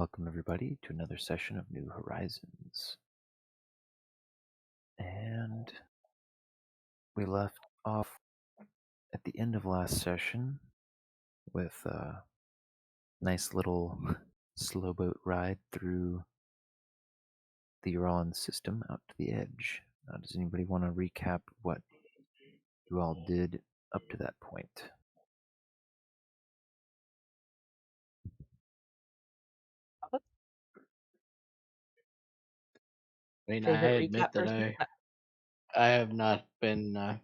Welcome, everybody, to another session of New Horizons. And we left off at the end of last session with a nice little slow boat ride through the Uran system out to the edge. Does anybody want to recap what you all did up to that point? I mean, I Favorite admit recap that person? I have not been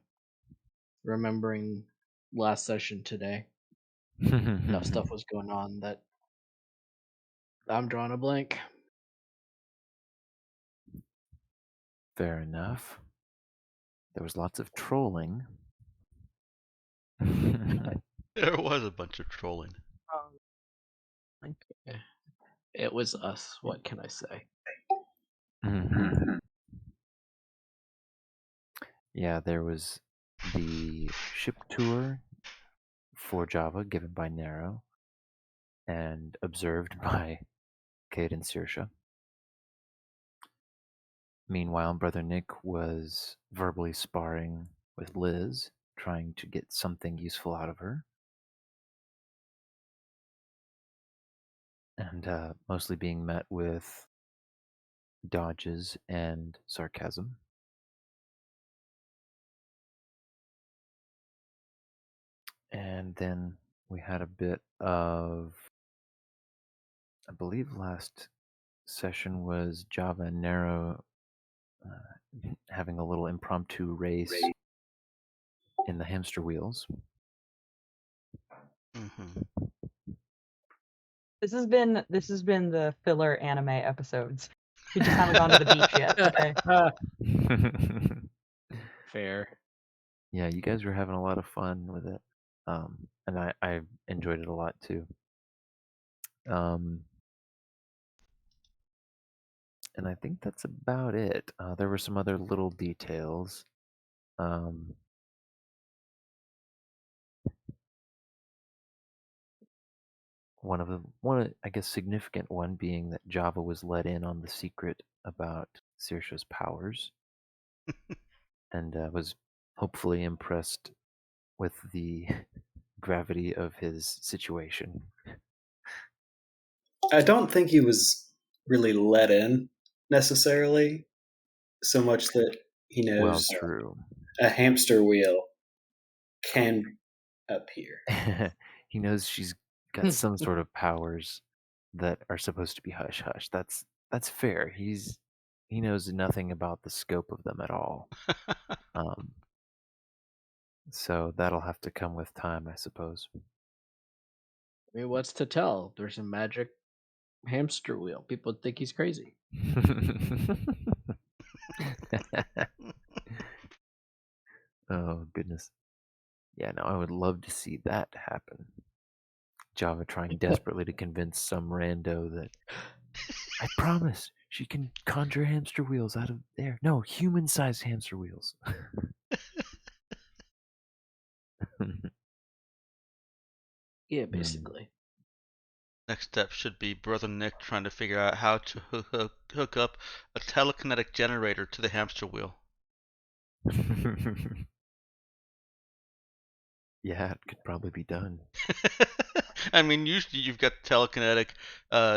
remembering last session today. Enough stuff was going on that I'm drawing a blank. Fair enough. There was lots of trolling. There was a bunch of trolling. It was us. What can I say? Mhm. Yeah, there was the ship tour for Java given by Nero and observed by Cade and Saoirse. Meanwhile, Brother Nick was verbally sparring with Liz, trying to get something useful out of her, and mostly being met with dodges and sarcasm. And then we had a bit of, I believe last session was Java and Nero having a little impromptu race in the hamster wheels. Mm-hmm. This has been the filler anime episodes. We just haven't gone to the beach yet. Okay. Fair. Yeah, you guys were having a lot of fun with it. And I enjoyed it a lot too. And I think that's about it. There were some other little details. I guess significant one being that Java was let in on the secret about Saoirse's powers, and was hopefully impressed with the gravity of his situation. I don't think he was really let in necessarily, so much that he Well, knows true. a hamster wheel can appear. He knows she's got some sort of powers that are supposed to be hush hush. That's fair. He knows nothing about the scope of them at all. Um, so that'll have to come with time, I suppose. I mean, what's to tell? There's a magic hamster wheel. People would think he's crazy. Oh goodness. Yeah, no, I would love to see that happen. Java trying desperately to convince some rando that I promise she can conjure hamster wheels out of there. No, human-sized hamster wheels. Yeah, basically. Next step should be Brother Nick trying to figure out how to hook up a telekinetic generator to the hamster wheel. Yeah, it could probably be done. I mean, usually you've got telekinetic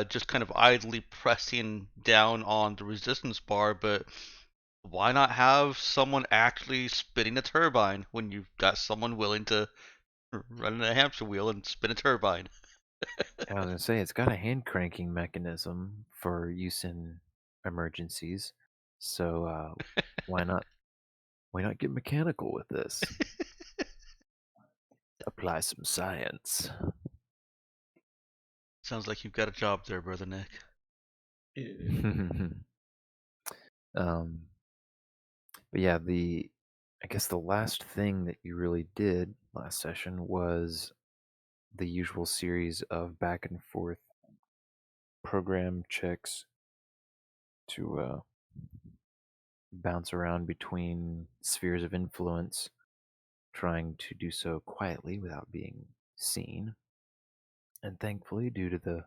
just kind of idly pressing down on the resistance bar, but why not have someone actually spinning a turbine when you've got someone willing to run a hamster wheel and spin a turbine? I was gonna say it's got a hand cranking mechanism for use in emergencies. So why not get mechanical with this? Apply some science. Sounds like you've got a job there, Brother Nick. um, but yeah, I guess the last thing that you really did last session was the usual series of back and forth program checks to bounce around between spheres of influence, trying to do so quietly without being seen. And thankfully, due to the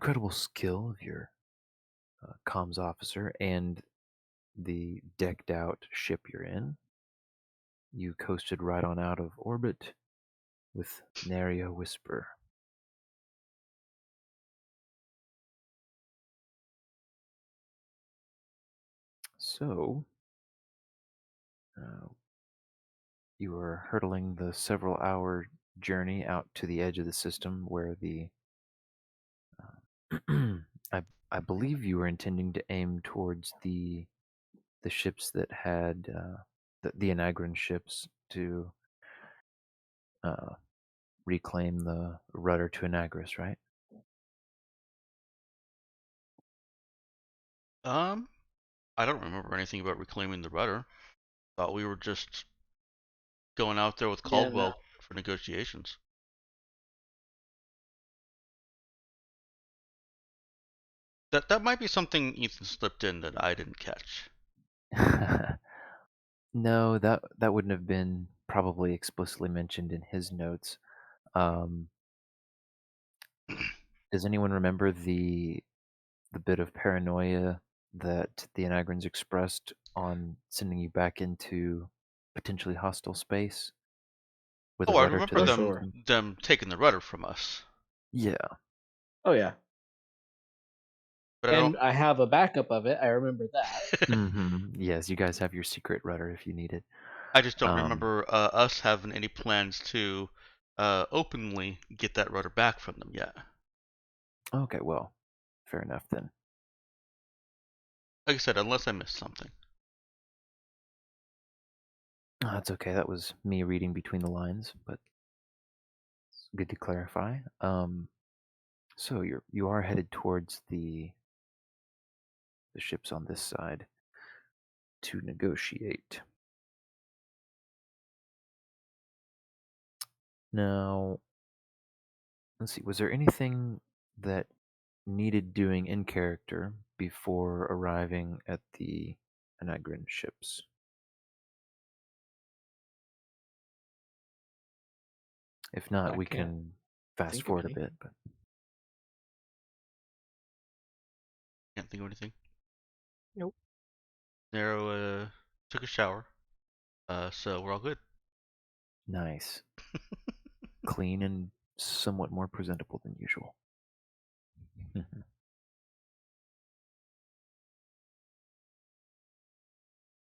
incredible skill of your comms officer and the decked out ship you're in, you coasted right on out of orbit with nary a whisper. So, uh, you are hurtling the several hour journey out to the edge of the system where the I believe you were intending to aim towards the ships that had the Anagran ships to reclaim the rudder to Anagras, right? I don't remember anything about reclaiming the rudder. Thought we were just going out there with Yeah, no. Caldwell for negotiations. That might be something Ethan slipped in that I didn't catch. No, that wouldn't have been probably explicitly mentioned in his notes. Um, does anyone remember the bit of paranoia that the Anagrans expressed on sending you back into potentially hostile space with a Oh, I rudder to remember Oh, the sure. them taking the rudder from us, Yeah. Oh, yeah. but I And I have a backup of it. I remember that. Mm-hmm. Yes, you guys have your secret rudder if you need it. I just don't Um, remember us having any plans to openly get that rudder back from them yet. okay, well, fair enough then. Like I said, unless I missed something. Oh, that's okay. That was me reading between the lines, but it's good to clarify. So you are headed towards the ships on this side to negotiate. Now, let's see. Was there anything that needed doing in character before arriving at the Anagran ships? If not, I we can't can fast think of forward a any. bit. But Can't think of anything. Nope. Nero took a shower, so we're all good. nice, clean, and somewhat more presentable than usual.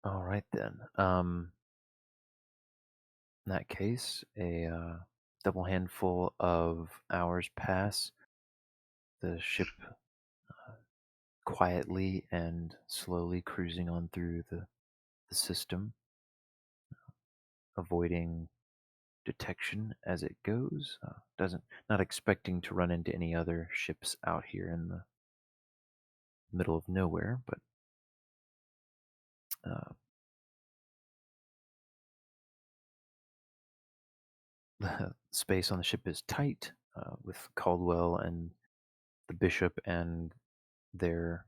All right then. In that case, a double handful of hours pass. The ship quietly and slowly cruising on through the system, avoiding detection as it goes. Doesn't not expecting to run into any other ships out here in the middle of nowhere, but the space on the ship is tight, with Caldwell and the bishop and their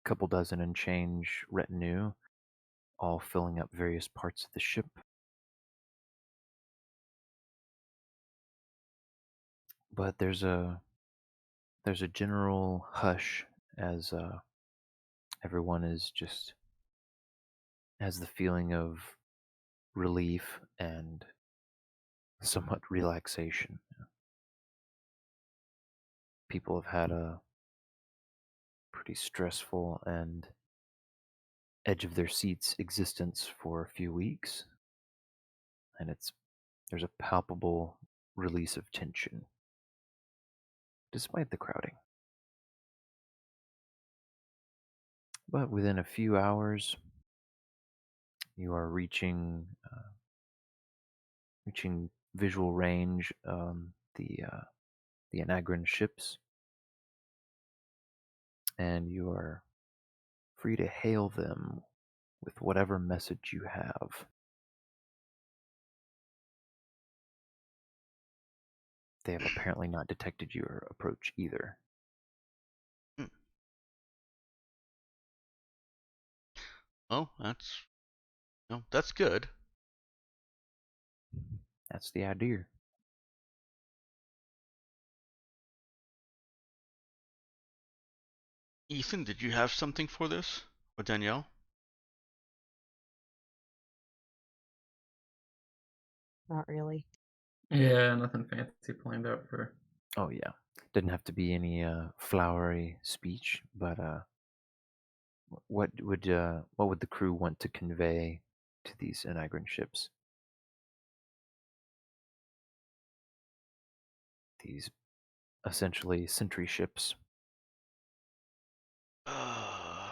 couple dozen and change retinue all filling up various parts of the ship. But there's a general hush as everyone is just has the feeling of relief and somewhat relaxation. People have had a pretty stressful and edge of their seats existence for a few weeks, and there's a palpable release of tension despite the crowding. But within a few hours, you are reaching visual range, the Anagran ships, and you are free to hail them with whatever message you have. They have apparently not detected your approach either. Hmm. Oh, that's good. That's the idea. Ethan, did you have something for this? Or Danielle? Not really. Yeah, nothing fancy planned out for. Oh yeah, didn't have to be any flowery speech, but what would the crew want to convey to these Enigran ships? These essentially sentry ships. Uh,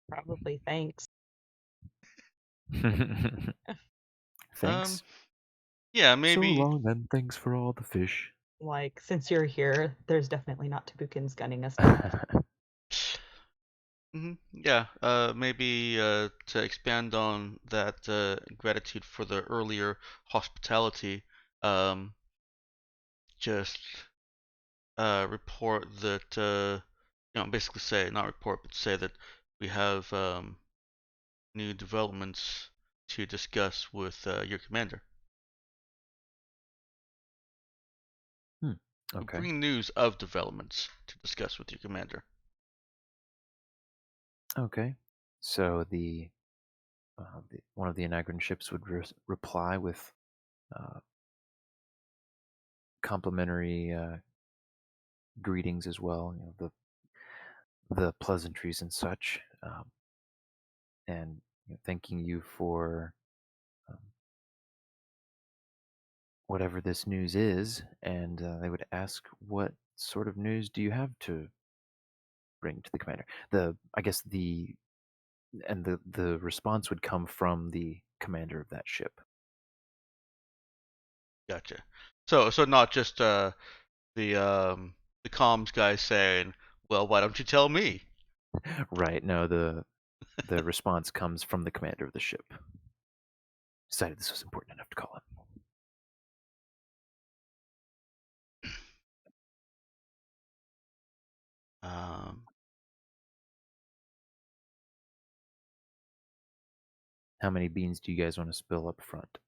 Probably thanks. Thanks. yeah, So maybe. long and thanks for all the fish. Like, since you're here, there's definitely not Tabukins gunning us down. Yeah, maybe to expand on that gratitude for the earlier hospitality, um, just report that, basically say, not report, but say that we have new developments to discuss with your commander. Okay. Bring news of developments to discuss with your commander. Okay. So one of the Enigran ships would reply with complimentary greetings as well. The pleasantries and such, and thanking you for um, whatever this news is. And they would ask, "What sort of news do you have to bring to the commander?" I guess the response would come from the commander of that ship. Gotcha. So not just the comms guy saying, "Well, why don't you tell me?" Right. No, the response comes from the commander of the ship. Decided this was important enough to call him. Um, How many beans do you guys want to spill up front?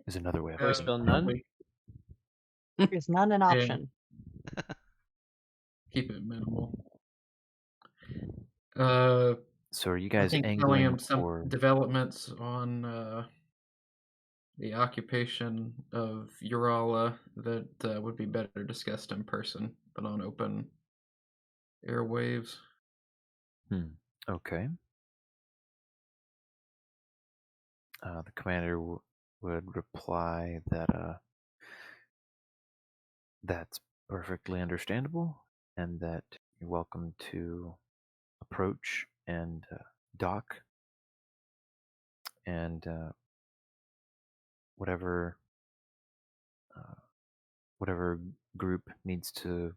Is another way of Or asking. spill none? Probably There's none an option. keep it minimal. So are you I guys think telling angling him some for? developments on the occupation of Urala that would be better discussed in person, but on open airwaves. Okay. The commander would reply that that's perfectly understandable, and that you're welcome to approach and dock, and whatever uh, whatever group needs to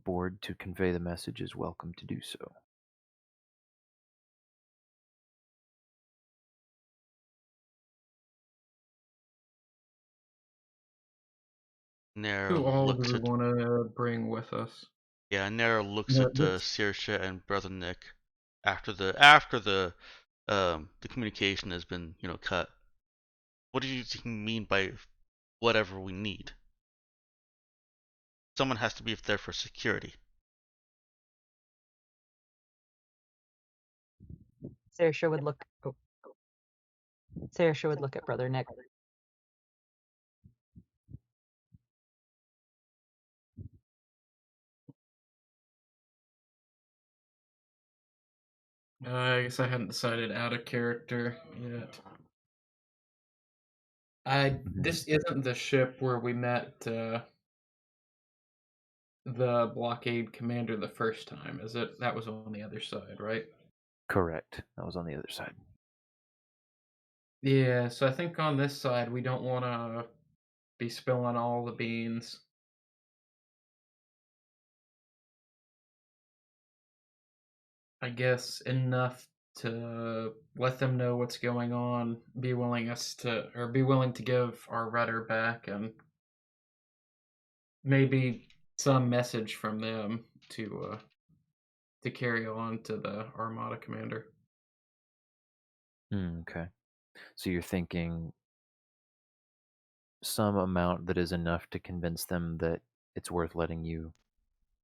board to convey the message is welcome to do so. Nair Who all do looks we at want to bring with us? Nair looks Yeah, at this- Saoirse and Brother Nick after the communication has been cut. What do you mean by whatever we need? Someone has to be there for security. Saoirse would look. Oh. Saoirse would look at Brother Nick. I guess I hadn't decided out of character yet. This isn't the ship where we met the blockade commander the first time, is it? That was on the other side, right? Correct. That was on the other side. Yeah, so I think on this side we don't want to be spilling all the beans. I guess enough to let them know what's going on, be willing to give our rudder back, and maybe some message from them to carry on to the Armada commander. Okay. So you're thinking some amount that is enough to convince them that it's worth letting you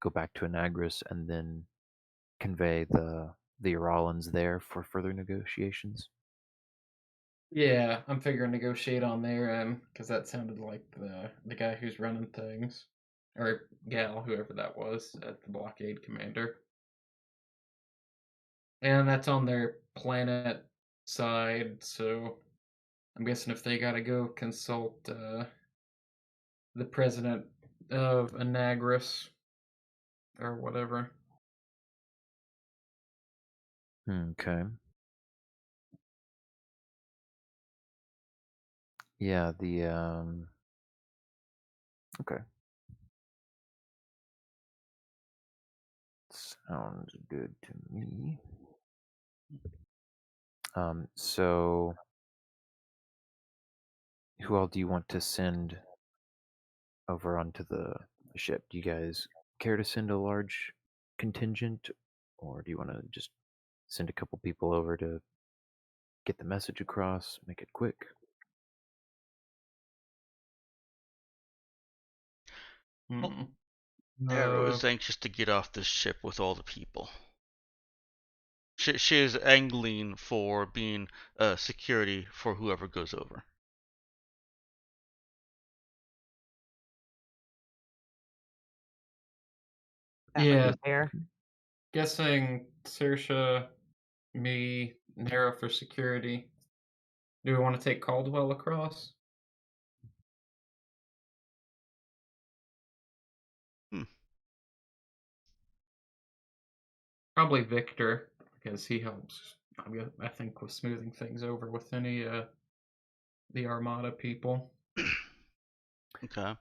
go back to Anagris and then convey the Uralans there for further negotiations? Yeah, I'm figuring negotiate on their end because that sounded like the guy who's running things, or gal, whoever that was, at the blockade commander. And that's on their planet side, so I'm guessing if they gotta go consult the president of Anagris or whatever. Okay. Yeah, okay. Sounds good to me. So who all do you want to send over onto the ship? Do you guys care to send a large contingent, or do you want to just send a couple people over to get the message across, make it quick? Hmm. Nero is anxious to get off this ship with all the people. She is angling for being security for whoever goes over. That might Yeah, be fair. guessing Saoirse, me, Nero for security. Do we want to take Caldwell across? Probably Victor, because he helps, I think, with smoothing things over with any the Armada people. Okay.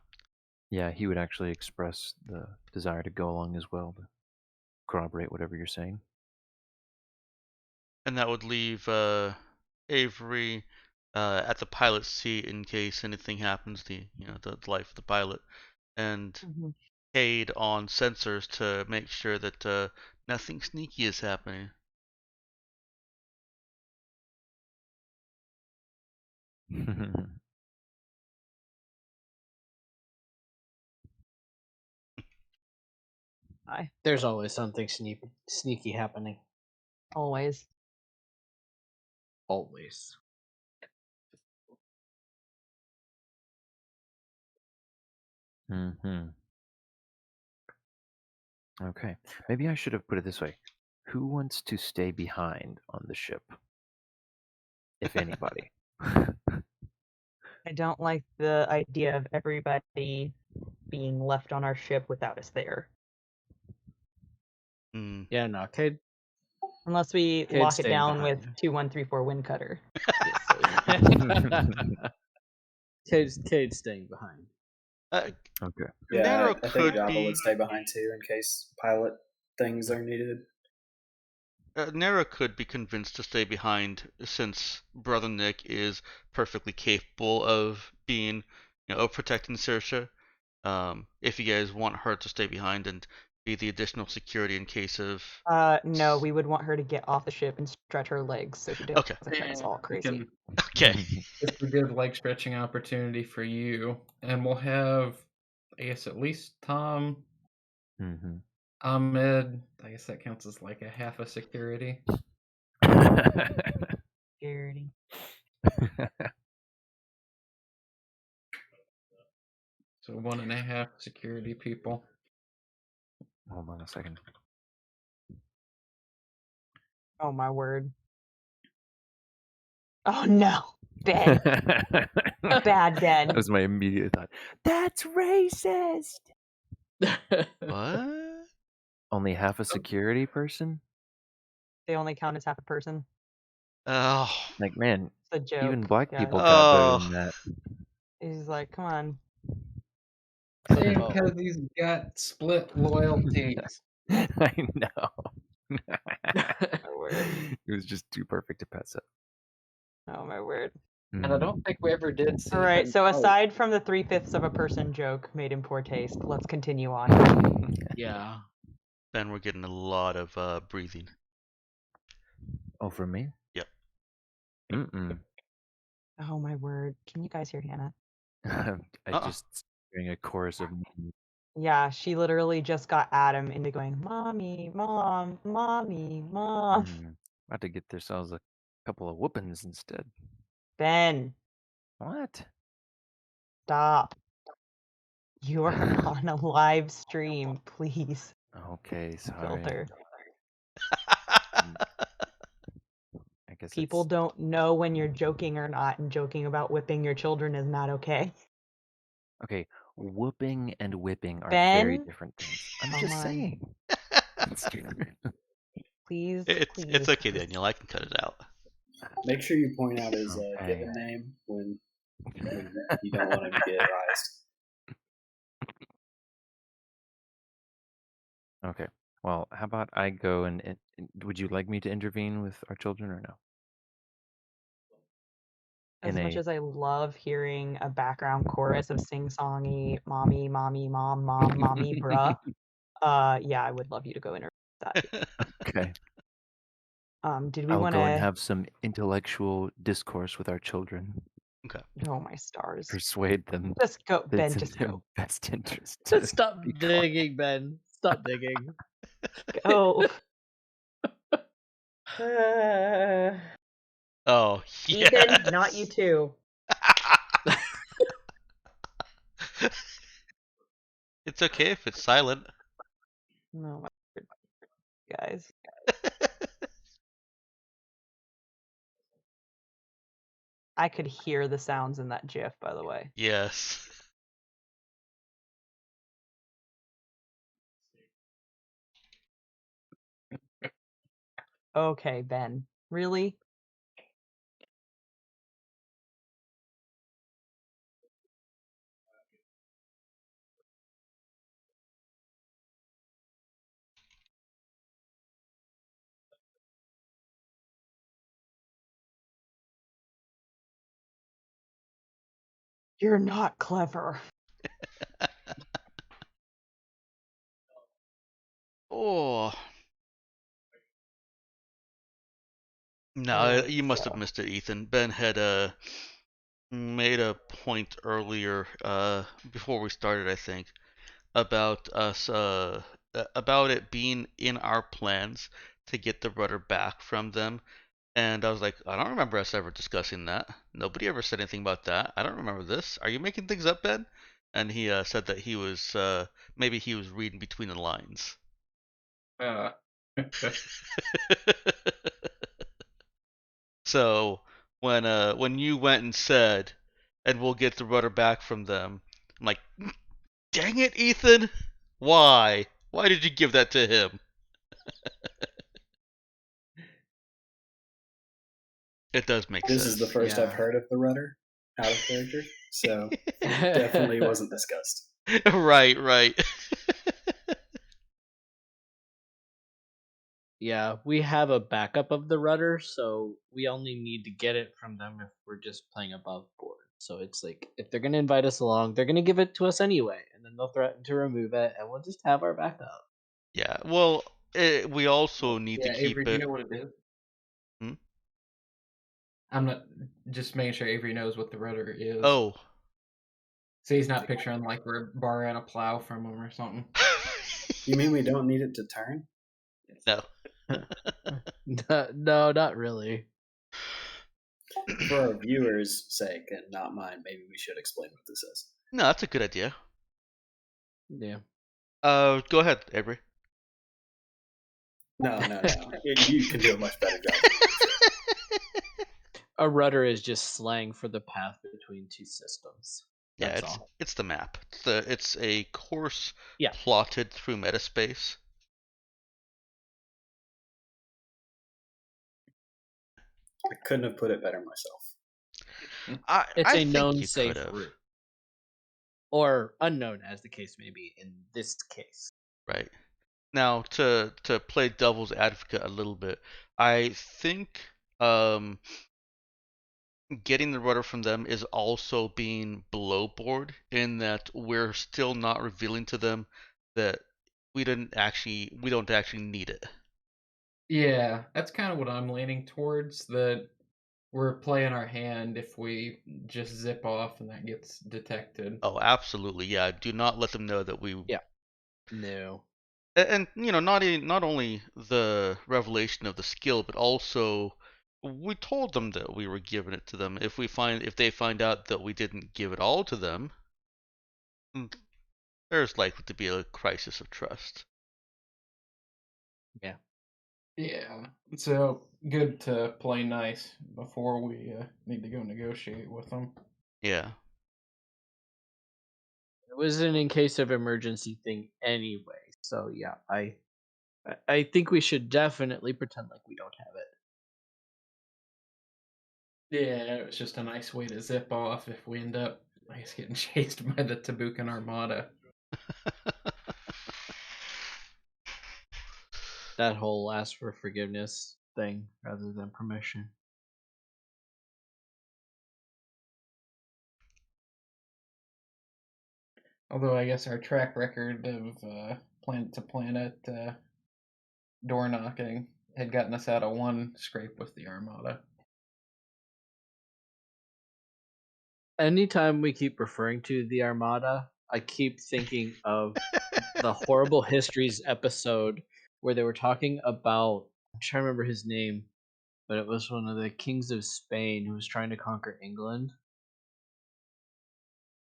Yeah, he would actually express the desire to go along as well to corroborate whatever you're saying. And that would leave Avery at the pilot seat in case anything happens. The life of the pilot, and Mhm. Cade on sensors to make sure that nothing sneaky is happening. There's always something sneaky happening. Always. Always. Mm-hmm. Okay. Maybe I should have put it this way. Who wants to stay behind on the ship? If anybody. I don't like the idea of everybody being left on our ship without us there. Mm. Yeah, no, Cade. Unless we Cade's lock it staying down with behind. 2134 wind cutter. Cade's staying behind. Okay. Yeah, Nero I think could Java be would stay behind too in case pilot things are needed. Nero could be convinced to stay behind since Brother Nick is perfectly capable of being, of protecting Saoirse. If you guys want her to stay behind and be the additional security in case of. No, we would want her to get off the ship and stretch her legs so she doesn't Okay. turn us all crazy. Okay. It's a good leg stretching opportunity for you, and we'll have, I guess, at least Tom, Mm-hmm. Ahmed. I guess that counts as like a half a security. Security. So 1.5 security people. Hold on a second. Oh my word. Oh no. Ben. Bad Ben. That was my immediate thought. That's racist. What? Only half a security person? They only count as half a person. Oh. Like, man, It's a joke. even black guys. people got better than Oh. that. He's like, come on. Because he's got split loyalties. I know. My word. It was just too perfect to pass up. Oh my word. And I don't think we ever did see Alright, him so fight. aside from the 3/5 of a person joke made in poor taste, let's continue on. Yeah. Then we're getting a lot of breathing. Oh, for me? Yep. Mm-mm. Oh my word. Can you guys hear Hannah? I just hearing a chorus of Yeah, she literally just got Adam into going, "Mommy, mom, mommy, mom." About to get themselves a couple of whoopings instead. Ben, What? stop. You're on a live stream, please. Okay, sorry. Filter. I guess People it's don't know when you're joking or not, and joking about whipping your children is not okay. okay. Whooping and whipping are very Ben, different things. I'm come just on. saying. Please, It's please. okay, Daniel. I can cut it out. Make sure you point out his Okay. given name when you don't want him to get advised. Okay. Well, how about I go and would you like me to intervene with our children or no? As In much a as I love hearing a background chorus of sing-songy mommy, mommy, mom, mom, mommy, bruh, yeah, I would love you to go interview with that. okay. Did we I'll want go and to? have some intellectual discourse with our children. Okay. Oh my stars! Persuade them Just go, that Ben. it's in Just their go. best interest. to Stop be quiet. digging, Ben. Stop digging. Go. Oh, yes. Ethan, not you too. It's okay if it's silent. No, my guys. I could hear the sounds in that GIF, by the way. Yes. Okay, Ben. Really? You're not clever. Oh. No, Oh, you must have missed it, Ethan. Ben had made a point earlier, before we started, I think, about us, about it being in our plans to get the rudder back from them. And I was like, I don't remember us ever discussing that. Nobody ever said anything about that. I don't remember this. Are you making things up, Ben? And he said that he was, maybe he was reading between the lines. So when you went and said, and we'll get the rudder back from them, I'm like, dang it, Ethan! Why? Why did you give that to him? It does make This sense. is the first Yeah. I've heard of the rudder out of character, so definitely wasn't discussed. Right, right. Yeah, we have a backup of the rudder, so we only need to get it from them if we're just playing above board. So it's like, if they're going to invite us along, they're going to give it to us anyway, and then they'll threaten to remove it, and we'll just have our backup. Yeah. Well, we also need to keep Avery, do you it. know what it is? Hmm? I'm not just making sure Avery knows what the rudder is. Oh. So he's not picturing like we're borrowing a plow from him or something. You mean we don't need it to turn? No. No, not really. For our viewers' sake and not mine, maybe we should explain what this is. No, that's a good idea. Yeah. Go ahead, Avery. No. You can do a much better job. A rudder is just slang for the path between two systems. Yeah, That's all. it's the map. It's a course Yeah. plotted through metaspace. I couldn't have put it better myself. It's I a think known you safe could've. route. Or unknown, as the case may be in this case. Right. Now, to play devil's advocate a little bit, I think getting the rudder from them is also being below board in that we're still not revealing to them that we don't actually need it. Yeah, that's kind of what I'm leaning towards. That we're playing our hand if we just zip off and that gets detected. Oh, absolutely. Yeah. Do not let them know that we. Yeah. No. And not only the revelation of the skill, but also we told them that we were giving it to them. If they find out that we didn't give it all to them, there's likely to be a crisis of trust. Yeah, so good to play nice before we need to go negotiate with them. Yeah. It was an in case of emergency thing anyway. So yeah, I think we should definitely pretend like we don't have it. Yeah, it was just a nice way to zip off if we end up, I guess, getting chased by the Tabukan Armada. That whole ask for forgiveness thing rather than permission. Although I guess our track record of planet to planet door knocking had gotten us out of one scrape with the Armada. Anytime we keep referring to the Armada, I keep thinking of the Horrible Histories episode where they were talking about, I'm trying to remember his name, but it was one of the kings of Spain who was trying to conquer England.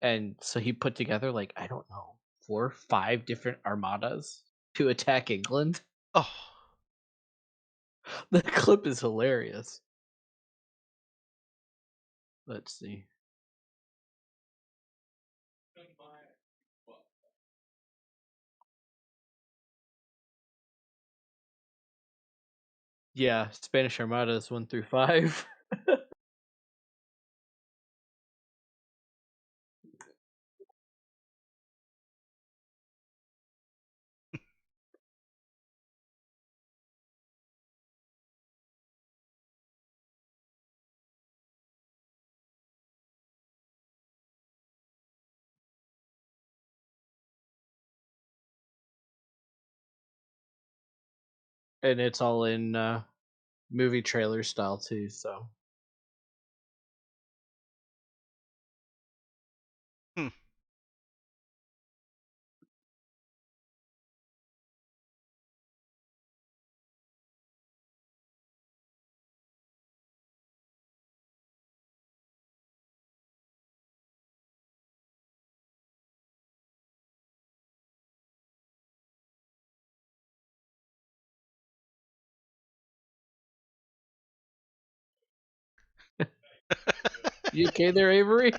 And so he put together, like, I don't know, 4 or 5 different armadas to attack England. Oh. The clip is hilarious. Let's see. Yeah, Spanish Armadas 1 through 5. And it's all in movie trailer style too, so. You okay there, Avery?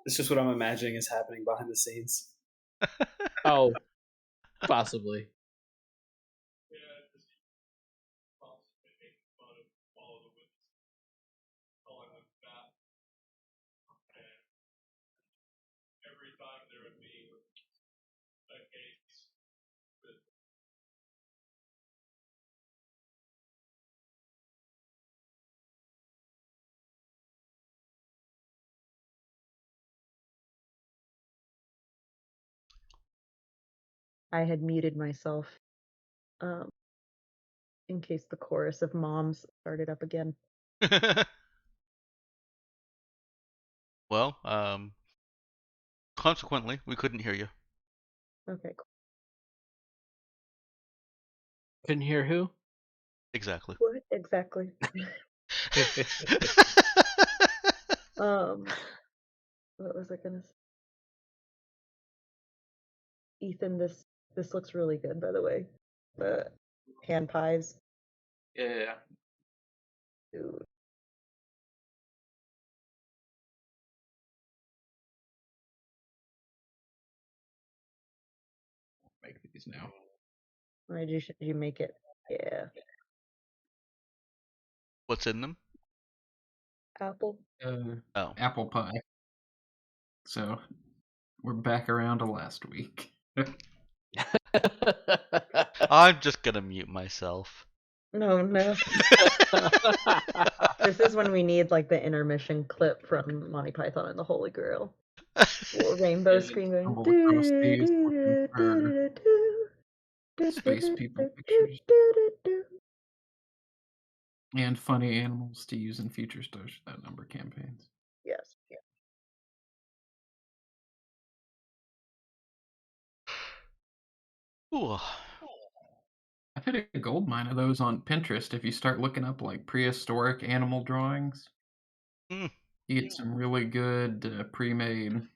It's just what I'm imagining is happening behind the scenes. Oh, possibly. I had muted myself in case the chorus of moms started up again. Well, consequently, we couldn't hear you. Okay, cool. Couldn't hear who? Exactly. What exactly? What was I gonna say? Ethan, this looks really good, by the way. The hand pies. Yeah. Dude. Make these now. Why did you make it? Yeah. What's in them? Apple. Oh. Apple pie. So we're back around to last week. I'm just gonna mute myself. No. This is when we need like the intermission clip from Monty Python and the Holy Grail. Rainbow screen going. Stumbled across these looking for space people pictures. And funny animals to use in future Stars Without Number campaigns. Yes. Ooh. I've hit a gold mine of those on Pinterest. If you start looking up like prehistoric animal drawings, Mm. you get some really good pre-made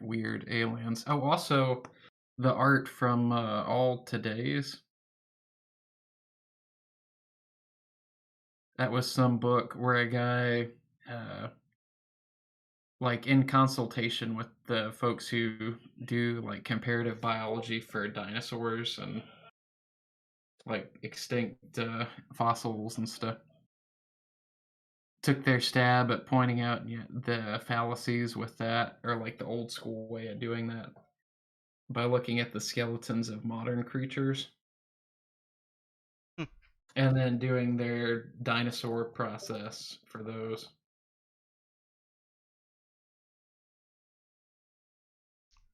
weird aliens. Oh, also the art from All Today's. That was some book where a guy, like in consultation with the folks who do like comparative biology for dinosaurs and like extinct fossils and stuff, took their stab at pointing out the fallacies with that, or like the old school way of doing that, by looking at the skeletons of modern creatures Hmm. and then doing their dinosaur process for those.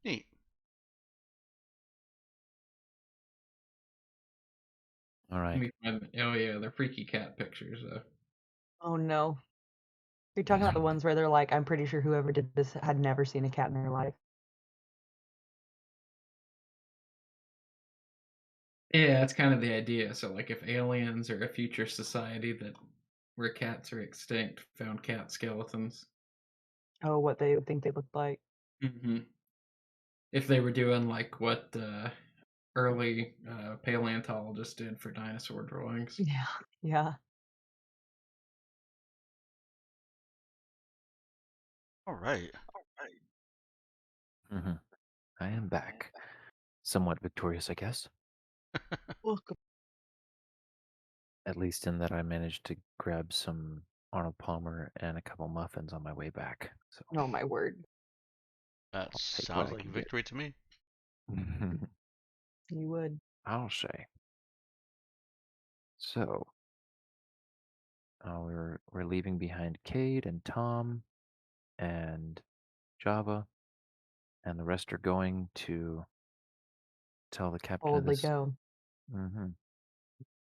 Neat. All right. Oh yeah, they're freaky cat pictures though. Oh no. You're talking about the ones where they're like, I'm pretty sure whoever did this had never seen a cat in their life. Yeah, that's kind of the idea. So, like, if aliens or a future society that where cats are extinct found cat skeletons, Oh, what they would think they looked like. hmm if they were doing like what early paleontologists did for dinosaur drawings. Yeah. Yeah. All right. Mhm. I am back. Somewhat victorious, I guess. Welcome. At least in that I managed to grab some Arnold Palmer and a couple muffins on my way back. So Oh my word. That I'll take what sounds I like can get. victory to me. You would. I'll say. So we're leaving behind Cade and Tom and Java, and the rest are going to tell the captain of Boldly this. go. Mm-hmm.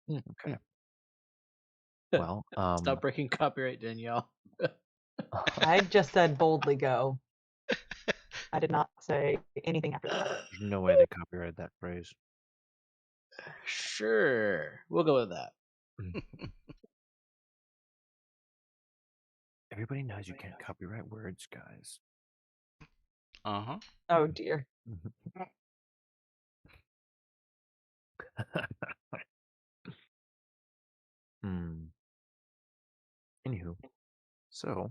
Hmm, Okay. hmm. Well, Stop breaking copyright, Danielle. I just said boldly go. I did not say anything after that. there's no way they copyrighted that phrase. Sure. We'll go with that. Everybody knows you can't copyright words, guys. Uh-huh. Oh dear. Hmm. Anywho, so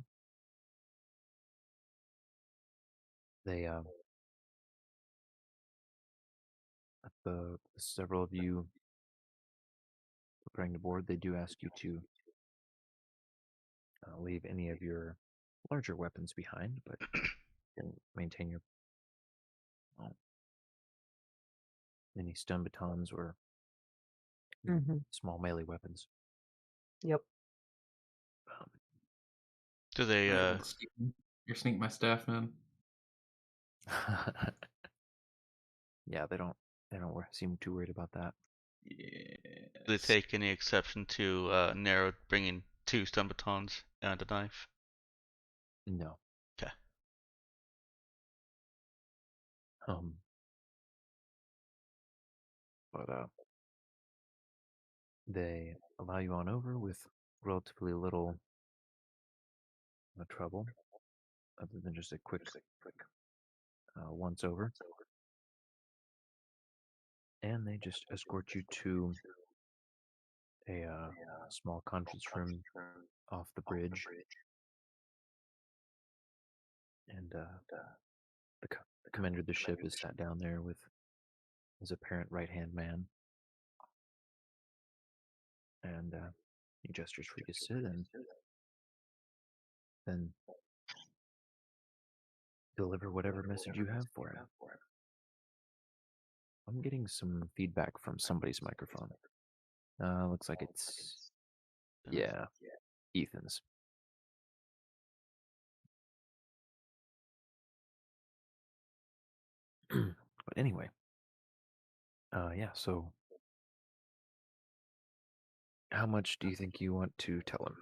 they the several of you preparing to board, they do ask you to leave any of your larger weapons behind, but can maintain your any stun batons or Mm-hmm. small melee weapons. Yep. Um, Do they Sneak my staff in. yeah, they don't seem too worried about that. Yeah. do they take any exception to Narrow bringing 2 stun batons and a knife? No. Okay. Um. But they allow you on over with relatively little trouble, other than just a quick once over, and they just escort you to a small conference room off the bridge, and the commander of the ship is sat down there with his apparent right-hand man, and he gestures for you to sit, and then deliver whatever message you have for him. I'm getting some feedback from somebody's microphone. Looks like it's yeah, Ethan's. But anyway, yeah. So how much do you think you want to tell him?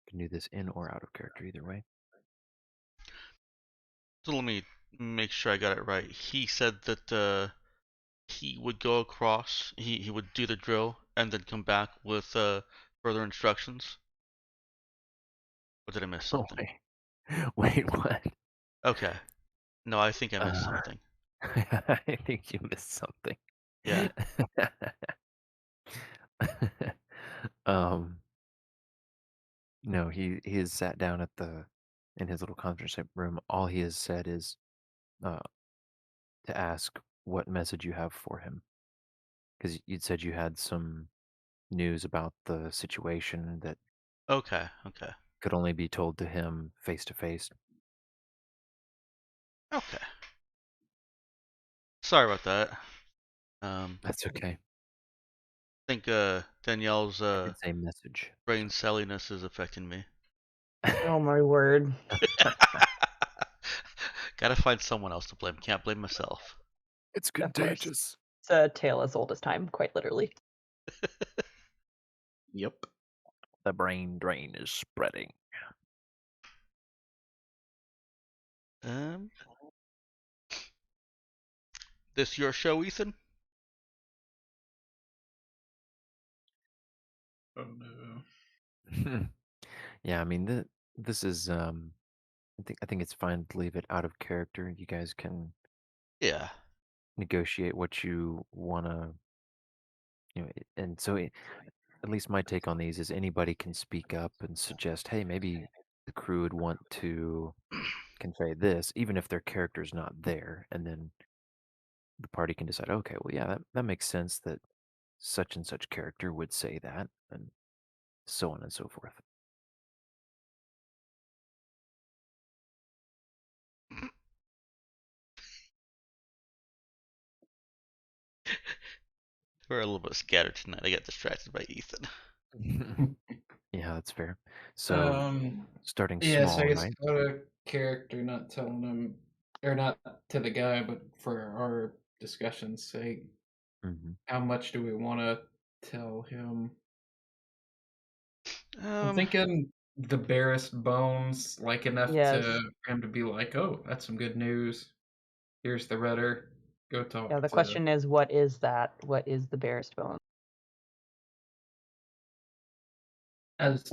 You can do this in or out of character, either way. So let me make sure I got it right. He said that he would go across, he would do the drill, and then come back with further instructions. Or did I miss Oh, something? wait, what? Okay. No, I think I missed something. I think you missed something. Yeah. um, no, he has sat down in his little conference room. All he has said is uh, to ask what message you have for him, because you'd said you had some news about the situation that Okay. Okay. could only be told to him face to face. Okay. Sorry about that. That's okay. I think Danielle's I did say message. brain celliness is affecting me. Oh my word. Gotta find someone else to blame. Can't blame myself. It's Of course. contagious. It's a tale as old as time, quite literally. Yep. The brain drain is spreading. This your show, Ethan? Oh no. Yeah, I mean, this is I think it's fine to leave it out of character. You guys can Yeah. negotiate what you want to, and so at least my take on these is anybody can speak up and suggest, hey, maybe the crew would want to convey this, even if their character's not there, and then the party can decide, okay, well, yeah, that makes sense that such and such character would say that, and so on and so forth. We're a little bit scattered tonight. I got distracted by Ethan. Yeah, that's fair. So starting Yeah, so small, I guess right? out of character, not telling him, or not to the guy, but for our discussion's sake, Mm-hmm. how much do we want to tell him? I'm Um, thinking the barest bones, like enough Yes. for him to be like, "Oh, that's some good news. Here's the rudder. Go talk Yeah, the to." question is, what is that? What is the barest bone? I was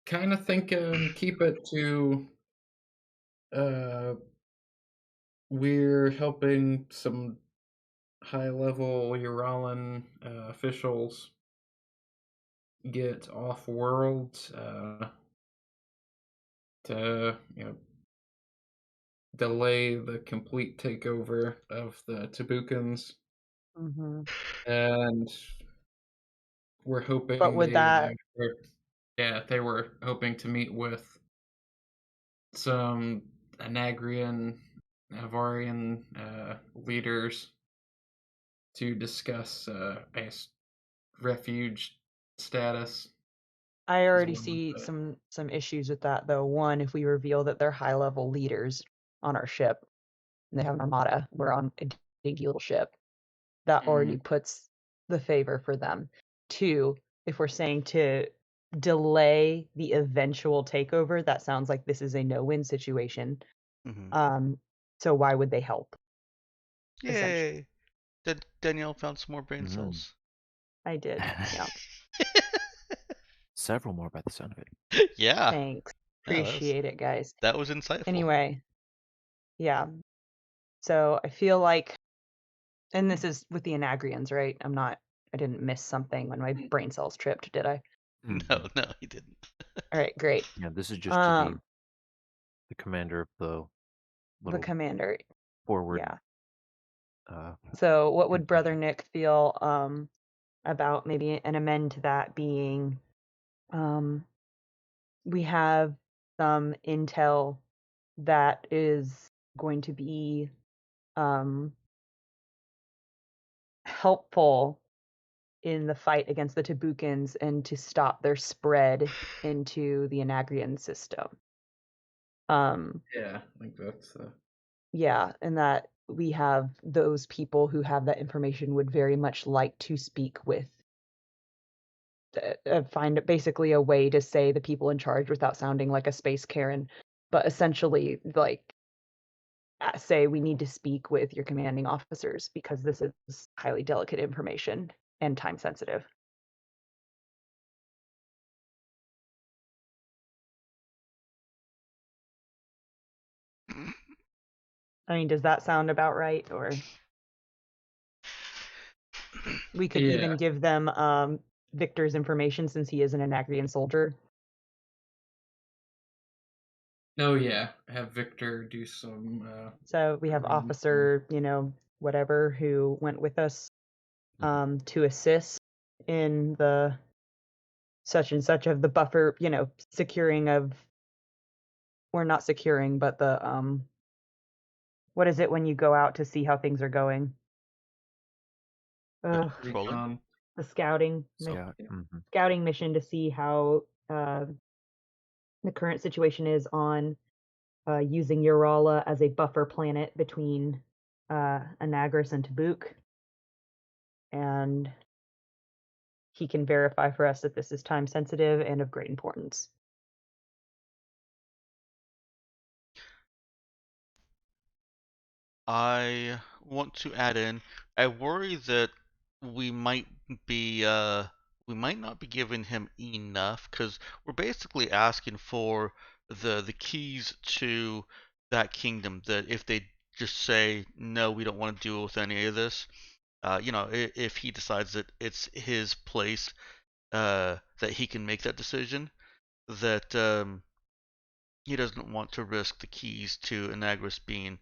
kind of thinking keep it to we're helping some high level Uralan officials get off world to delay the complete takeover of the Tabukans, Mm-hmm. and we're hoping But would that? they were hoping to meet with some Anagrian, Avarian leaders to discuss I guess, refuge status. I already well as see the- some issues with that though. One, if we reveal that they're high level leaders on our ship, and they have an armada, we're on a dinky little ship. That already puts the favor for them. Two, if we're saying to delay the eventual takeover, that sounds like this is a no-win situation. mhm. So why would they help? Essentially. Yay! Danielle found some more brain Mm. cells. I did. Yeah. Several more by the sound of it. Yeah. Thanks. Yeah, Appreciate it, guys. that was insightful. Anyway, yeah. So I feel like, and this is with the Anagrians, right? I didn't miss something when my brain cells tripped, did I? No, he didn't. All right, great. Yeah, this is just to the commander of the The little commander. forward. Yeah. Uh, So what would Brother Nick feel about maybe an amend to that being we have some intel that is going to be helpful in the fight against the Tabukans and to stop their spread into the Anagrian system. Yeah, I think that's Yeah, and that we have those people who have that information would very much like to speak with, find basically a way to say the people in charge without sounding like a space Karen, but essentially like say we need to speak with your commanding officers because this is highly delicate information and time sensitive. I mean, does that sound about right? Or we could even give them Victor's information since he is an Anagrian soldier. Oh yeah, have Victor do some. So we have officer, whatever, who went with us to assist in the such and such of the buffer, securing of, or not securing, but the what is it when you go out to see how things are going? Patrolling? The scouting scouting mission to see how the current situation is on using Urala as a buffer planet between Anagris and Tabuk. And he can verify for us that this is time sensitive and of great importance. I want to add in, I worry that we might be we might not be giving him enough because we're basically asking for the keys to that kingdom, that if they just say no, we don't want to deal with any of this, if he decides that it's his place, that he can make that decision, that he doesn't want to risk the keys to Anagris being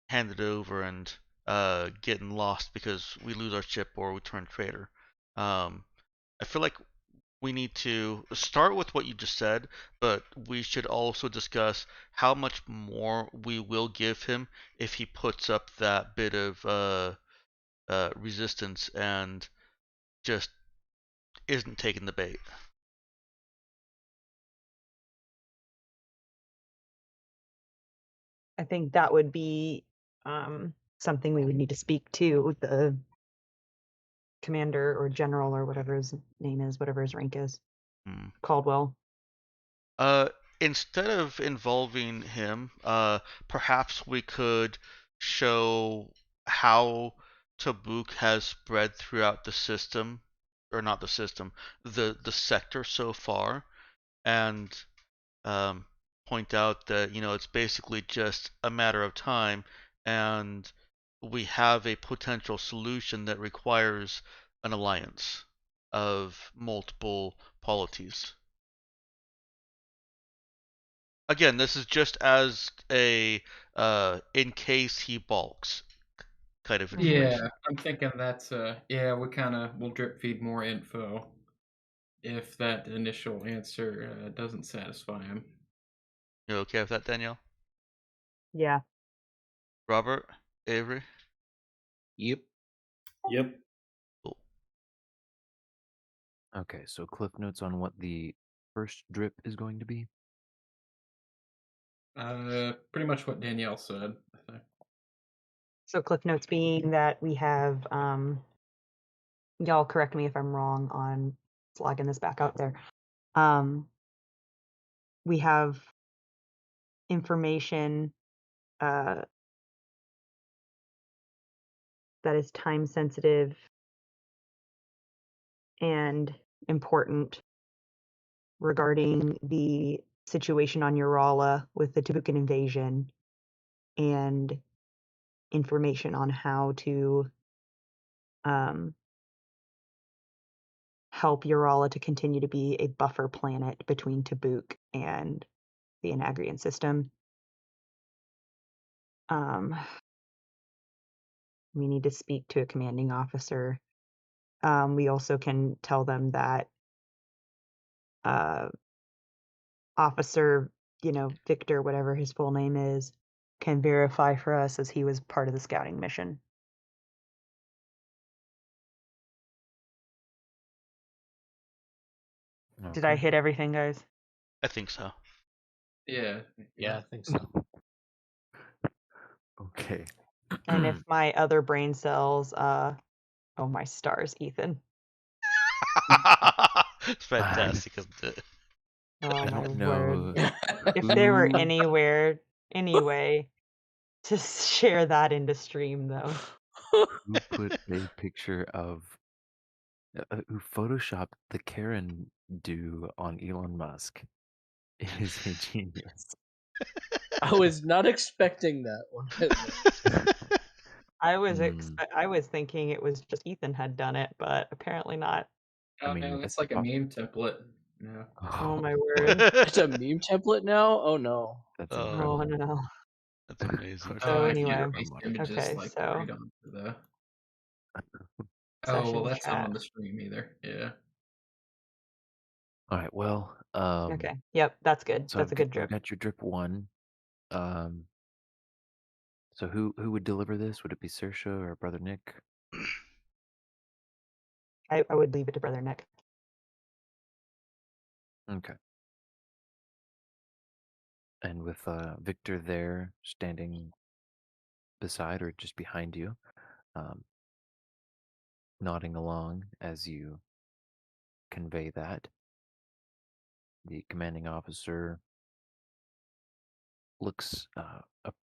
handed over and getting lost because we lose our ship or we turn traitor. I feel like we need to start with what you just said, but we should also discuss how much more we will give him if he puts up that bit of resistance and just isn't taking the bait. I think that would be something we would need to speak to the commander or general or whatever his name is, whatever his rank is. Caldwell. Instead of involving him, perhaps we could show how Tabuk has spread throughout the system, or not the system, the sector so far, and point out that it's basically just a matter of time, and we have a potential solution that requires an alliance of multiple polities. Again, this is just as a in case he balks kind of information. Yeah, I'm thinking that's we'll drip feed more info if that initial answer doesn't satisfy him. You okay with that, Danielle? Yeah. Robert? Avery? Yep. Cool. Okay, so cliff notes on what the first drip is going to be. Pretty much what Danielle said, I think. So cliff notes being that we have y'all correct me if I'm wrong on slogging this back out there. We have information that is time sensitive and important regarding the situation on Urala with the Tabukan invasion, and information on how to help Urala to continue to be a buffer planet between Tabuk and the Anagrian system. We need to speak to a commanding officer. We also can tell them that Officer, Victor, whatever his full name is, can verify for us as he was part of the scouting mission. Okay. Did I hit everything, guys? I think so. Yeah. Yeah, I think so. Okay. And if my other brain cells, oh my stars, Ethan. It's fantastic, isn't it? Oh I my don't word. know If there were who any way to share that into stream though. who put a picture of who photoshopped the Karen do on Elon Musk. It is a genius. I was not expecting that one. I was Hmm. I was thinking it was just Ethan had done it, but apparently not. I Oh mean, no, that's it's like a oh, meme template. Yeah. Oh my boy, word. It's a meme template now? Oh no. that's Oh incredible. no. That's amazing. So I anyway, can't paste images okay, like so right onto the. Oh well, session that's not chat. on the stream either. Yeah. All right, well, Okay. Yep, that's good. so That's a good I've drip. got your drip one. Um, so who would deliver this? Would it be Saoirse or Brother Nick? I would leave it to Brother Nick. Okay. And with Victor there standing beside or just behind you, um, nodding along as you convey that, the commanding officer looks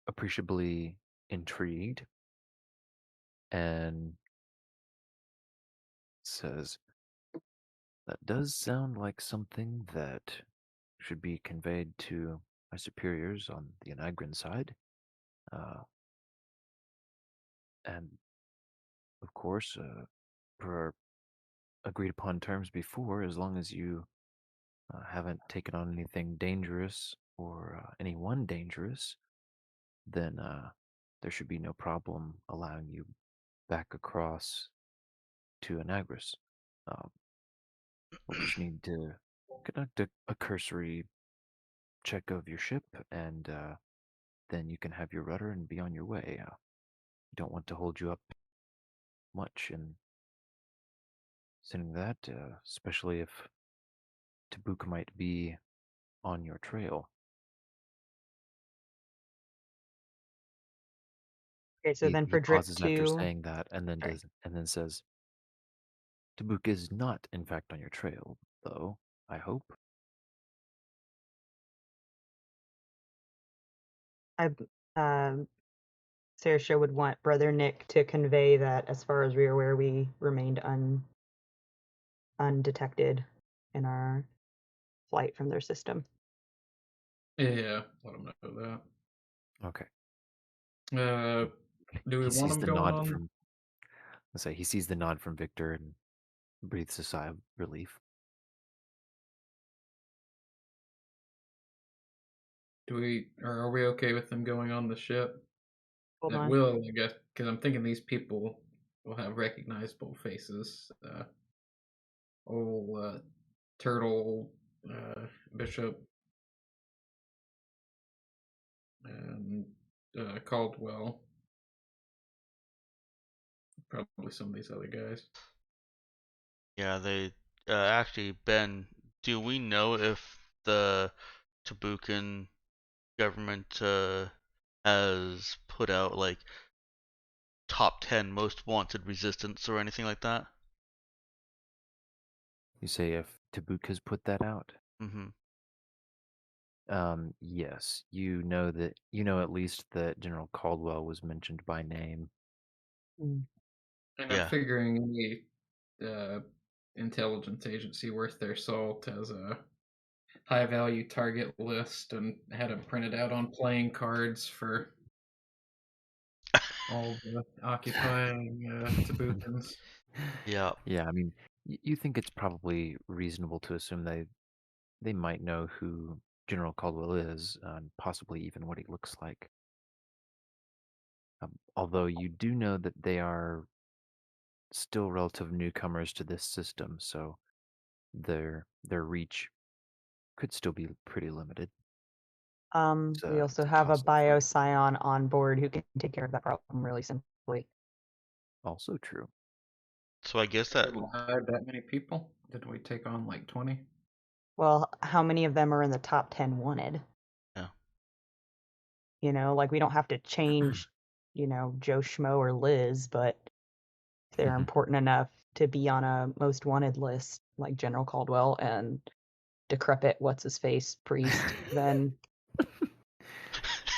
appreciably intrigued and says, "That does sound like something that should be conveyed to my superiors on the Anagran side. Uh, and of course, per our agreed upon terms before, as long as you haven't taken on anything dangerous or anyone dangerous, then there should be no problem allowing you back across to Anagras. Um, we'll just need to conduct a cursory check of your ship, and then you can have your rudder and be on your way. Don't want to hold you up much in sending that, especially if Tabuk might be on your trail." Okay, so then He for drip pauses after 2, saying that, and then sorry. says, "Tabuk is not, in fact, on your trail, though. I hope." I Saoirse would want Brother Nick to convey that as far as we are aware, we remained undetected in our flight from their system. Yeah. Let them know that. Okay. Do we He want sees them the going nod on? from. Let's say he sees the nod from Victor and breathes a sigh of relief. Are we okay with them going on the ship? Hold It on. will, I guess, because I'm thinking these people will have recognizable faces. Old Turtle, Bishop, and Caldwell. Probably some of these other guys. Yeah, they actually, Ben, do we know if the Tabukan government has put out like top 10 most wanted resistance or anything like that? You say if Tabuk has put that out? Mm-hmm. Yes. You know at least that General Caldwell was mentioned by name. Mm. And I'm Yeah. figuring any intelligence agency worth their salt has a high value target list and had them printed out on playing cards for all the occupying Tabukans. Yeah. Yeah, I mean, you think it's probably reasonable to assume they might know who General Caldwell is, and possibly even what he looks like. Although you do know that they are still relative newcomers to this system, so their reach could still be pretty limited. We It's also a have a toss-up fight. bioscion on board who can take care of that problem really simply. Also true. So I guess that Did we hire that many people? Did we take on like 20? Well, how many of them are in the top 10 wanted? Yeah. You know, like we don't have to change Joe Schmo or Liz, but if they're important enough to be on a most wanted list like General Caldwell and decrepit what's his face priest, then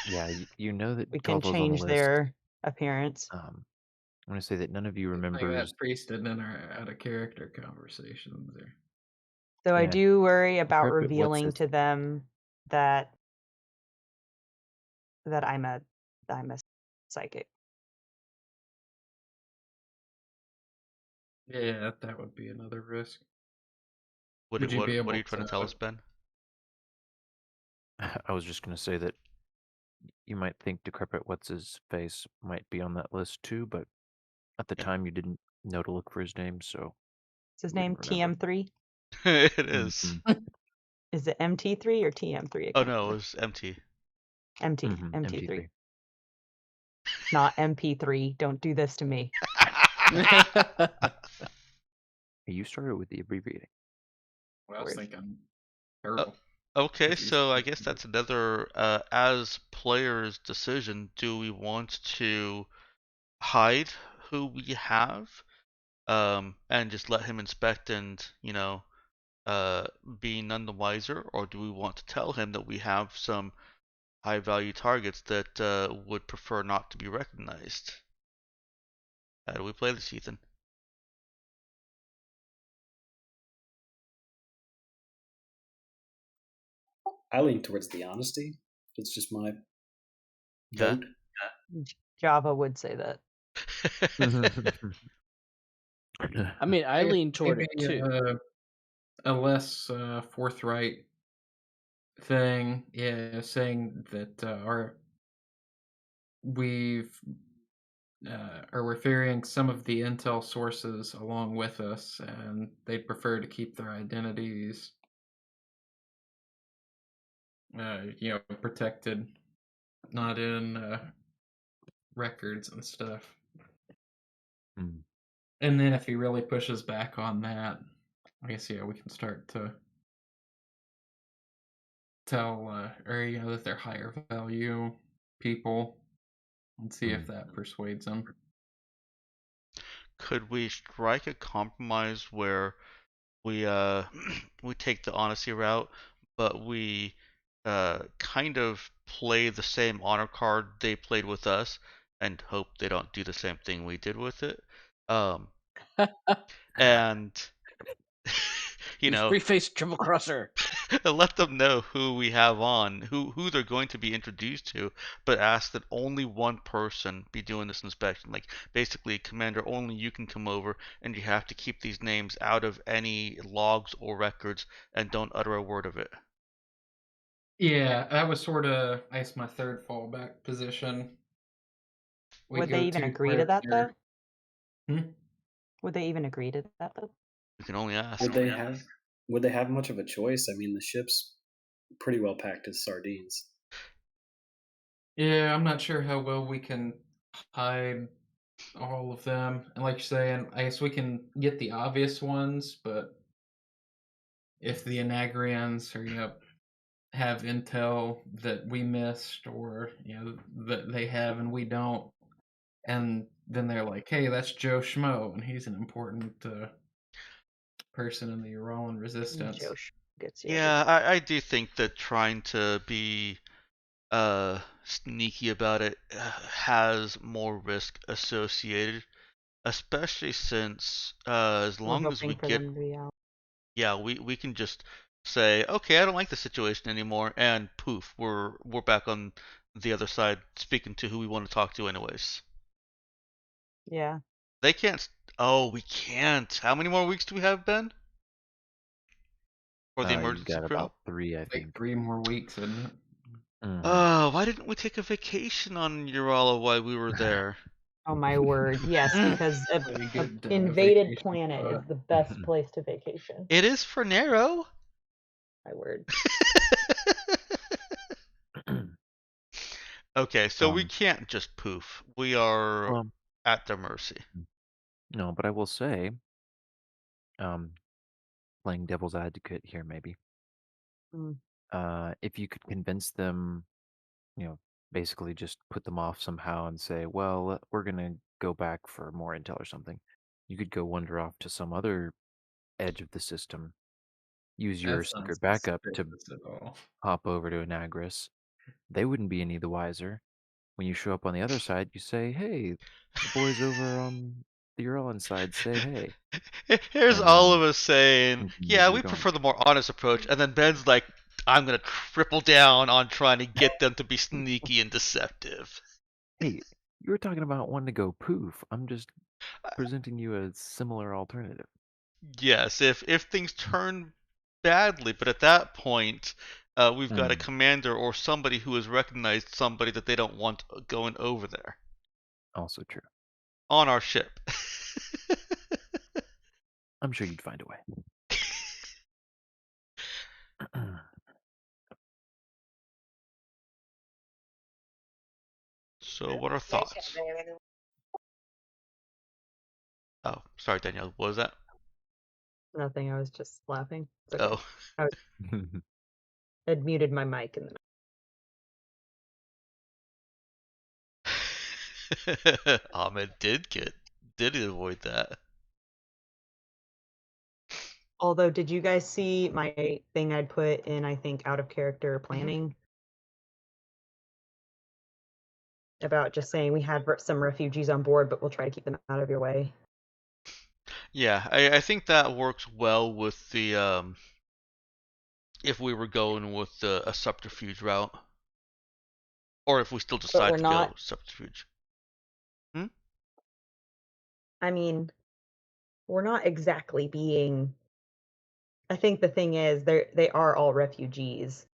Yeah, you know that we can Caldwell's on the change list. their appearance. I'm going to say that none of you Like remembers. that priest in our out of character conversations there. So I Yeah, do worry about decrepit what's revealing his. to them that I'm a psychic. Yeah, that would be another risk. What, Would you be what are able you trying to? to tell us, Ben? I was just going to say that you might think decrepit what's his face might be on that list too, but at the Yeah. time you didn't know to look for his name, so Is his you name wouldn't remember. TM3? It is. Mhm. Is it MT3 or TM3? I Oh can't no, it remember. was empty. Mhm, MT3. MT3. Not MP3. Don't do this to me. You started with the abbreviating. Well, I was Word. thinking turtle. Okay, It's so I easy. guess that's another as players' decision. Do we want to hide who we have, and just let him inspect and be none the wiser, or do we want to tell him that we have some high-value targets that would prefer not to be recognized? How do we play this, Ethan? I lean towards the honesty. It's just my Okay. vote. Java would say that. I mean, I guess lean toward it maybe, too. a less forthright thing, yeah, saying that we've or we're ferrying some of the intel sources along with us, and they'd prefer to keep their identities, protected, not in records and stuff. Mm. And then if he really pushes back on that, I guess we can start to tell that they're higher value people and see if that persuades them. Could we strike a compromise where we we take the honesty route, but we kind of play the same honor card they played with us, and hope they don't do the same thing we did with it? And you know, Three-faced triple crosser. let them know who we have on, who they're going to be introduced to, but ask that only one person be doing this inspection. Like basically, Commander, only you can come over, and you have to keep these names out of any logs or records, and don't utter a word of it. Yeah, that was sort of, I guess, my third fallback position. Would they even agree to that though? Would they even agree to that though? We can only ask. Would they have much of a choice? I mean, the ship's pretty well packed as sardines. Yeah, I'm not sure how well we can hide all of them. And like you're saying, I guess we can get the obvious ones, but if the Anagrians are, have intel that we missed, or that they have and we don't, and then they're like, "Hey, that's Joe Schmo, and he's an important person in the Uralan resistance." Joe gets you. Yeah, I do think that trying to be sneaky about it has more risk associated, especially since as We're long as we hoping for get them to be out. yeah, we can just say, okay, I don't like the situation anymore, and poof, we're back on the other side speaking to who we want to talk to anyways. Yeah. They can't. Oh, we can't. How many more weeks do we have, Ben? For the You've emergency got crew? about 3, I Like think. 3 more weeks, isn't it? Mhm. Why didn't we take a vacation on Urala while we were there? Oh my word. Yes, because Pretty a good, invaded vacation planet is spot. the best place to vacation. It is for Nero. My word. Okay, so we Um, can't just poof. We are well, at their mercy. no, but I will say, um, playing devil's advocate here, maybe. Mm. If you could convince them, basically just put them off somehow and say, well, we're going to go back for more intel or something. You could go wander off to some other edge of the system, use your That's not secret backup to suspicious at all. hop over to Anagris. They wouldn't be any the wiser. When you show up on the other side, you say, hey, the boys over on the Urlan side say hey. Here's And all then of us saying, continue yeah, your we going. prefer the more honest approach, and then Ben's like, I'm gonna triple down on trying to get them to be sneaky and deceptive. Hey, you were talking about wanting to go poof. I'm just presenting you a similar alternative. Yes, if things turn badly, but at that point, we've got a Hmm. commander or somebody who has recognized somebody that they don't want going over there Also true. on our ship. I'm sure you'd find a way. So, what are thoughts? Oh, sorry, Danielle. What was that? Nothing. I was just laughing. It's okay. Oh. I had muted my mic and then Ahmed did avoid that. although, did you guys see my thing I'd put in, I think, out of character planning? About just saying we had some refugees on board, but we'll try to keep them out of your way. Yeah, I think that works well with the if we were going with a subterfuge route, or if we still But decide we're to not. go subterfuge. I mean, we're not exactly being. I think the thing is, they are all refugees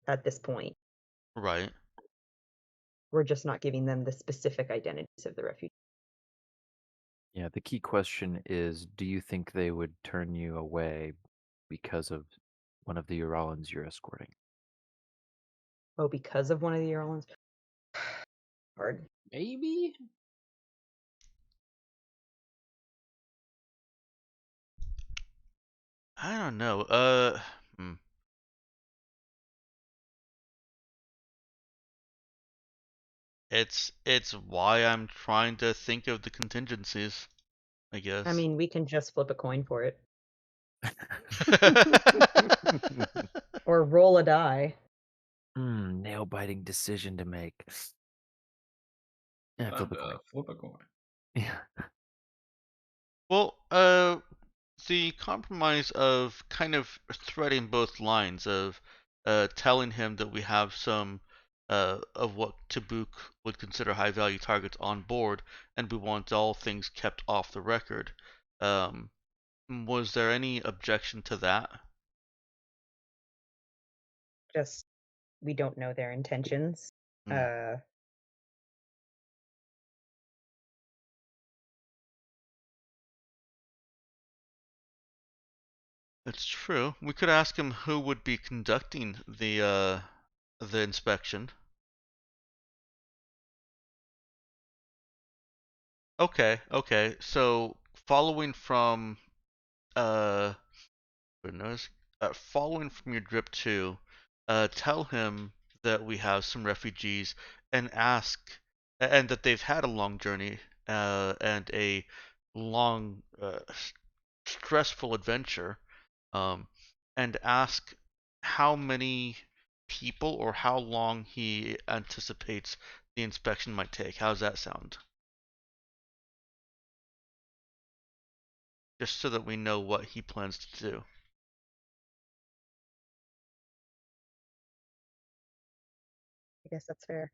at this point. Right. We're just not giving them the specific identities of the refugees. Yeah, the key question is, do you think they would turn you away because of one of the Uralans you're escorting? Oh, because of one of the Uralans? Hard. Maybe. I don't know. It's why I'm trying to think of the contingencies, I guess. I mean, we can just flip a coin for it. Or roll a die. Nail-biting decision to make. Yeah, flip a coin. Flip a coin. Yeah. Well, the compromise of kind of threading both lines of telling him that we have some of what Tabuk would consider high value targets on board, and we want all things kept off the record. Was there any objection to that? Just, we don't know their intentions. Hmm. It's true. We could ask him who would be conducting the inspection. Okay. So following from goodness, following from your drip 2, tell him that we have some refugees and ask, and that they've had a long journey and a long, stressful adventure, um, and ask how many people or how long he anticipates the inspection might take. How's that sound? Just so that we know what he plans to do. I guess that's fair.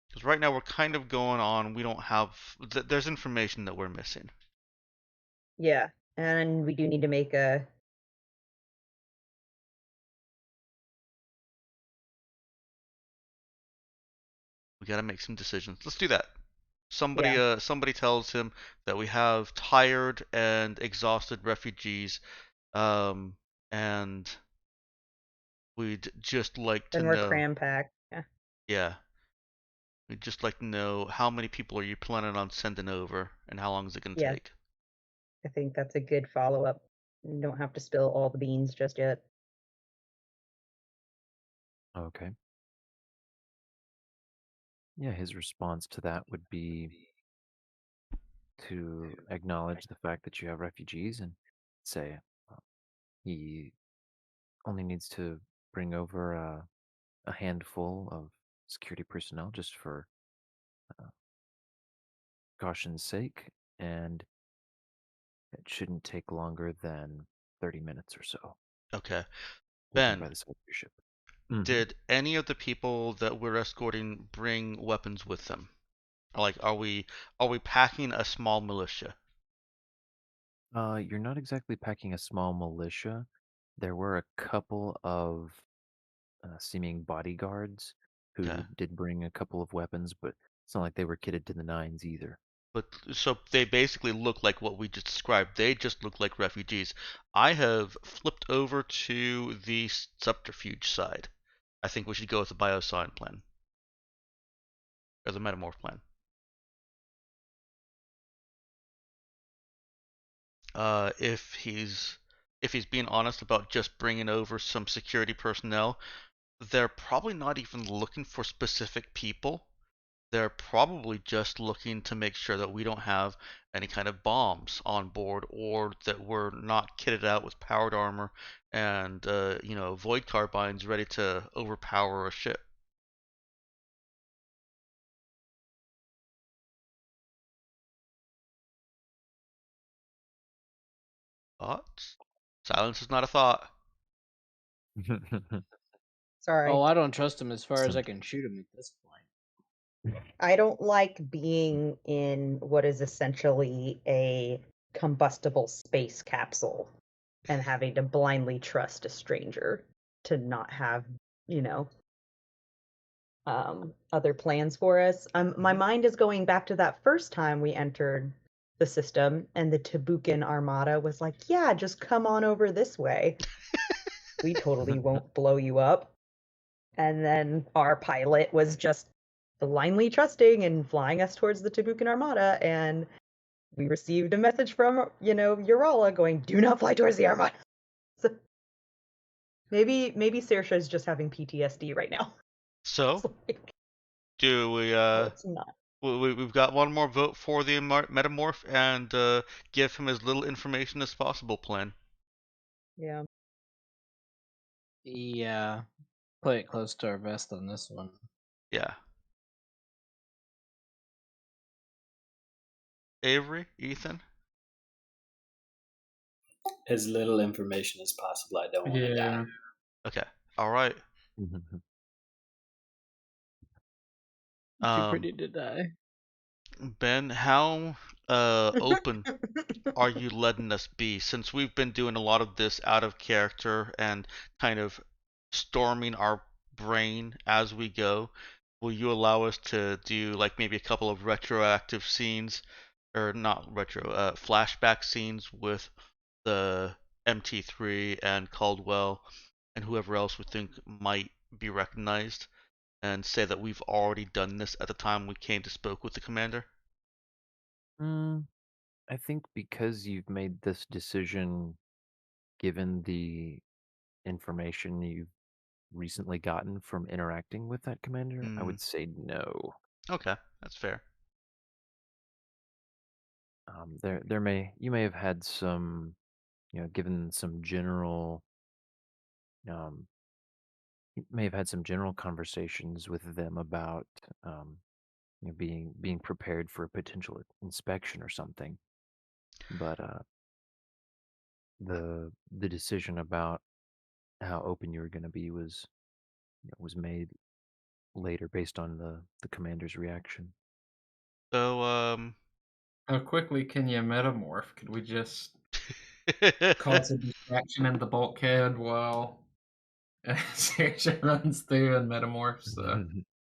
Because right now we're kind of going on, we don't have, there's information that we're missing. Yeah, and we do need to make a. We got to make some decisions. Let's do that. Somebody, Yeah. somebody tells him that we have tired and exhausted refugees, and we'd just like to Then we're know. cram packed. Yeah. Yeah, we'd just like to know how many people are you planning on sending over, and how long is it gonna Yeah. take? I think that's a good follow up. You don't have to spill all the beans just yet. Okay. Yeah, his response to that would be to acknowledge the fact that you have refugees and say uh, he only needs to bring over a handful of security personnel just for uh, caution's sake, and it shouldn't take longer than 30 minutes or so. Okay. We'll be Ben, by the side of your ship. Mhm. did any of the people that we're escorting bring weapons with them? Like, are we packing a small militia? You're not exactly packing a small militia. There were a couple of seeming bodyguards Okay. who did bring a couple of weapons, but it's not like they were kitted to the nines either. But so they basically look like what we just described. They just look like refugees. I have flipped over to the subterfuge side. I think we should go with the biosign plan or the metamorph plan. If he's being honest about just bringing over some security personnel, they're probably not even looking for specific people. They're probably just looking to make sure that we don't have any kind of bombs on board, or that we're not kitted out with powered armor and void carbines ready to overpower a ship. Thoughts? Silence is not a thought. Sorry. Oh, I don't trust him as far as I Some- can shoot him at this point. I don't like being in what is essentially a combustible space capsule and having to blindly trust a stranger to not have, you know, other plans for us. My mind is going back to that first time we entered the system and the Tabukan Armada was like, yeah, just come on over this way. We totally won't blow you up. And then our pilot was just blindly trusting and flying us towards the Tabukan Armada, and we received a message from, Urala going, do not fly towards the Armada. So maybe Saoirse is just having PTSD right now. So, It's like, do we? it's not. We've got one more vote for the metamorph and give him as little information as possible plan. Yeah. Yeah, play it close to our vest on this one. Yeah. Avery, Ethan. As little information as possible. I don't want to die. Yeah. Okay. All right. Too pretty to die. Ben, how open are you letting us be? Since we've been doing a lot of this out of character and kind of storming our brain as we go, will you allow us to do like maybe a couple of retroactive scenes, or not retro, flashback scenes with the MT3 and Caldwell and whoever else we think might be recognized, and say that we've already done this at the time we came to spoke with the commander? I think because you've made this decision, given the information you've recently gotten from interacting with that commander, I would say no. Okay, that's fair. You may have had some, given some general, um, you may have had some general conversations with them about, being prepared for a potential inspection or something. But the decision about how open you were going to be was made later based on the commander's reaction. So, How quickly can you metamorph? Could we just cause a distraction in the bulkhead while Saoirse runs through and metamorphs?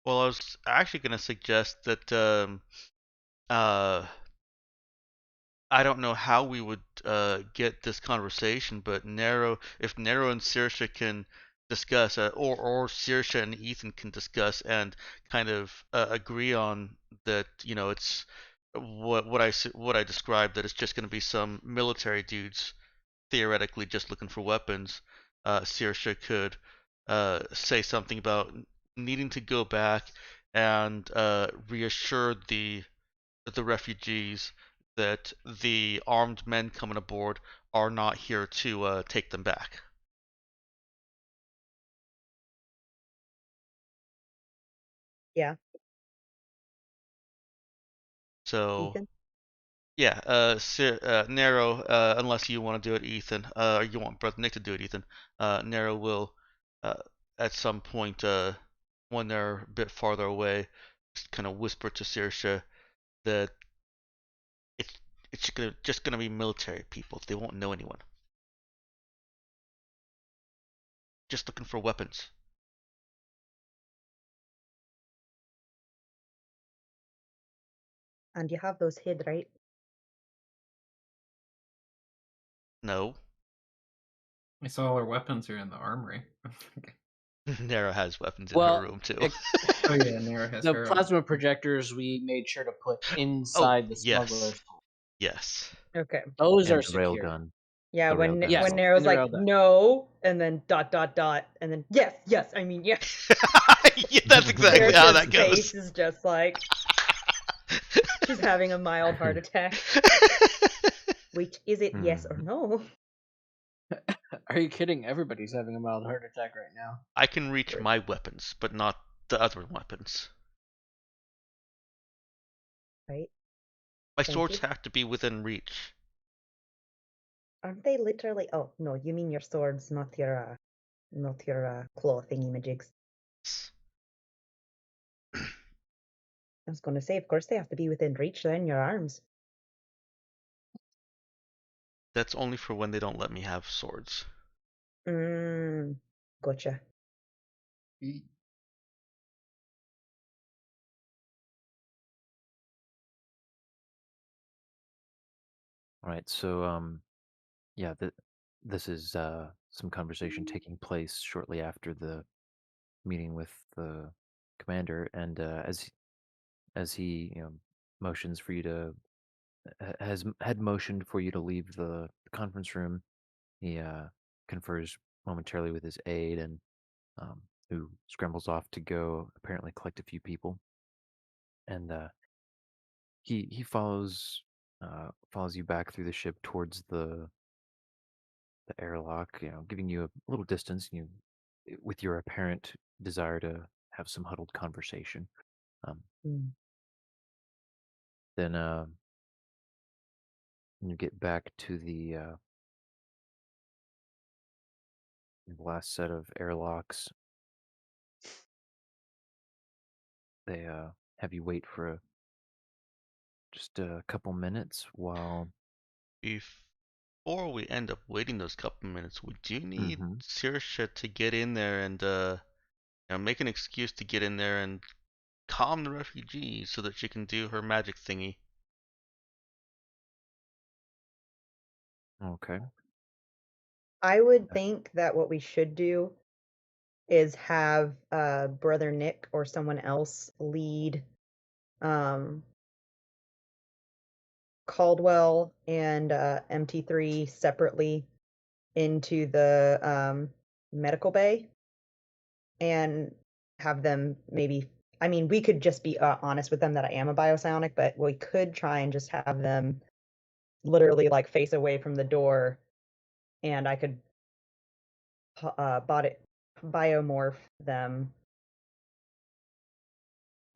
well, I was actually going to suggest that I don't know how we would get this conversation, but if Nero and Saoirse can discuss, or Saoirse and Ethan can discuss and kind of agree on that, it's what I described, that it's just going to be some military dudes theoretically just looking for weapons. Saoirse could say something about needing to go back and reassure the refugees that the armed men coming aboard are not here to take them back. Yeah. So Ethan? yeah, Narrow, unless you want to do it, Ethan, or you want Brother Nick to do it, Ethan, Narrow will, uh, at some point, when they're a bit farther away, just kind of whisper to Saoirse that it's just gonna be military people. They won't know anyone. Just looking for weapons. And you have those hid, right? No, I saw all our weapons are in the armory. Narrow has weapons in her Well, room too. Oh yeah, Nara has the her own. plasma projectors we made sure to put Oh, inside the yes. smuggler's hole. Yes. Okay. Those And are the secure. railgun. Yeah, The when railgun Yes, as when well. Nero's and the like, railgun. no, and then ... and then yes, I mean yes. Yeah, that's exactly how that Saoirse's face goes. is just like she's having a mild heart attack. Which is it, yes or no? Are you kidding? Everybody's having a mild heart attack right now. I can reach Right. my weapons, but not the other weapons. Right? My Thank swords you. have to be within reach. Aren't they literally? Oh no, you mean your swords, not your claw thingy-majigs. I was going to say, of course they have to be within reach. They're in your arms. That's only for when they don't let me have swords. Gotcha. All right, so yeah, this is some conversation taking place shortly after the meeting with the commander, and as he motions for you to had motioned for you to leave the conference room, he confers momentarily with his aide, and who scrambles off to go apparently collect a few people, and he follows you back through the ship towards the airlock, giving you a little distance, with your apparent desire to have some huddled conversation. Um, Mm. then when you get back to the last set of airlocks, they have you wait for just a couple minutes while. Before we end up waiting those couple minutes, we do need Mhm. Saoirse to get in there and make an excuse to get in there and calm the refugees so that she can do her magic thingy. Okay. I would think that what we should do is have Brother Nick or someone else lead um, Caldwell and MT3 separately into the medical bay and have them maybe. I mean, we could just be honest with them that I am a biopsionic, but we could try and just have them literally like face away from the door, and I could body biomorph them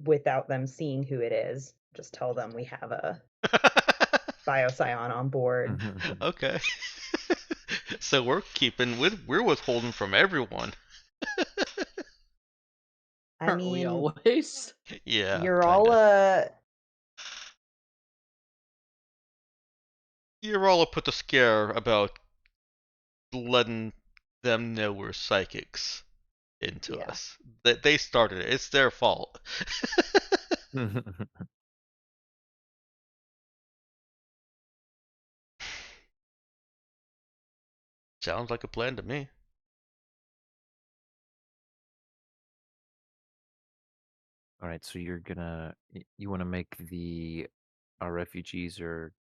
without them seeing who it is. Just tell them we have a bioscion on board. Okay. So we're withholding from everyone. I Aren't we mean, always? Yeah, you're all You're all put to scare about letting them know we're psychics into yeah. us. They started it. It's their fault. Sounds like a plan to me. All right, so you want to make our refugees are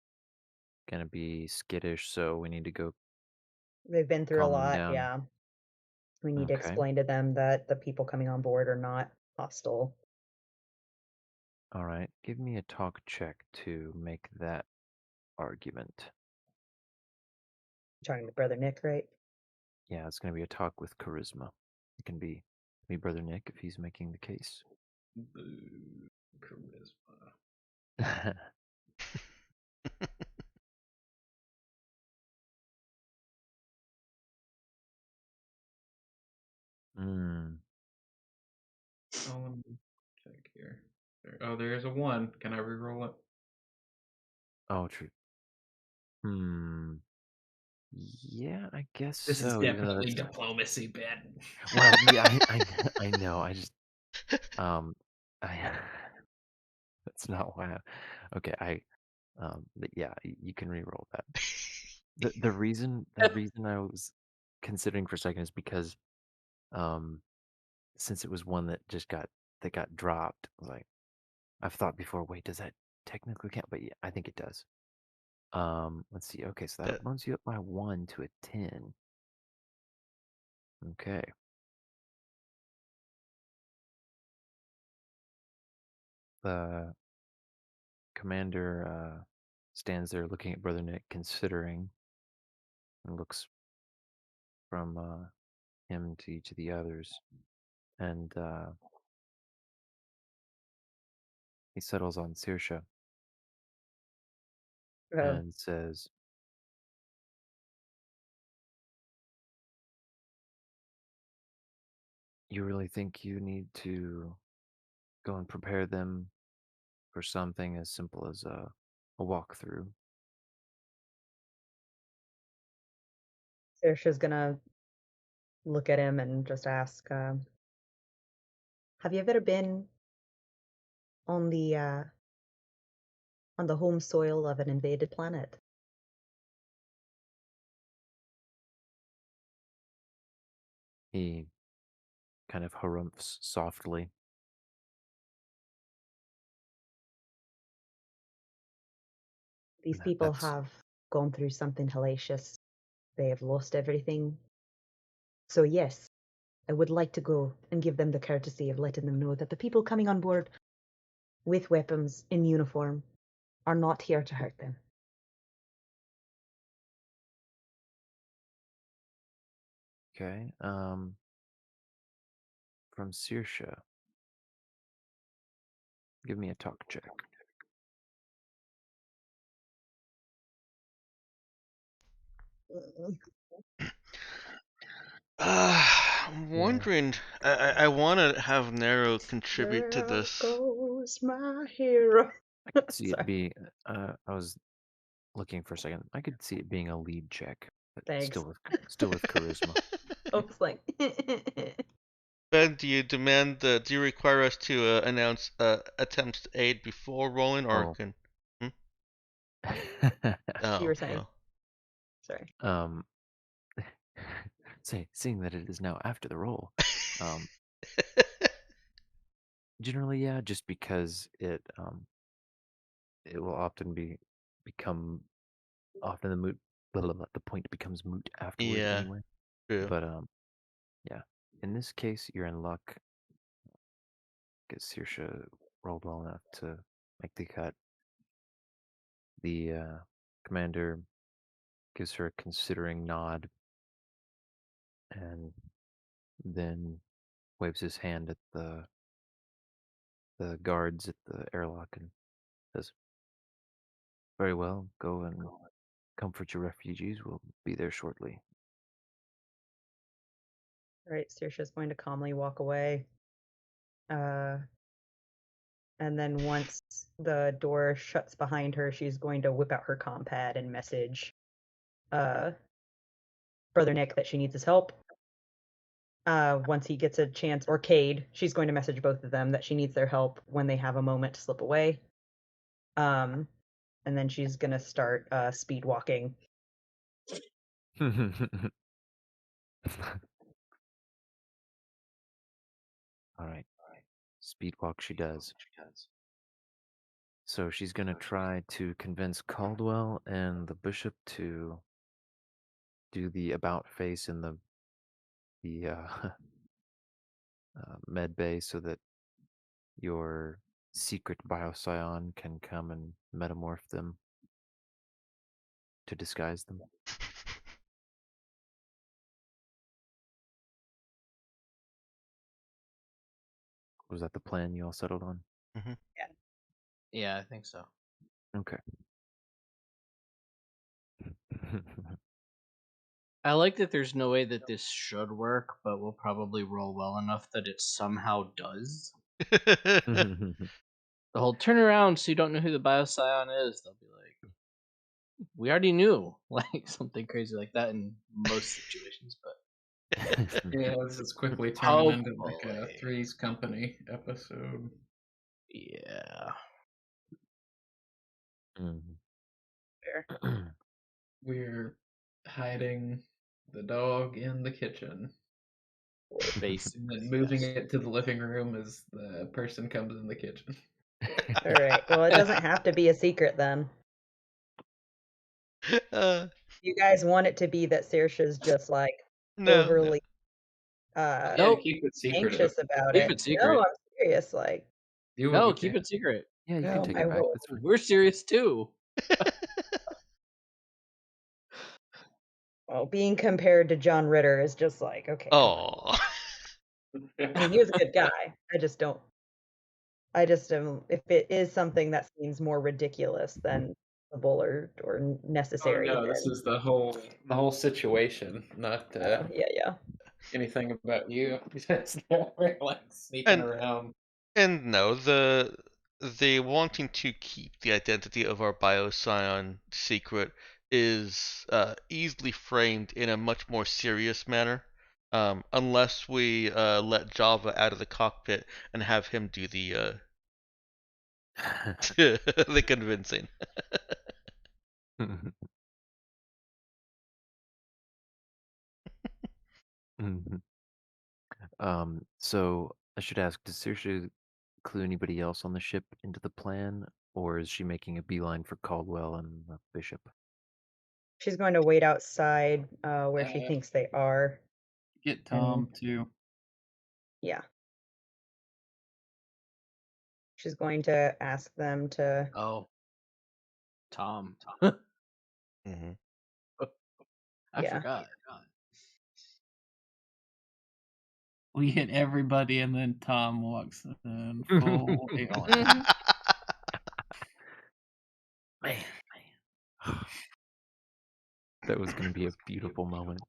gonna be skittish, so we need to go They've been through a calm them lot, down. yeah. We need to Okay. explain to them that the people coming on board are not hostile. All right, give me a talk check to make that argument. Talking to Brother Nick, right? Yeah, it's going to be a talk with charisma. It can be me, Brother Nick, if he's making the case. Boo. Charisma. Hmm. Oh, let me check here. There is a 1. Can I reroll it? Oh, true. Yeah, I guess This is so. Even though definitely that's diplomacy, Ben. well, yeah, I know. I just I that's not why. Okay, but yeah, you can re-roll that. The reason I was considering for a second is because um since it was one that got dropped, I was like I've thought before, wait, does that technically count? But yeah, I think it does. Let's see. Okay, so that Yeah. bumps you up by 1 to a 10. Okay. The commander stands there looking at Brother Nick, considering, and looks from him to each of the others, and he settles on Saoirse Uh, and says, "You really think you need to go and prepare them for something as simple as a walkthrough?" Saoirse's gonna look at him and just ask, "Have you ever been on the home soil of an invaded planet?" He kind of harumphs softly. These That, people that's have gone through something hellacious. They have lost everything. So yes, I would like to go and give them the courtesy of letting them know that the people coming on board with weapons in uniform are not here to hurt them. okay. From Saoirse, give me a talk check. I'm Yeah. wondering. I want to have Nero contribute to There this. goes my hero. I could see it Sorry. be. I was looking for a second. I could see it being a lead check, but Thanks. still with charisma. I was like, Ben, do you require us to announce attempts to aid before rolling, or Oh. can? you Oh, were saying. well. Sorry. um, seeing that it is now after the roll, um, generally, yeah, just because it will often become often the point becomes moot afterward Yeah, anyway. true. But yeah, in this case, you're in luck because Saoirse rolled well enough to make the cut. The commander gives her a considering nod and then waves his hand at the guards at the airlock and says, "Very well, go and comfort your refugees. We'll be there shortly." All right, Saoirse's going to calmly walk away. And then once the door shuts behind her, she's going to whip out her compad and message Brother Nick that she needs his help. Once he gets a chance, or Cade, she's going to message both of them that she needs their help when they have a moment to slip away. And then she's gonna start speed walking. All right, speed walk she does. So she's gonna try to convince Caldwell and the bishop to do the about face in the med bay so that your secret bioscion can come and metamorph them to disguise them. Was that the plan you all settled on? Yeah, I think so. Okay. I like that there's no way that this should work, but we'll probably roll well enough that it somehow does. The whole turn around so you don't know who the bioscion is, they'll be like, we already knew. Like something crazy like that in most situations, but Yeah, this is quickly Oh, turning into like a boy. Three's Company episode. yeah. We're hiding the dog in the kitchen Basically. and then moving it to the living room as the person comes in the kitchen. All right. Well, it doesn't have to be a secret then. You guys want it to be that Saoirse's just like No. overly Yeah, Nope. keep it secret. anxious about Keep it. it secret. No, I'm serious. Like, No, keep it secret. Yeah, you No, can take I it back. will. That's fine. We're serious too. well, being compared to John Ritter is just like, okay. come on. Oh. I mean, he was a good guy. I just don't. If it is something that seems more ridiculous than or necessary. no, this then, is the whole situation, not yeah. anything about you. Just we're like sneaking And- around. And no, the wanting to keep the identity of our bioscion secret is easily framed in a much more serious manner, unless we let Java out of the cockpit and have him do the the convincing. Mhm. So I should ask, does Saoirse clue anybody else on the ship into the plan, or is she making a beeline for Caldwell and the Bishop? She's going to wait outside where she Uh, thinks they are. Get Tom too. Yeah. She's going to ask them to. Oh. Tom. Mhm. I Yeah. forgot. We hit everybody, and then Tom walks in full alien. Man. That was going to be a beautiful moment.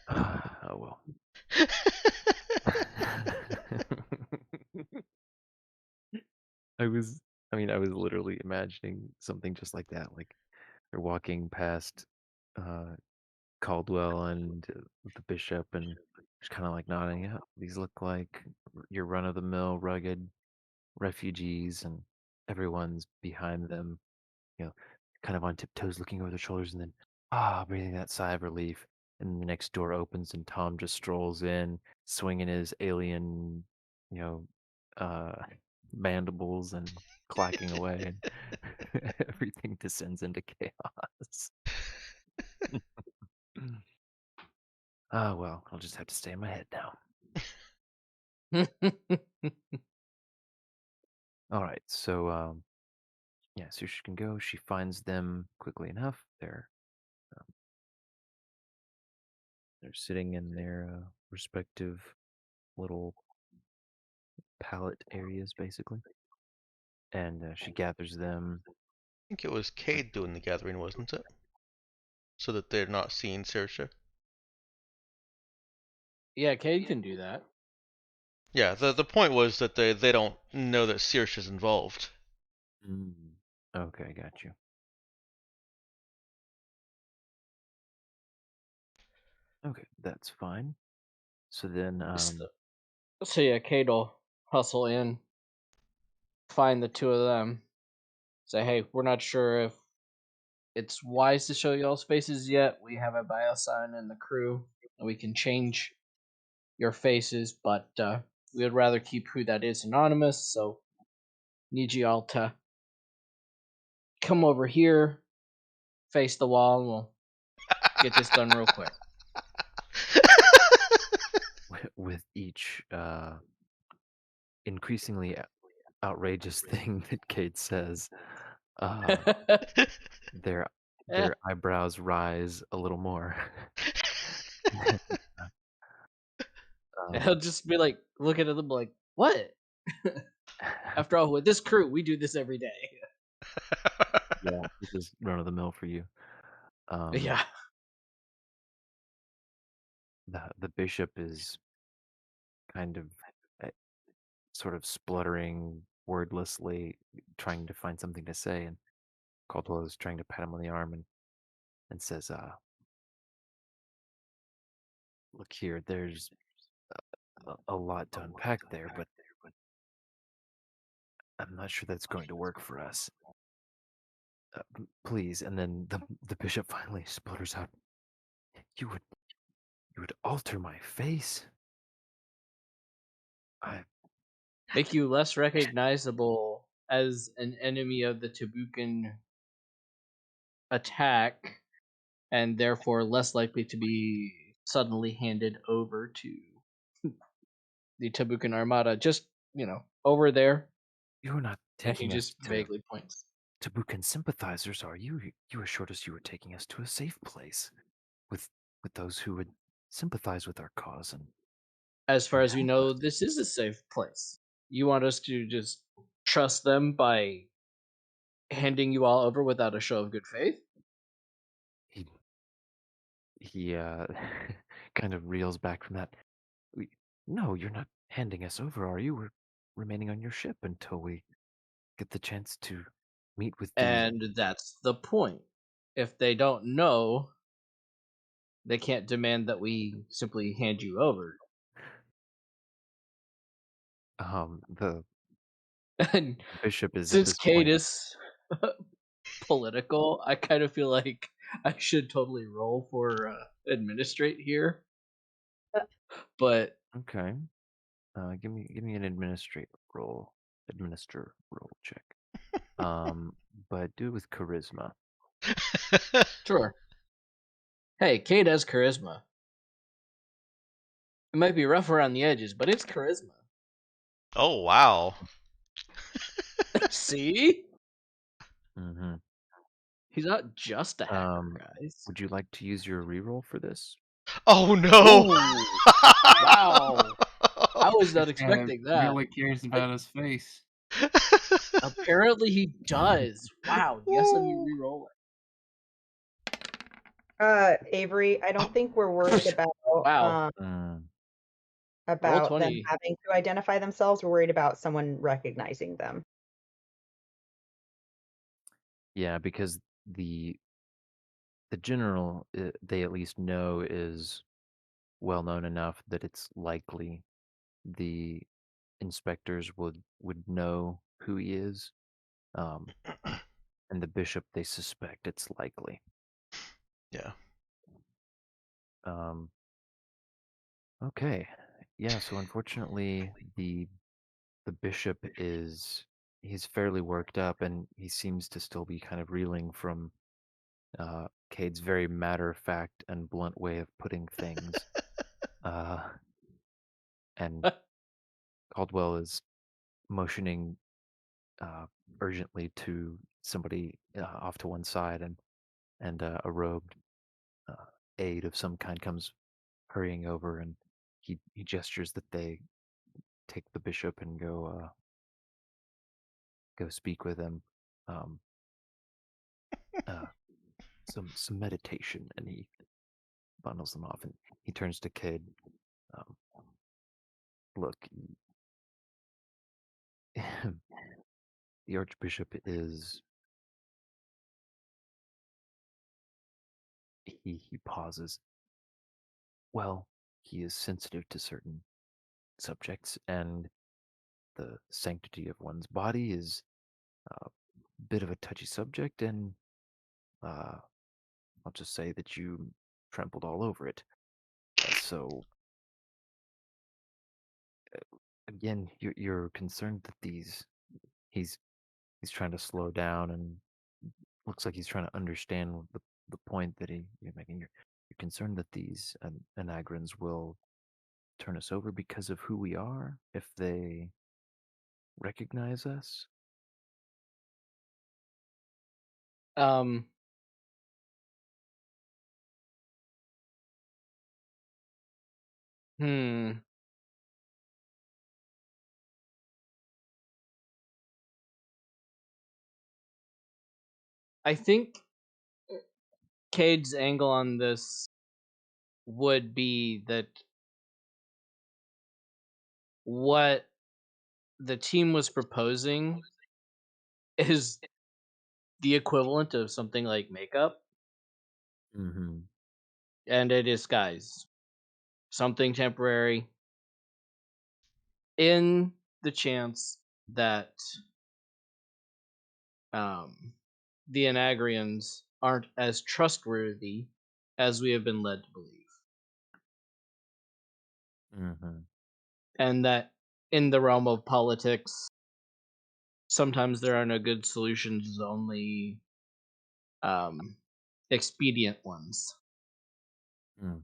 Oh well. I was literally imagining something just like that. Like they're walking past Caldwell and the Bishop, and just kind of like nodding. Yeah, these look like your run-of-the-mill rugged refugees, and everyone's behind them, kind of on tiptoes, looking over their shoulders, and then breathing that sigh of relief. And the next door opens, and Tom just strolls in, swinging his alien, uh, mandibles and clacking away, and everything descends into chaos. Well, I'll just have to stay in my head now. All right, so yeah, so she can go. She finds them quickly enough. They're sitting in their respective little pallet areas, basically, and she gathers them. I think it was Cade doing the gathering, wasn't it? So that they're not seeing Saoirse. Yeah, Kay can do that. Yeah, the point was that they don't know that Saoirse's involved. Okay, got you. Okay, that's fine. So then, So yeah, Kate will hustle in, find the two of them, say, "Hey, we're not sure if it's wise to show y'all's faces yet. We have a bioscion in the crew, and we can change your faces, but we would rather keep who that is anonymous. So need you all to come over here, face the wall, and we'll get this done real quick." with each increasingly outrageous thing that Kate says, uh, their Eh, their eyebrows rise a little more. I'll um, just be like looking at them like, what? After all, with this crew, we do this every day. yeah, this is run of the mill for you. Um, Yeah. the bishop is kind of uh, sort of spluttering wordlessly, trying to find something to say, and Caldwell is trying to pat him on the arm and says, "Look here, there's a lot to unpack there, but I'm not sure that's going to work for us. Please." And then the bishop finally splutters out, "You would you would alter my face? I Make you less recognizable as an enemy of the Tabukan attack, and therefore less likely to be suddenly handed over to the Tabukan Armada. Just, over there." you are not And he taking us just to vaguely points. Buchan sympathizers, are you? You assured us you were taking us to a safe place with those who would sympathize with our cause As far and as we help know, us." this is a safe place. You want us to just trust them by handing you all over without a show of good faith? He he kind of reels back from that. We, no, you're not handing us over, are you? We're remaining on your ship until we get the chance to meet with the And that's the point. If they don't know, they can't demand that we simply hand you over. the And bishop is at since this Kate point. is political, I kind of feel like I should totally roll for administrate here. But Okay. Give me an administer roll check. But do it with charisma. sure. Hey, Kate has charisma. It might be rough around the edges, but it's charisma. Oh wow. See? Mm-hmm. He's not just a hacker, Um, guys. would you like to use your reroll for this? Oh no. Ooh, wow. I was not This guy expecting that. really cares about his face. Apparently he does. Wow. Yes, let me re-roll Avery, I don't think we're worried it. about Wow. Mm, Roll about them 20. having to identify themselves. We're worried about someone recognizing them. yeah, because the general they at least know is well known enough that it's likely the inspectors would know who he is. Um, and the bishop they suspect it's likely. Yeah. Um, okay. Yeah, so unfortunately the bishop he's fairly worked up and he seems to still be kind of reeling from Cade's very matter of fact and blunt way of putting things. Uh, and Caldwell is motioning urgently to somebody off to one side, and a robed uh, aide of some kind comes hurrying over, and he gestures that they take the bishop and go speak with him. Um, uh, some meditation, and he bundles them off, and he turns to Cade. Um, Look, the Archbishop is he pauses. Well, he is sensitive to certain subjects, and the sanctity of one's body is a bit of a touchy subject, and uh, I'll just say that you trampled all over it. So again, you're concerned that he's he's trying to slow down, and looks like he's trying to understand the point that you're making. You're concerned that these Anagrans will turn us over because of who we are if they recognize us? Um, hmm. I think Cade's angle on this would be that what the team was proposing is the equivalent of something like makeup, Mm-hmm. and a disguise, something temporary, in the chance that um, the Anagrians aren't as trustworthy as we have been led to believe, Mm-hmm. and that in the realm of politics, sometimes there are no good solutions, only um, expedient ones. Mm.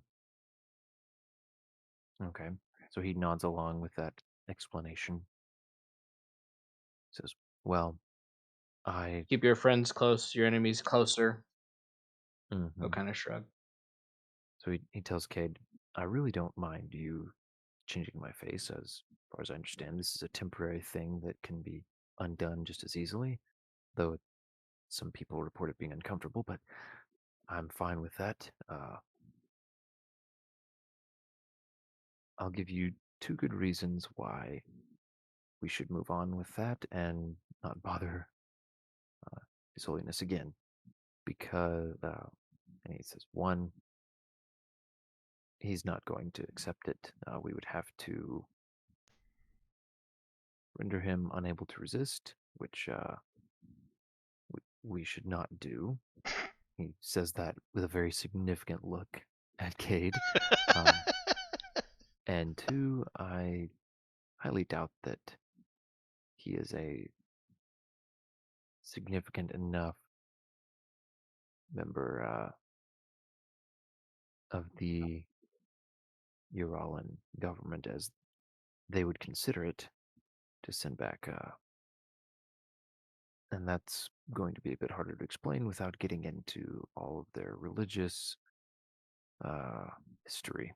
Okay. So he nods along with that explanation. Says, "Well, I." Keep your friends close, your enemies closer. He'll Mhm. kind of shrug. So he tells Cade, "I really don't mind you changing my face. As far as I understand, this is a temporary thing that can be undone just as easily. Though some people report it being uncomfortable, but I'm fine with that. I'll give you two good reasons why we should move on with that and not bother His Holiness again. Because, and he says, one, he's not going to accept it. We would have to render him unable to resist, which we should not do." He says that with a very significant look at Cade. And two, I highly doubt that he is a significant enough member of the Uralan government as they would consider it to send back. And that's going to be a bit harder to explain without getting into all of their religious history.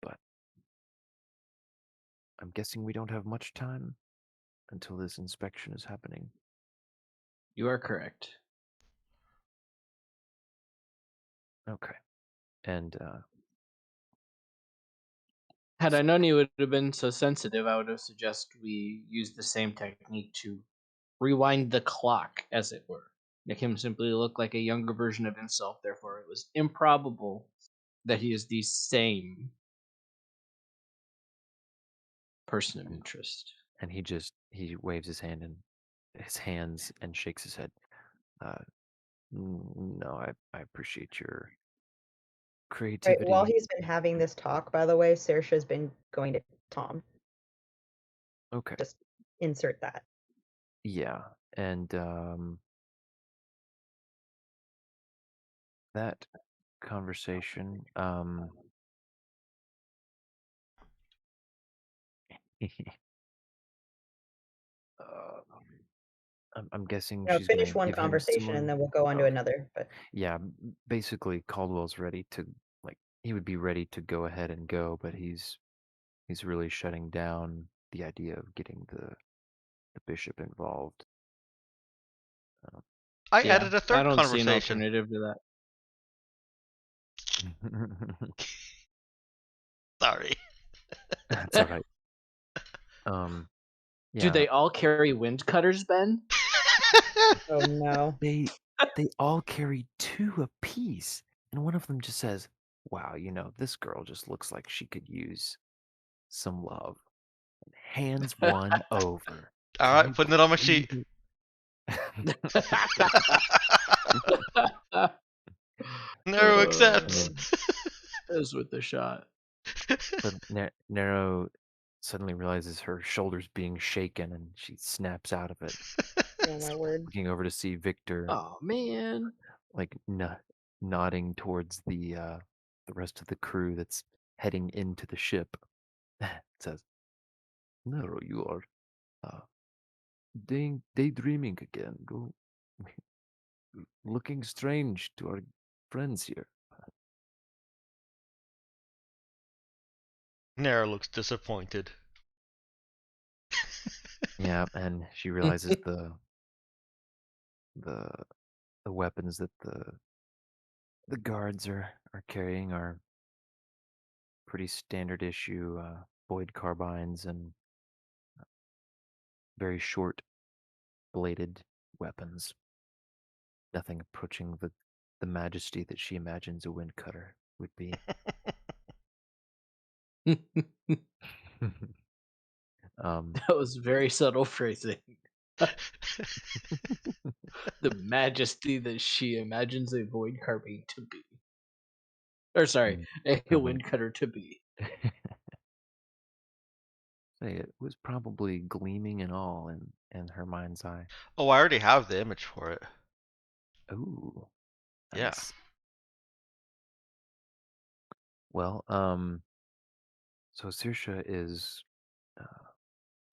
But I'm guessing we don't have much time until this inspection is happening. You are correct. Okay. And Had I known you would have been so sensitive, I would have suggested we use the same technique to rewind the clock, as it were. Make him simply look like a younger version of himself, therefore it was improbable that he is the same person of interest. and he waves his hands and shakes his head. No, I appreciate your Right. While creativity. he's been having this talk, by the way, Saoirse's been going to Tom. Okay. Just insert that. Yeah. And that conversation, uh, I'm guessing You know, she's finish gonna one give him conversation similar. and then we'll go on to Okay. another. But Yeah, basically Caldwell's ready to, like, he would be ready to go ahead and go, but he's really shutting down the idea of getting the bishop involved. I Yeah, added a I third don't see an conversation. alternative to that. Sorry. That's all right. Do Yeah, they all carry wind cutters, Ben? oh no. they all carry two apiece, and one of them just says, "Wow, this girl just looks like she could use some love." And hands one over. All right, Can putting it on my you sheet. believe Nero accepts. Is with the shot. But Nero suddenly realizes her shoulders being shaken, and she snaps out of it, Oh my word. looking over to see Victor, Oh man. like nodding towards the rest of the crew that's heading into the ship. It says, "Nero, you are daydreaming again. Go looking strange to our friends here. Nara looks disappointed. Yeah, and she realizes the the weapons that the guards are carrying are pretty standard issue void carbines and very short bladed weapons. Nothing approaching the majesty that she imagines a wind cutter would be. um, That was very subtle phrasing. The majesty that she imagines a void carbine to be. Or sorry, a wind cutter to be. Say it was probably gleaming and all in her mind's eye. Oh, I already have the image for it. Ooh, Yeah. nice. Well, so Saoirse is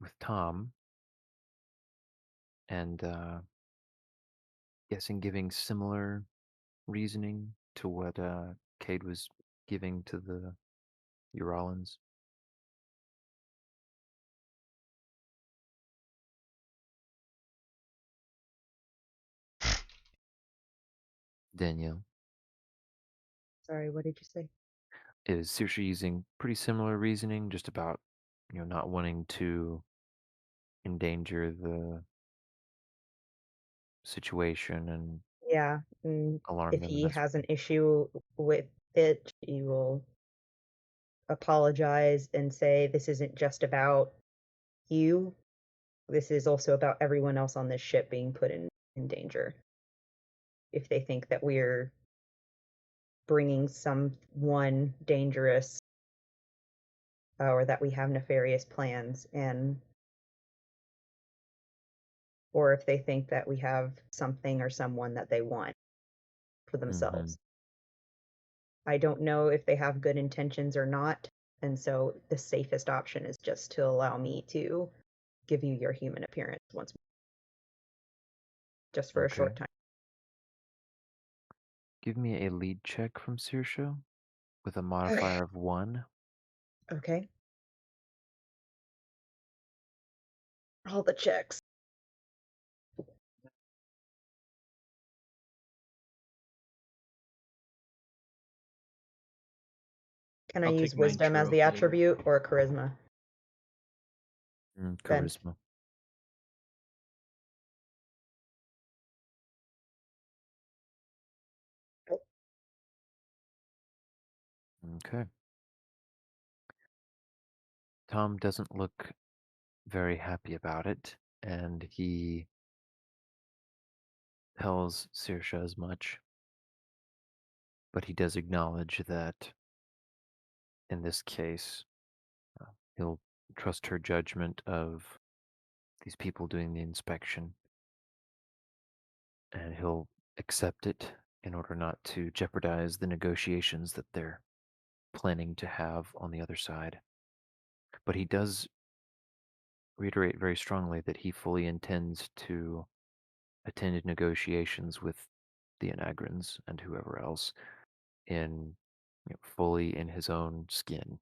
with Tom and guessing giving similar reasoning to what Cade was giving to the Uralans. Danielle. Sorry, what did you say? Is Saoirse using pretty similar reasoning, just about not wanting to endanger the situation and Yeah, and alarm if them, and he that's has an issue with it, he will apologize and say, this isn't just about you. This is also about everyone else on this ship being put in danger. If they think that we're bringing someone dangerous or that we have nefarious plans, and or if they think that we have something or someone that they want for themselves. I don't know if they have good intentions or not, and so the safest option is just to allow me to give you your human appearance once more, just for a okay. short time. Give me a lead check from Saoirse with a modifier of 1. Okay. All the checks. Can I I'll use take mine wisdom as true the later. attribute or charisma? Then. Charisma. Okay. Tom doesn't look very happy about it, and he tells Saoirse as much. But he does acknowledge that in this case, he'll trust her judgment of these people doing the inspection, and he'll accept it in order not to jeopardize the negotiations that they're planning to have on the other side. But he does reiterate very strongly that he fully intends to attend negotiations with the Anagrans and whoever else in fully in his own skin.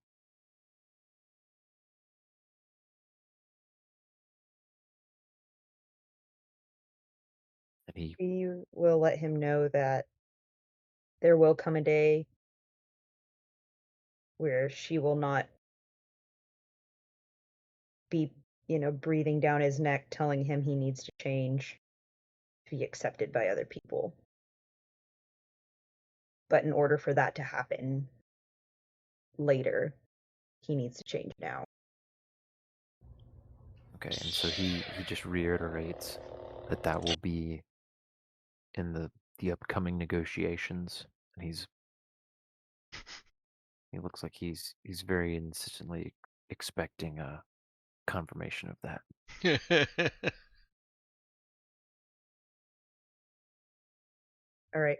And he We will let him know that there will come a day where she will not be, breathing down his neck, telling him he needs to change to be accepted by other people. But in order for that to happen later, he needs to change now. Okay, and so he just reiterates that that will be in the upcoming negotiations, and he looks like he's very insistently expecting a confirmation of that. All right.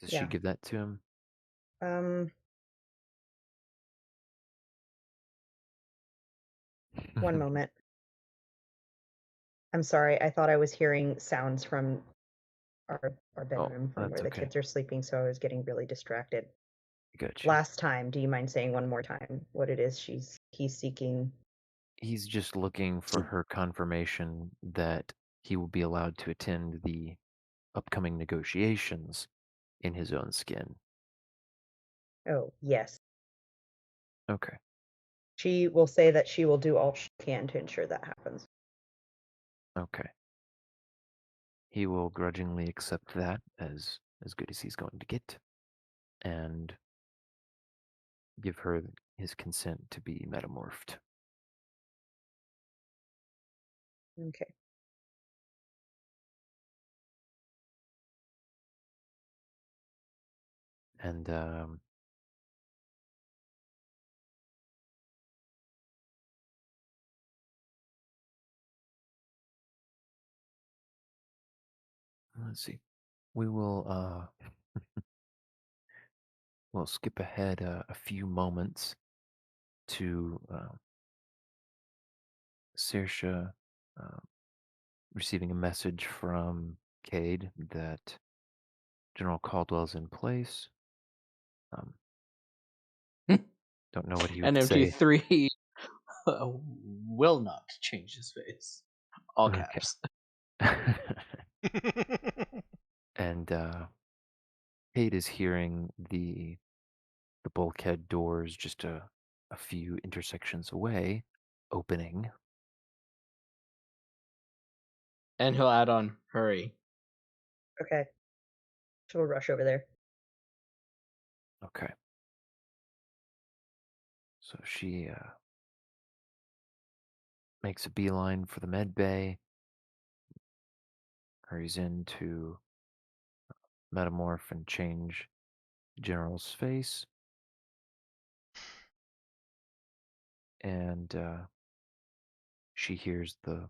Does she give that to him? One moment. I'm sorry. I thought I was hearing sounds from our Oh, bedroom from that's where the okay. kids are sleeping, so I was getting really distracted. Gotcha. Last time, do you mind saying one more time what it is he's seeking? He's just looking for her confirmation that he will be allowed to attend the upcoming negotiations in his own skin. Oh, yes. Okay. She will say that she will do all she can to ensure that happens. Okay. He will grudgingly accept that as good as he's going to get and give her his consent to be metamorphed. Okay. And let's see. We will we'll skip ahead a few moments to Saoirse uh, receiving a message from Cade that General Caldwell's in place. Um, don't know what he would say. NMG3 will not change his face. All Okay. caps. And Cade is hearing the bulkhead doors just a few intersections away opening. And he'll add on, hurry. Okay. She'll rush over there. Okay. So she makes a beeline for the med bay, hurries in to metamorph and change General's face, and she hears the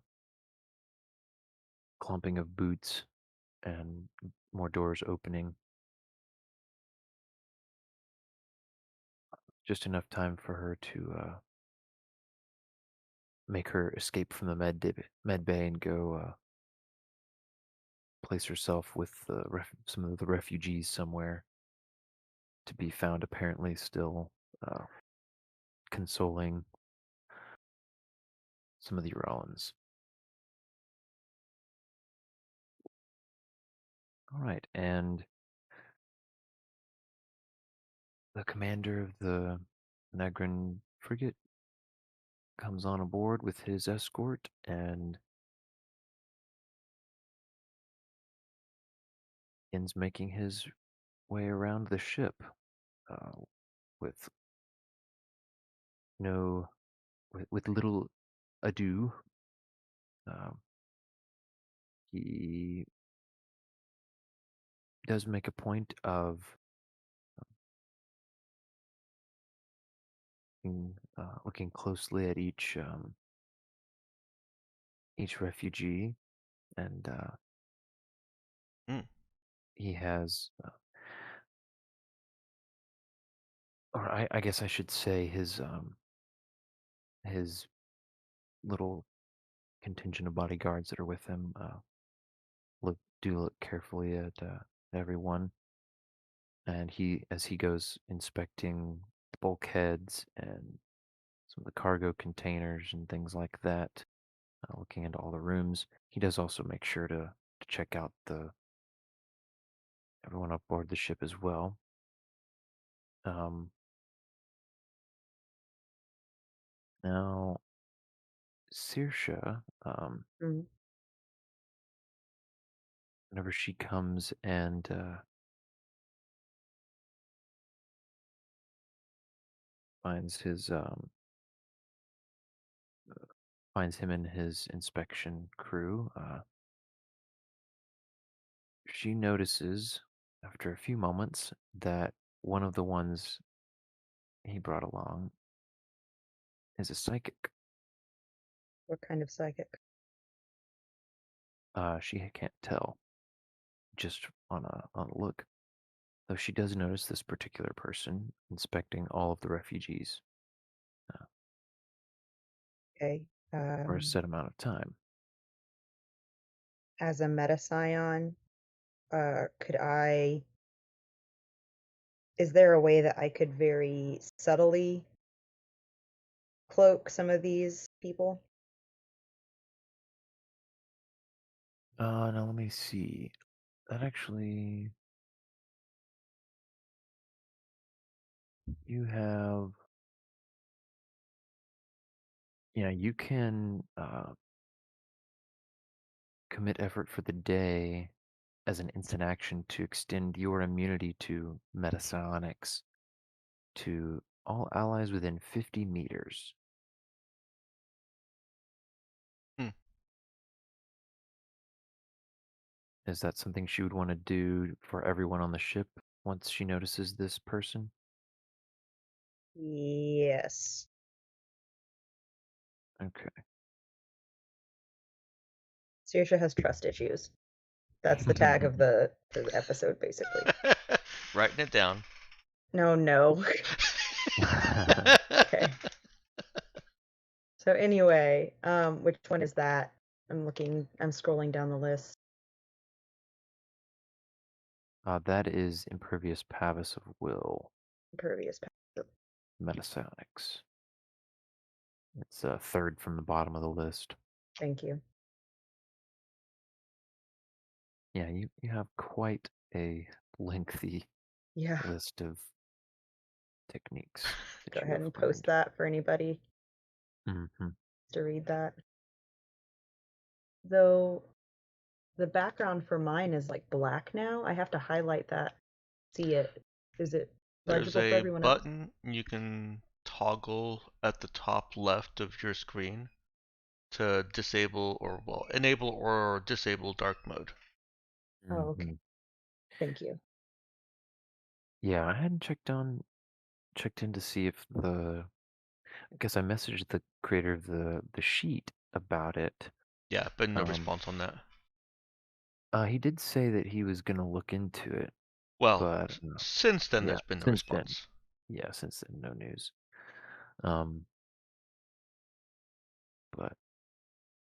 clumping of boots and more doors opening. Just enough time for her to make her escape from the med bay and go place herself with some of the refugees somewhere to be found apparently still consoling some of the Uralans. All right, and the commander of the Negrin frigate comes on aboard with his escort and ends making his way around the ship uh, with no with little ado. Um, he does make a point of looking closely at each refugee, and Mm. he has, or I guess I should say his little contingent of bodyguards that are with him look carefully at everyone, and as he goes inspecting the bulkheads and some of the cargo containers and things like that, looking into all the rooms, he does also make sure to check out the everyone aboard the ship as well. Um, Now, Saoirse, Mhm. whenever she comes and finds his finds him and his inspection crew, she notices after a few moments that one of the ones he brought along is a psychic. What kind of psychic? She can't tell just on a look, though she does notice this particular person inspecting all of the refugees Okay. for a set amount of time. as a meta scion, could I? Is there a way that I could very subtly cloak some of these people? Now let me see. That actually, you have, yeah, you can commit effort for the day as an instant action to extend your immunity to metasionics to all allies within 50 meters. Hmm. Is that something she would want to do for everyone on the ship once she notices this person? Yes. Okay. Saoirse has trust issues. That's the tag of the episode, basically. Writing it down. No. Okay. So anyway, which one is that? I'm scrolling down the list. That is Impervious Pavis of Will, Impervious. Metasionics. It's third from the bottom of the list. Thank you. Yeah, you have quite a lengthy Yeah. list of techniques that Go you ahead have and post that for anybody learned. Hmm. to read that. Though the background for mine is like black now. I have to highlight that. See it. Is it There's legible for a everyone else? button you can toggle at the top left of your screen to disable or, well, enable or disable dark mode. Oh, okay. Mhm. Thank you. Yeah, I hadn't checked in to see if I guess I messaged the creator of the sheet about it. Yeah, but no Um, response on that. he did say that he was gonna look into it, Well, but since then yeah, there's been no since then, response. since then, no news. Um, but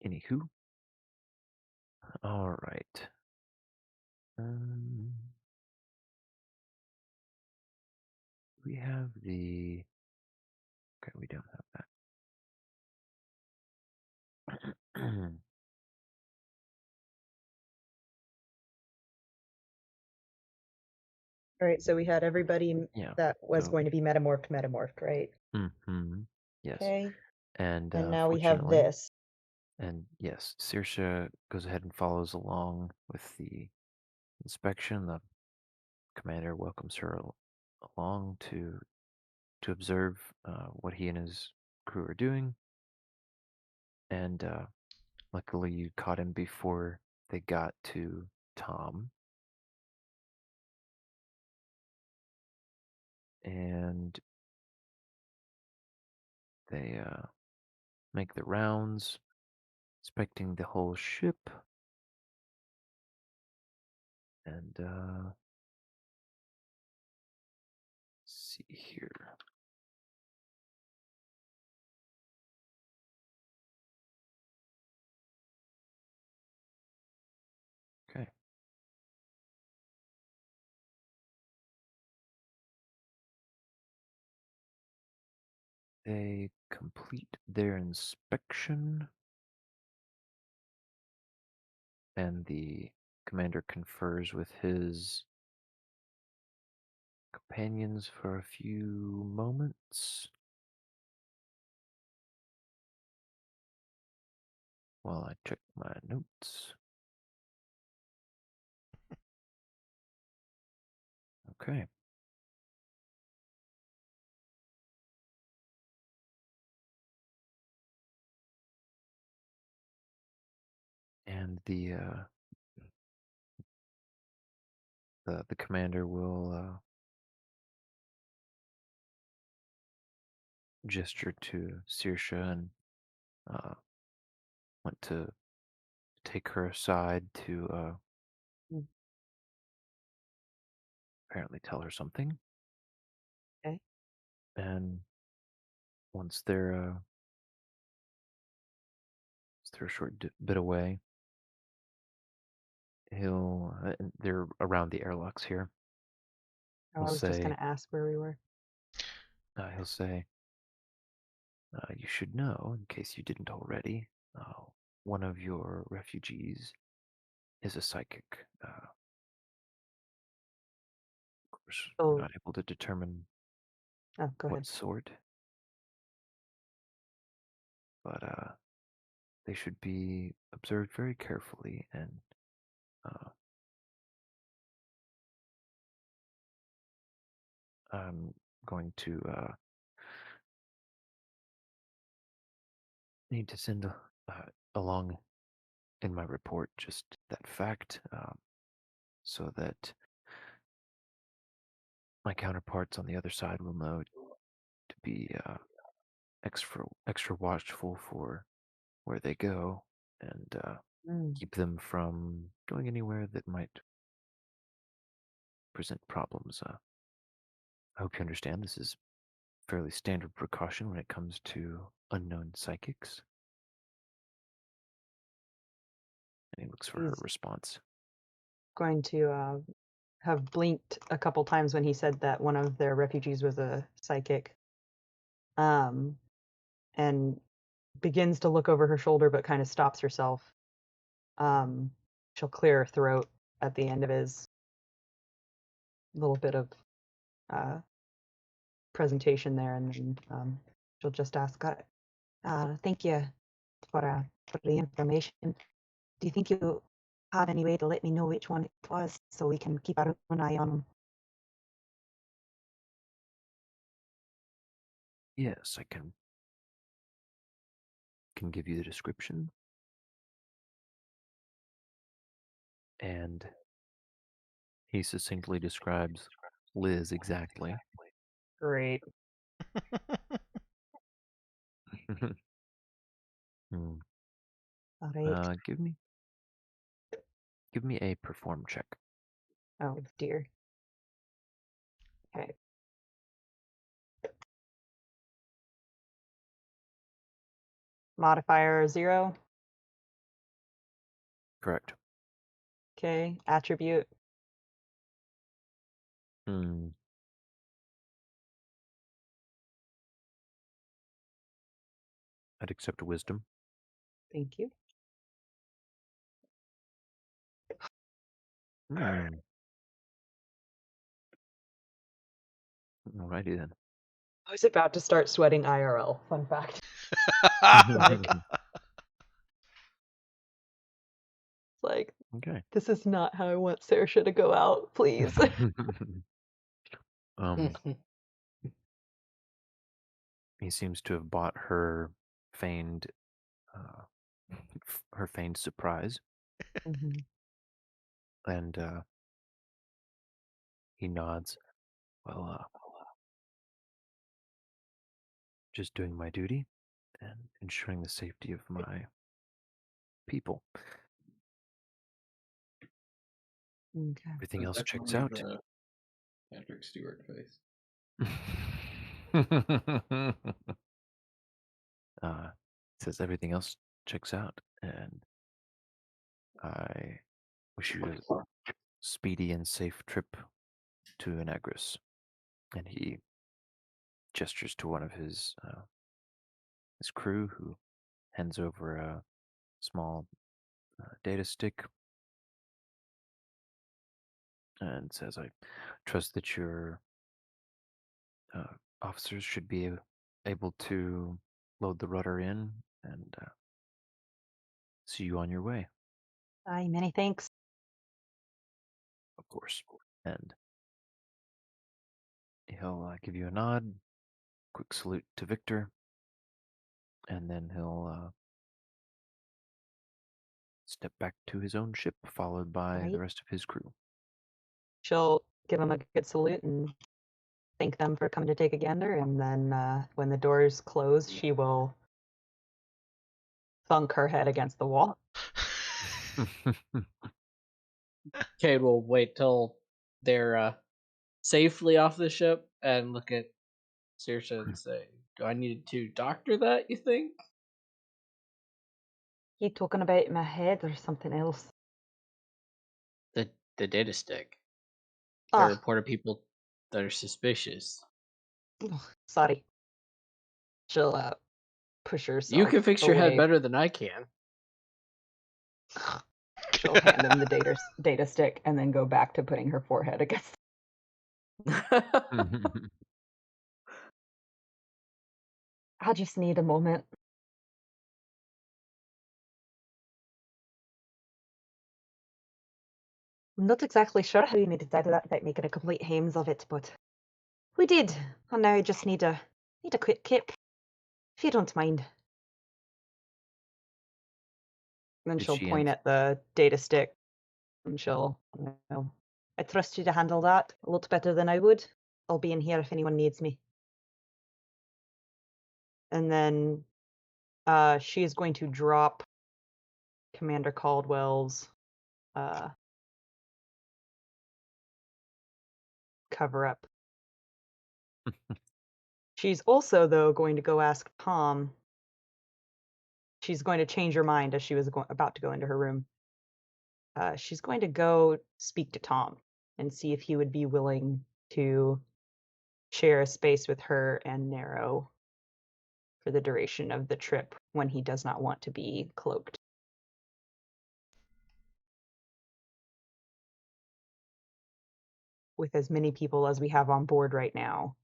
anywho, all right. Um, we have the. Okay, we don't have that. All right, so we had everybody Yeah. that was So, going to be metamorphed, right? yes. Okay. And And now we have fortunately, this. and yes, Saoirse goes ahead and follows along with the inspection. The commander welcomes her along to observe what he and his crew are doing. And luckily, you caught him before they got to Tom. And they make the rounds, inspecting the whole ship. And let's see here. Okay. They complete their inspection, and the commander confers with his companions for a few moments while I check my notes. Okay. And the commander will gesture to Saoirse and want to take her aside to Mm. apparently tell her something. Okay. And once they're a short bit away, they're around the airlocks here. Oh, He'll I was just say, gonna ask where we were. he'll say, you should know, in case you didn't already, one of your refugees is a psychic. Of course, we're Oh, not able to determine go what ahead. sort, but they should be observed very carefully, and I'm going to need to send along in my report just that fact, so that my counterparts on the other side will know to be extra watchful for where they go, and Mm. keep them from going anywhere that might present problems. I hope you understand this is fairly standard precaution when it comes to unknown psychics. And he looks for her He's response. going to have blinked a couple times when he said that one of their refugees was a psychic, and begins to look over her shoulder, but kind of stops herself. She'll clear her throat at the end of his little bit of presentation there, and then she'll just ask, "Thank you for the information. Do you think you have any way to let me know which one it was so we can keep our own eye on him?" Yes, I can give you the description. And he succinctly describes Liz exactly. Great. Hmm. All right. Give me a perform check. Oh dear. Okay. Modifier 0. Correct. Okay. Attribute. Hmm. I'd accept wisdom. Thank you. Hmm. Alrighty then. I was about to start sweating IRL. Fun fact. Like, like Okay. this is not how I want Saoirse to go out. Please. He seems to have bought her feigned surprise, Mhm. and he nods. Well, just doing my duty and ensuring the safety of my people. Okay. Everything else checks Definitely out. the Patrick Stewart face. Says everything else checks out, and I wish you a speedy and safe trip to Anagris. And he gestures to one of his crew, who hands over a small data stick and says, "I trust that your officers should be able to load the rudder in and see you on your way, Aye, many thanks. of course." And he'll give you a nod, quick salute to Victor, and then he'll step back to his own ship, followed by the Right. rest of his crew. She'll give him a good salute and thank them for coming to take a gander, and then when the doors close, she will thunk her head against the wall. Cade will wait till they're safely off the ship and look at Saoirse and say, "Do I need to doctor that, you think?" You talking about my head or something else? the data stick. There Ah, reported people that are suspicious. sorry. She'll push You herself can fix your head away. better than I can. She'll hand him the data stick and then go back to putting her forehead against. I just need a moment. I'm not exactly sure how we made it out of that without making a complete hames of it, but we did. And now I just need a quick kick, if you don't mind. And then Did she'll she point ans- at the data stick and she'll, you know, I trust you to handle that a lot better than I would. I'll be in here if anyone needs me. And then she is going to drop Commander Caldwell's cover up. She's also, though, going to go ask Tom. She's going to change her mind as she was about to go into her room. She's going to go speak to Tom and see if he would be willing to share a space with her and Narrow for the duration of the trip when he does not want to be cloaked. With as many people as we have on board right now.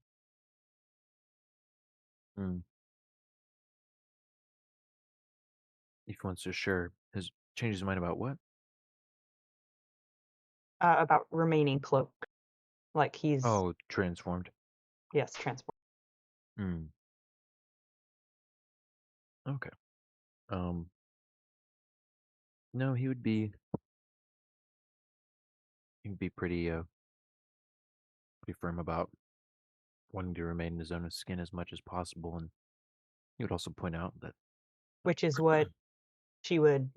If he wants to share his change his mind about what? About remaining cloaked. Like he's, Oh, transformed. yes, transport. Hmm. Okay. No, he'd be pretty firm about wanting to remain in his own skin as much as possible, and he would also point out that Which is what she would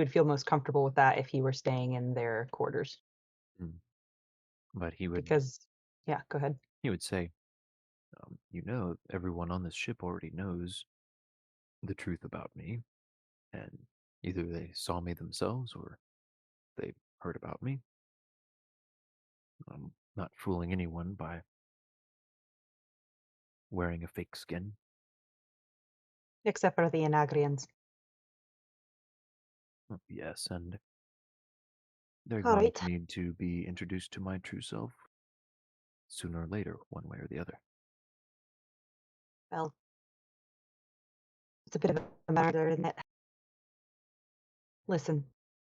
feel most comfortable with that if he were staying in their quarters. but Because, yeah, go ahead. he would say, everyone on this ship already knows the truth about me, and either they saw me themselves or they heard about me. I'm not fooling anyone by wearing a fake skin. Except for the Anagrians. Yes, and they're All going right. to need to be introduced to my true self sooner or later, one way or the other. Well, it's a bit of a murder, isn't it? Listen,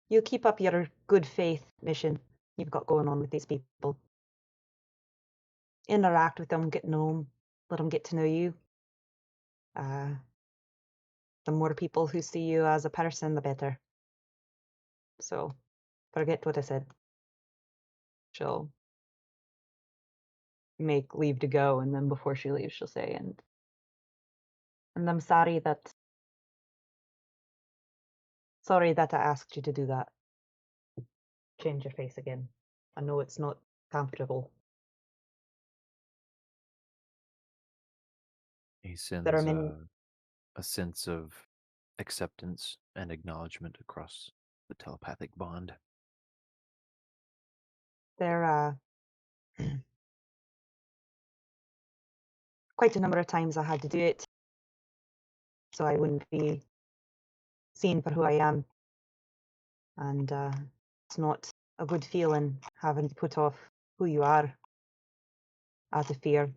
you keep up your good faith mission you've got going on with these people. Interact with them, get to know them, let them get to know you. The more people who see you as a person, the better. So, forget what I said. She'll make leave to go, and then before she leaves, she'll say, and I'm sorry that I asked you to do that. Change your face again. I know it's not comfortable. He There are sends many. a sense of acceptance and acknowledgement across the telepathic bond. There are quite a number of times I had to do it, so I wouldn't be seen for who I am. And it's not a good feeling having to put off who you are out of fear.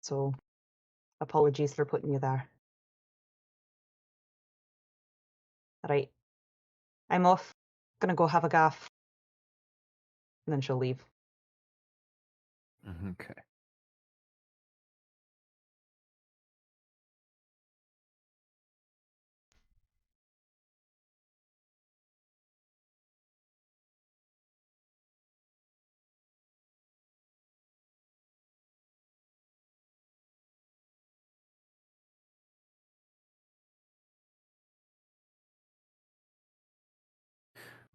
So, apologies for putting you there. Right. I'm off. Gonna go have a gaff. And then she'll leave. Okay.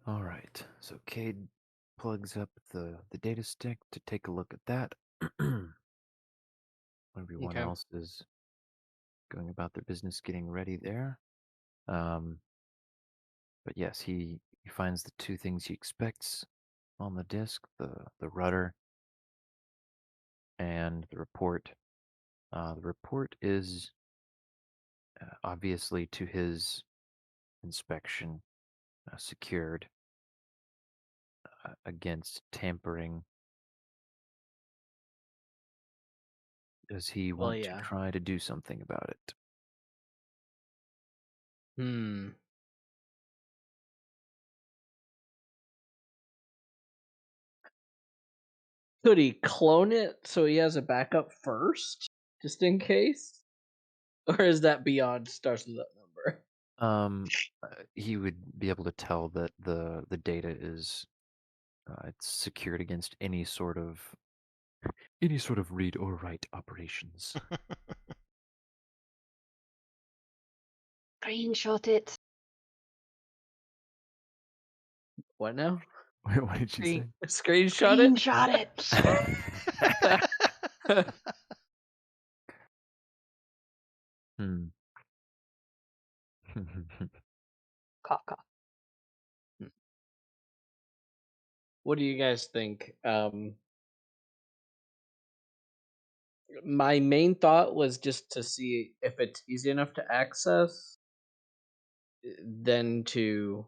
All right. So Cade plugs up the data stick to take a look at that. Everyone Okay. else is going about their business getting ready there. Um, But yes, he finds the two things he expects on the disk: the rudder and the report. The report is obviously, to his inspection, secured against tampering. Does he Well, want to yeah. try to do something about it? Hmm. Could he clone it so he has a backup first, just in case? Or is that beyond starts with that number? He would be able to tell that the data is it's secured against any sort of read or write operations. Screenshot it. What now? What did you say? Screenshot it? Screenshot it. Hmm. Cough, cough. What do you guys think? My main thought was just to see if it's easy enough to access, then to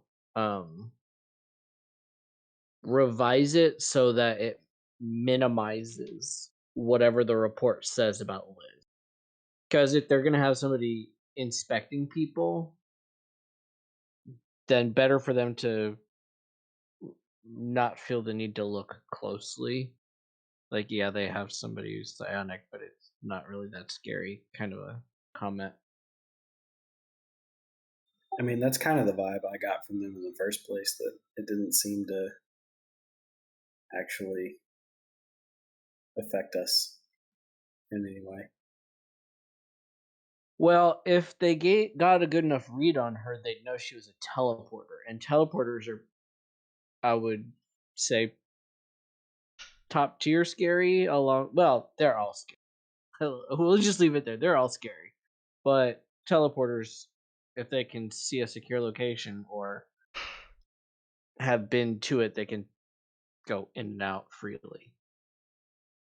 revise it so that it minimizes whatever the report says about Liz. Because if they're gonna have somebody inspecting people, then better for them to not feel the need to look closely. Like, yeah, they have somebody who's psionic, but it's not really that scary, kind of a comment. I mean, that's kind of the vibe I got from them in the first place, that it didn't seem to actually affect us in any way. Well, if they got a good enough read on her, they'd know she was a teleporter. And teleporters are, I would say, top tier scary. Well, they're all scary. We'll just leave it there. They're all scary. But teleporters, if they can see a secure location or have been to it, they can go in and out freely.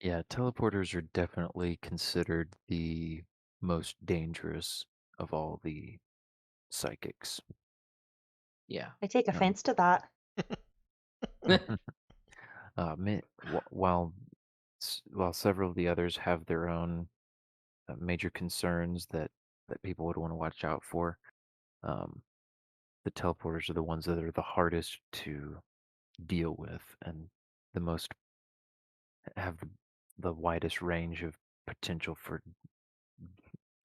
Yeah, teleporters are definitely considered the most dangerous of all the psychics. Yeah. I take Um, offense to that. while several of the others have their own major concerns that people would want to watch out for, the teleporters are the ones that are the hardest to deal with and the most have the widest range of potential for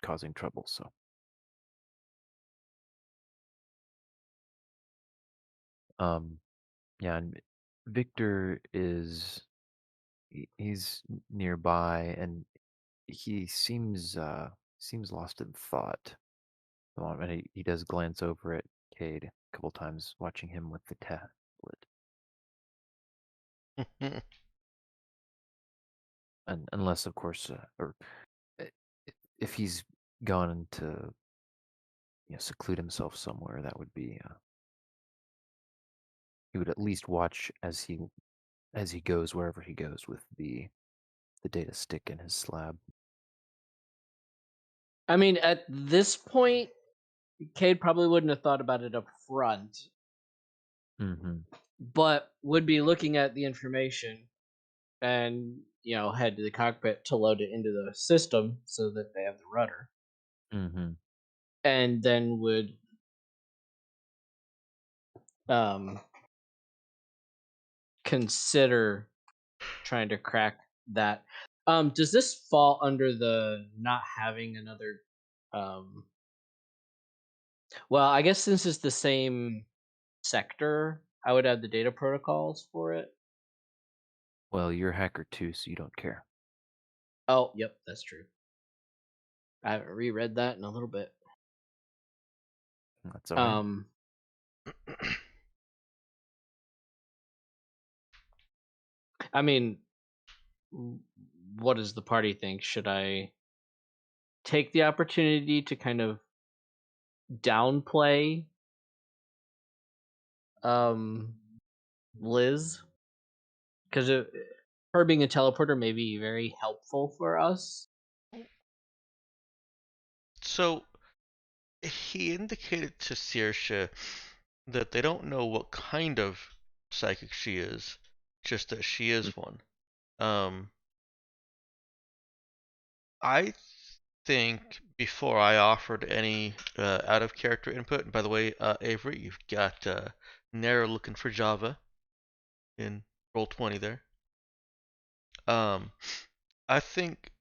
causing trouble. So, yeah, and Victor is he's nearby, and he seems lost in thought. And he does glance over at Cade a couple times, watching him with the tablet. And unless, of course, or i- if he's gone to seclude himself somewhere, that would be he would at least watch as he goes wherever he goes with the data stick in his slab. I mean, at this point, Cade probably wouldn't have thought about it up front, Mm-hmm. but would be looking at the information and head to the cockpit to load it into the system so that they have the rudder, Mm-hmm. and then would consider trying to crack that. Does this fall under the not having another? Well, I guess since it's the same sector, I would have the data protocols for it. Well, you're a hacker too, so you don't care. Oh, yep, that's true. I haven't reread that in a little bit. That's all right. I mean, what does the party think? Should I take the opportunity to kind of downplay Liz, because her being a teleporter may be very helpful for us. So he indicated to Saoirse that they don't know what kind of psychic she is, just that she is one. I think before I offered any out of character input, and by the way, Avery, you've got Nara looking for Java in Roll20 there. I think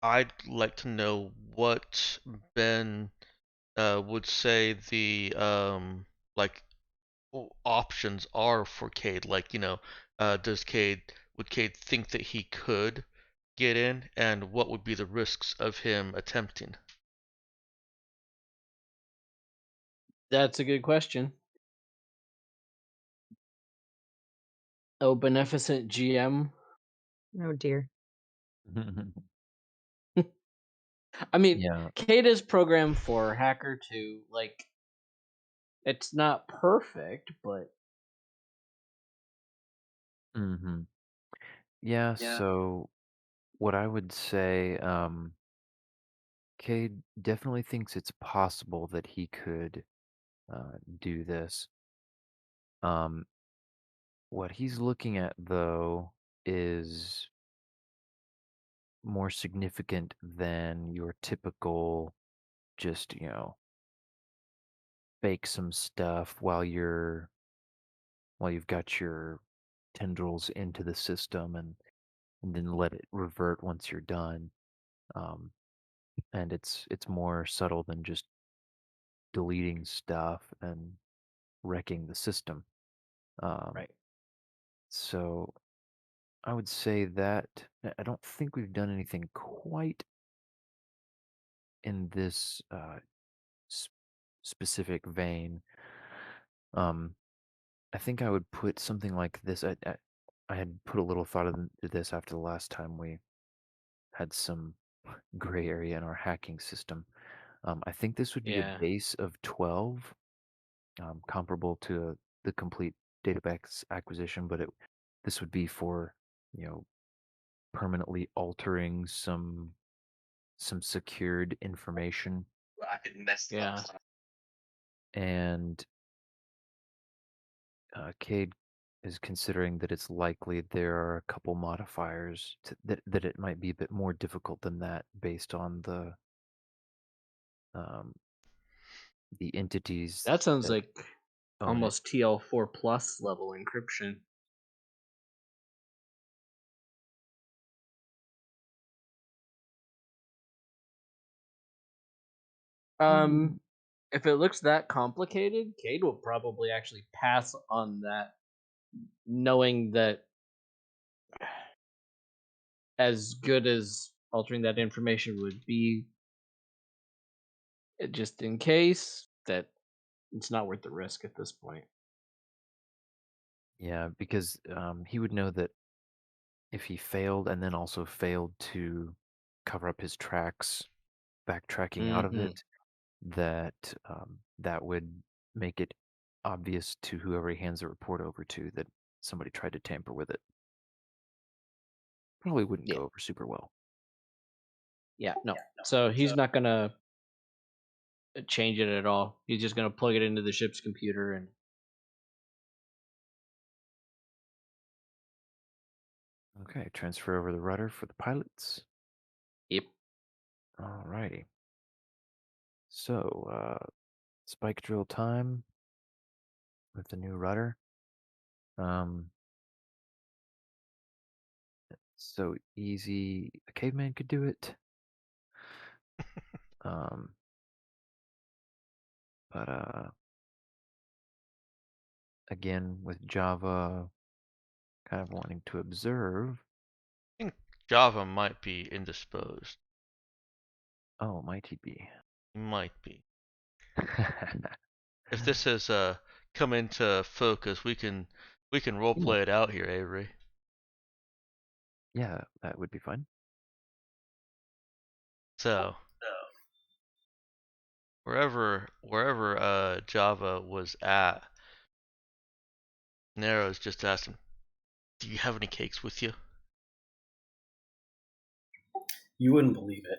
I'd like to know what Ben would say the like options are for Cade. Like, would Cade think that he could get in, and what would be the risks of him attempting? That's a good question. Oh, beneficent GM. Oh dear. I mean, Yeah. Kate is programmed for Hacker to like. It's not perfect, but Mm-hmm. Yeah, so what I would say, Cade definitely thinks it's possible that he could do this. Um, what he's looking at, though, is more significant than your typical just, fake some stuff while you've got your tendrils into the system and then let it revert once you're done. Um, and it's more subtle than just deleting stuff and wrecking the system. right. So I would say that I don't think we've done anything quite in this specific vein. Um, I think I would put something like this. I had put a little thought into this after the last time we had some gray area in our hacking system. I think this would be a Yeah. base of 12, comparable to the complete database acquisition, but this would be for, you know, permanently altering some secured information. Yeah. And Cade is considering that it's likely there are a couple modifiers that it might be a bit more difficult than that based on um, the entities That sounds that like own it. almost TL4 plus level encryption. If it looks that complicated, Cade will probably actually pass on that, knowing that as good as altering that information would be, just in case, that it's not worth the risk at this point. Yeah, because he would know that if he failed and then also failed to cover up his tracks, backtracking out of Mm-hmm. it, that that would make it obvious to whoever he hands the report over to that somebody tried to tamper with it. Probably wouldn't Yeah. go over super well. Yeah, no. So he's not gonna change it at all. He's just gonna plug it into the ship's computer and Okay, transfer over the rudder for the pilots. yep. Alrighty. So, spike drill time with the new rudder. So easy, a caveman could do it. Um, but again, with Java kind of wanting to observe. I think Java might be indisposed. Oh, might he be? He might be. If this has come into focus, we can roleplay it out here, Avery. Yeah, that would be fun. So wherever Java was at, Narrow's just asking, do you have any cakes with you? You wouldn't believe it.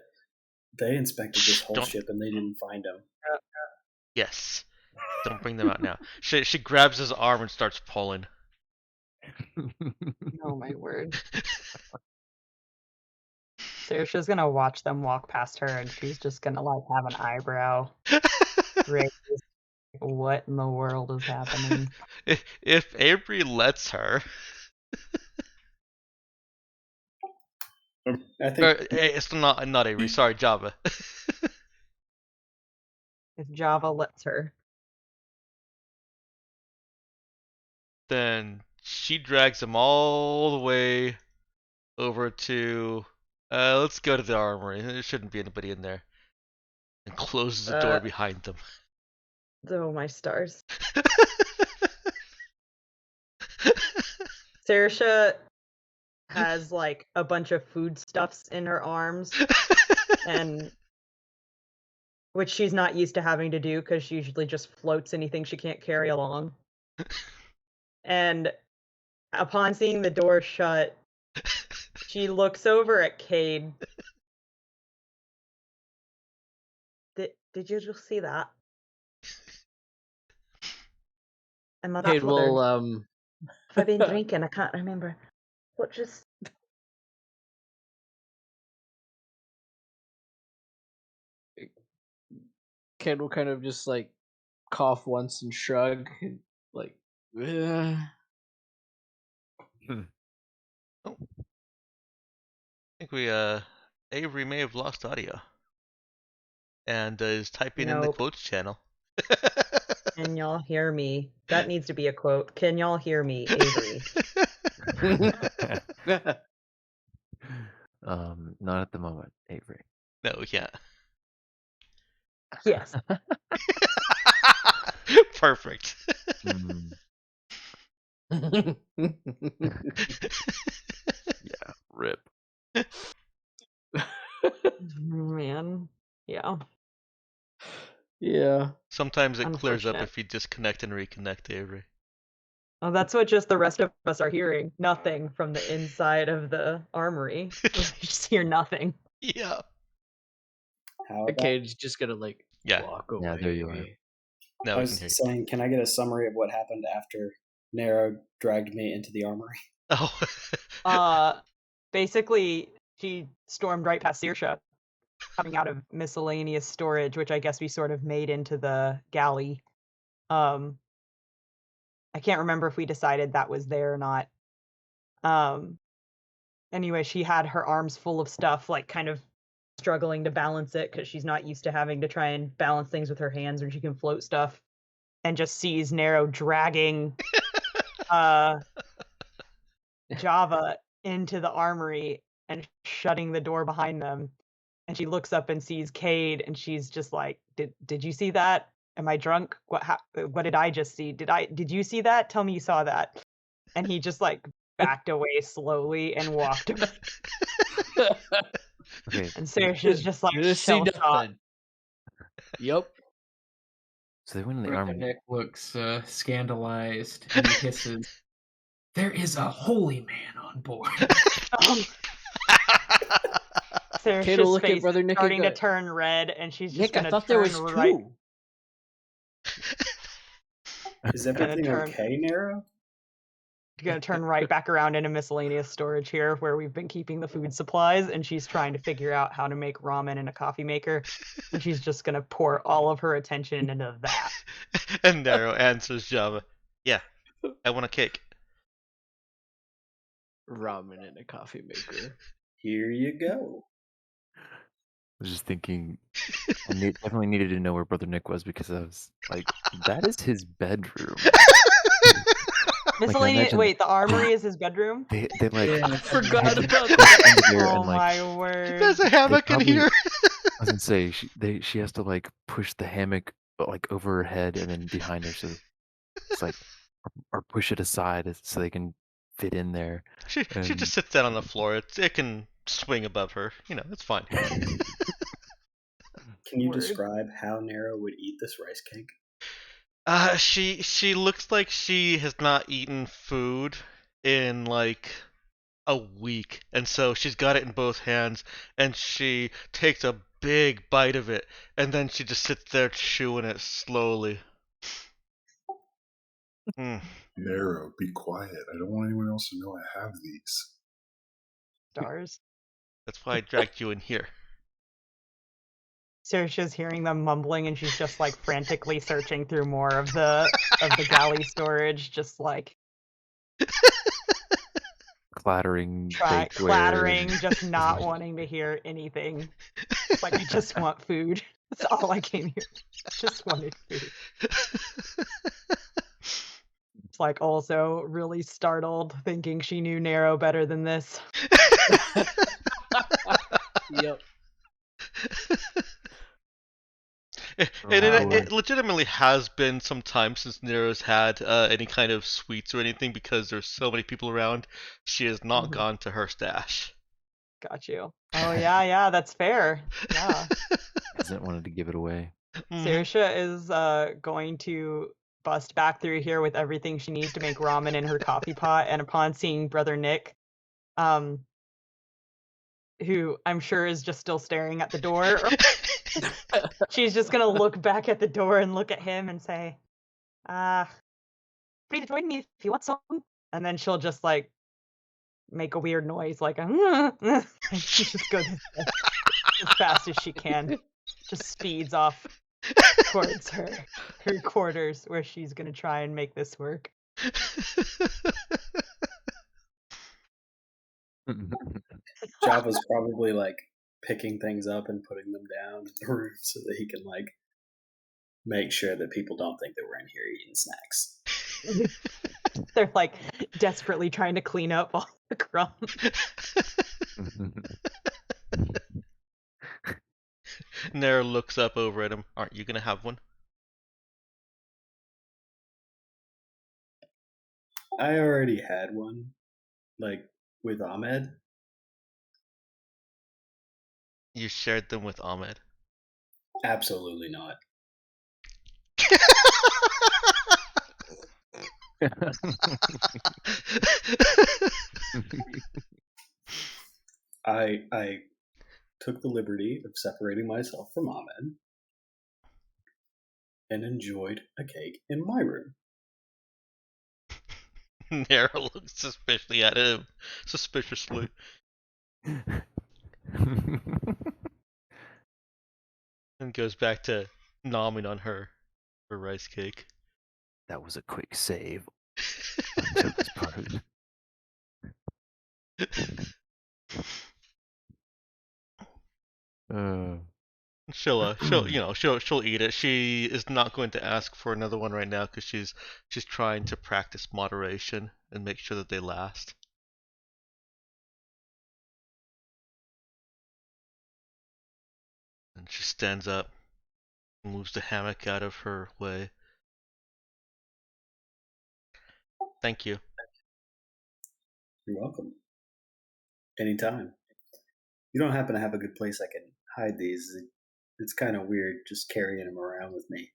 They inspected this whole Don't- ship and they didn't find them. Yes. Don't bring them out now. She grabs his arm and starts pulling. Oh my word. Saoirse's gonna watch them walk past her and she's just gonna like have an eyebrow raised. What in the world is happening? If Avery lets her, I think or it's not Avery. Sorry, Java. If Java lets her. Then she drags him all the way over to. Let's go to the armory. There shouldn't be anybody in there. And closes the door behind them. Oh my stars. Saoirse has like a bunch of foodstuffs in her arms, and which she's not used to having to do because she usually just floats anything she can't carry along. And upon seeing the door shut, she looks over at Cade. Did you just see that? Am I that Cade flustered? will Have I been drinking? I can't remember. What just... Cade will kind of just like cough once and shrug, and, like. "Ugh." I think Avery may have lost audio. And is typing in the Nope. quotes channel. Can y'all hear me? That needs to be a quote. Can y'all hear me, Avery? Not at the moment, Avery. No, we can't. Yes. Perfect. Yeah, rip. Man. Yeah. Yeah. Sometimes it clears up Unfortunate. if you disconnect and reconnect, Avery. Well, that's what just the rest of us are hearing. Nothing from the inside of the armory. We just hear nothing. Yeah. how about, Cade's just gonna like Yeah. walk away. Yeah, there you are. I Now we was can hear you. saying, can I get a summary of what happened after Nero dragged me into the armory? Oh. Basically, she stormed right past Saoirse, coming out of miscellaneous storage, which I guess we sort of made into the galley. I can't remember if we decided that was there or not. Anyway, she had her arms full of stuff, like kind of struggling to balance it because she's not used to having to try and balance things with her hands when she can float stuff, and just sees Nero dragging Java into the armory and shutting the door behind them. And she looks up and sees Cade, and she's just like, "Did you see that? Am I drunk? What did I just see? Did you see that? Tell me you saw that." And he just like backed away slowly and walked away. Okay, And Saoirse's just like Didn't see shell-shocked. nothing. Yep. so they went in the Brother army. Nick looks scandalized and he hisses, "There is a holy man on board." Kate will Saoirse's look at face Brother is Nick starting and to go, turn red, and she's just Nick, gonna I thought there was turn right. two. Is everything turn- okay, Nero? Gonna turn right back around into miscellaneous storage here where we've been keeping the food supplies, and she's trying to figure out how to make ramen in a coffee maker, and she's just gonna pour all of her attention into that. And Nero answers Java. Yeah, I want a cake. Ramen in a coffee maker. Here you go. I was just thinking, I definitely needed to know where Brother Nick was because I was like, that is his bedroom. Miscellaneous. imagine- Wait, the armory is his bedroom. They like Yeah, I forgot about go that. into there Oh and, like, my word! There's a hammock in probably- here. I was gonna say she has to like push the hammock like over her head and then behind her, so it's like or push it aside so they can fit in there. She just sits down on the floor. It can swing above her. You know, it's fine. Can you Word. describe how Nero would eat this rice cake? She looks like she has not eaten food in like a week, and so she's got it in both hands, and she takes a big bite of it, and then she just sits there chewing it slowly. Mm. Nero, be quiet. I don't want anyone else to know I have these. Stars. That's why I dragged you in here. Saoirse's hearing them mumbling, and she's just like frantically searching through more of the galley storage, just like Clattering bakeware. clattering, just not wanting to hear anything. It's like, I just want food. That's all I came here. Just wanted food. It's like also really startled, thinking she knew Nero better than this. Yep. It legitimately has been some time since Nero's had any kind of sweets or anything because there's so many people around. She has not gone to her stash. Got you. Oh yeah, that's fair. Yeah. Hasn't wanted to give it away. Saoirse is going to bust back through here with everything she needs to make ramen in her coffee pot, and upon seeing Brother Nick, who I'm sure is just still staring at the door, she's just gonna look back at the door and look at him and say, free to join me if you want some. And then she'll just like make a weird noise like she just goes as fast as she can. Just speeds off towards her quarters where she's gonna try and make this work. Java's probably like picking things up and putting them down in the room so that he can like make sure that people don't think that we're in here eating snacks. They're like desperately trying to clean up all the crumbs. Nero looks up over at him. Aren't you gonna have one? I already had one, like with Ahmed. You shared them with Ahmed. Absolutely not. I took the liberty of separating myself from Ahmed and enjoyed a cake in my room. Nero looks suspiciously at him. Suspiciously. And goes back to nomming on her rice cake. That was a quick save. On Joker's part. She'll eat it. She is not going to ask for another one right now because she's trying to practice moderation and make sure that they last. And she stands up, moves the hammock out of her way. Thank you. You're welcome. Anytime. You don't happen to have a good place I can hide these? It's kind of weird just carrying them around with me.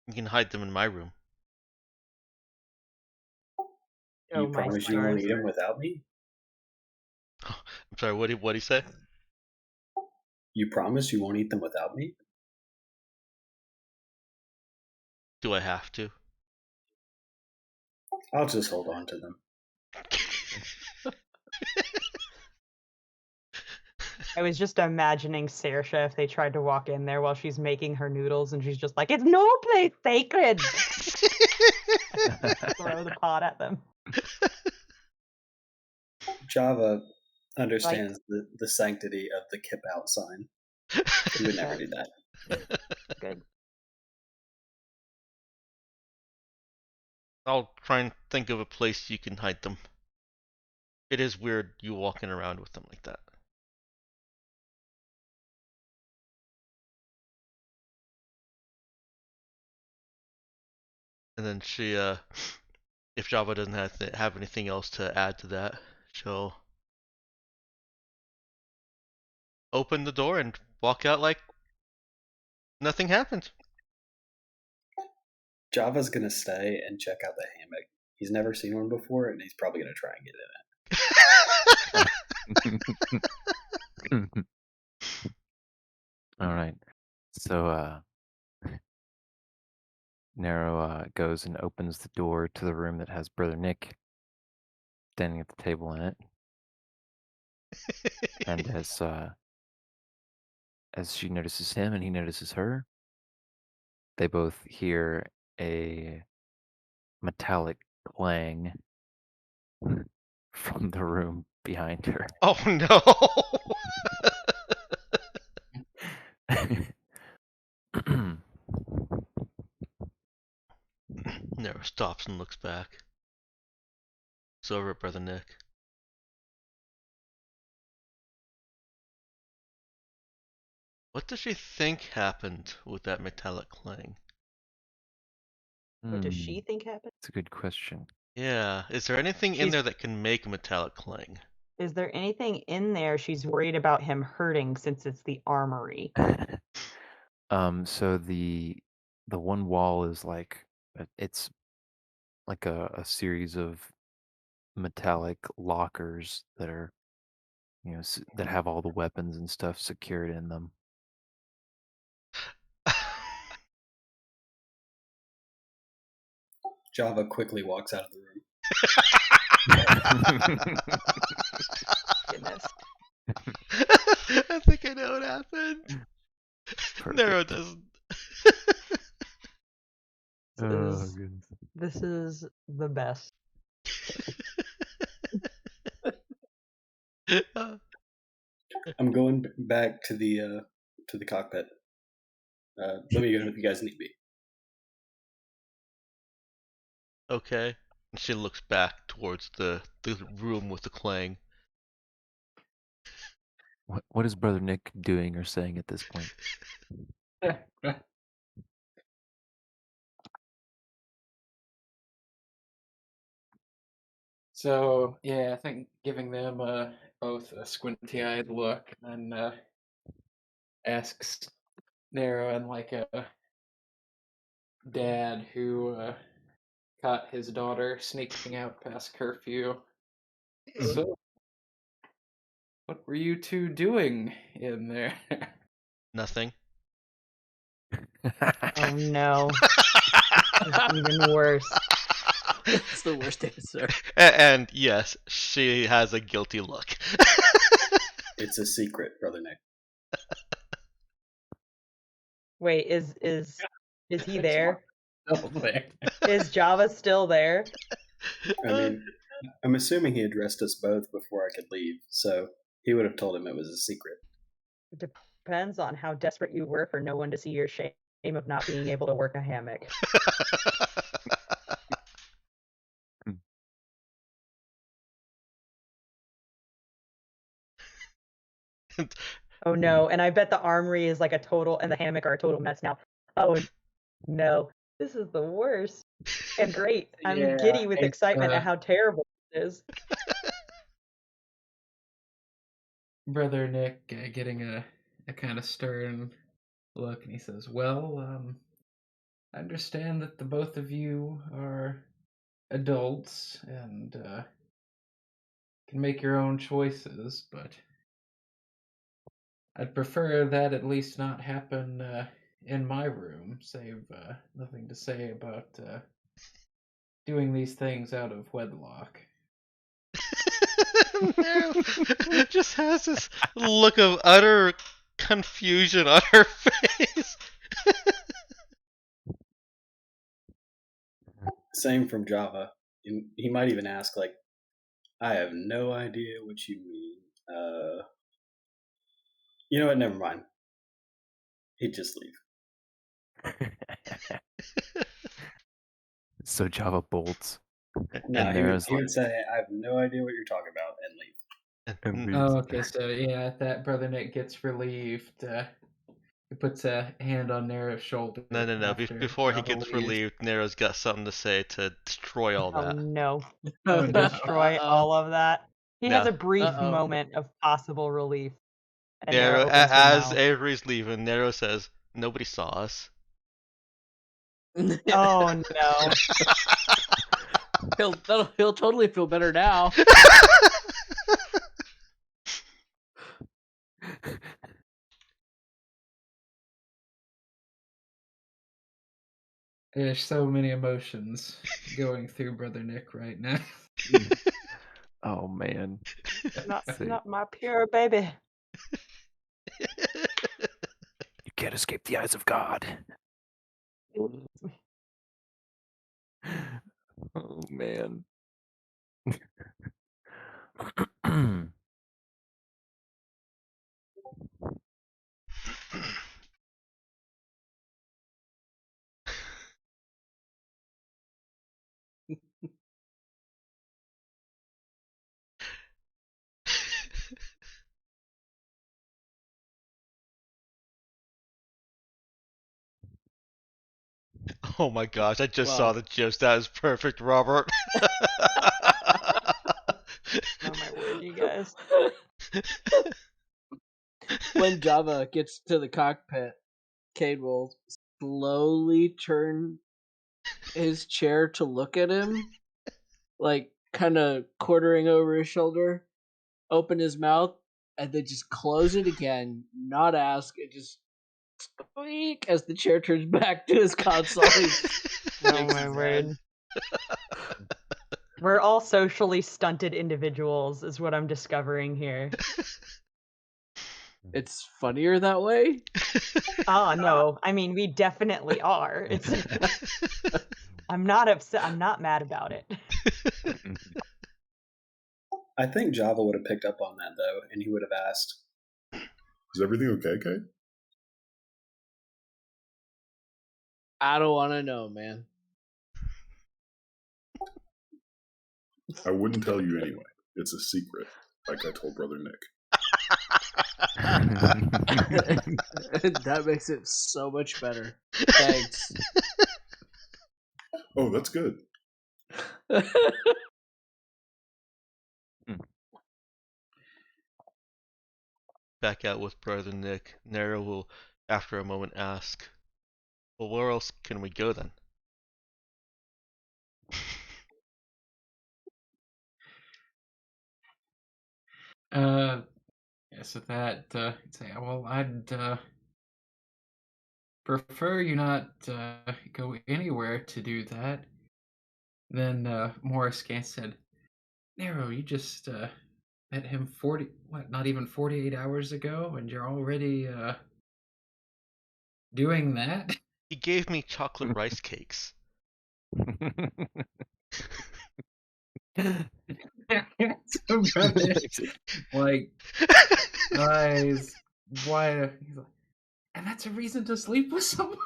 You can hide them in my room. You promise you won't eat them without me? I'm sorry, what'd he say? You promise you won't eat them without me? Do I have to? I'll just hold on to them. I was just imagining Saoirse if they tried to walk in there while she's making her noodles and she's just like, it's no place sacred! Throw the pot at them. Java understands the sanctity of the kip out sign. He would never do that. Good. I'll try and think of a place you can hide them. It is weird you walking around with them like that. And then she, if Java doesn't have anything else to add to that, she'll open the door and walk out like nothing happened. Java's gonna stay and check out the hammock. He's never seen one before, and he's probably gonna try and get in it. All right. So Nero goes and opens the door to the room that has Brother Nick standing at the table in it. And as she notices him and he notices her, they both hear a metallic clang from the room behind her. Oh no! Nero stops and looks back. It's over, Brother Nick. What does she think happened with that metallic clang? What does she think happened? It's a good question. Yeah, is there anything in She's- there that can make a metallic clang? Is there anything in there she's worried about him hurting since it's the armory? So the one wall is like it's like a series of metallic lockers that are, you know, that have all the weapons and stuff secured in them. Java quickly walks out of the room. Goodness. I think I know what happened. Nero Perfect. doesn't. This is the best. I'm going back to the cockpit. Let me know if you guys need me. Okay. She looks back towards the room with the clang. What is Brother Nick doing or saying at this point? So yeah, I think giving them both a squinty-eyed look, and then asks Nero and like a dad who caught his daughter sneaking out past curfew. So, what were you two doing in there? Nothing. Oh no. It's even worse. It's the worst answer. And yes, she has a guilty look. It's a secret, Brother Nick. Wait, is he there? Still there. Is Java still there? I mean, I'm assuming he addressed us both before I could leave, so he would have told him it was a secret. It depends on how desperate you were for no one to see your shame of not being able to work a hammock. Oh no, and I bet the armory is like a total, and the hammock are a total mess now. Oh no, this is the worst. And great, I'm Yeah, giddy with it's, excitement at how terrible it is. Brother Nick getting a kind of stern look, and he says, "Well, I understand that the both of you are adults and can make your own choices, but I'd prefer that at least not happen in my room, save nothing to say about doing these things out of wedlock." Nero just has this look of utter confusion on her face. Same from Java. He might even ask, like, I have no idea what you mean. You know what? Never mind. He'd just leave. So Java bolts. No, And he Nero's would say, I have no idea what you're talking about, and leave. and leaves. Oh, okay, so yeah, at that Brother Nick gets relieved. He puts a hand on Nero's shoulder. No. after Before he Java gets leaves. relieved, Nero's got something to say to destroy all Oh that. no, Oh, no. destroy Uh-oh. all of that. He has No. a brief Uh-oh. moment of possible relief. And Nero, Nero opens her as mouth. Avery's leaving, Nero says, "Nobody saw us." Oh no. He'll totally feel better now. There's so many emotions going through Brother Nick right now. Oh man. Not See. not my pure baby. You can't escape the eyes of God. Oh man. Oh my gosh, I just saw Wow. the gist. That is perfect, Robert. Oh my word, you guys. When Java gets to the cockpit, Cade will slowly turn his chair to look at him, like kind of quartering over his shoulder, open his mouth, and then just close it again, not ask, and just squeak as the chair turns back to his console. He just Oh shakes my his word. head. We're all socially stunted individuals, is what I'm discovering here. It's funnier that way. Oh no, I mean we definitely are. It's I'm not upset. I'm not mad about it. I think Java would have picked up on that though, and he would have asked. Is everything okay, Kate? I don't want to know, man. I wouldn't tell you anyway. It's a secret, like I told Brother Nick. That makes it so much better. Thanks. Oh, that's good. Back out with Brother Nick. Nero will, after a moment, ask, "Well, where else can we go then?" Yeah, so that you'd say, well, I'd prefer you not go anywhere to do that. Then Morris Gant said, Nero, you just met him not even 48 hours ago, and you're already doing that? He gave me chocolate rice cakes. So Brother, like, guys, why? He's like, and that's a reason to sleep with someone?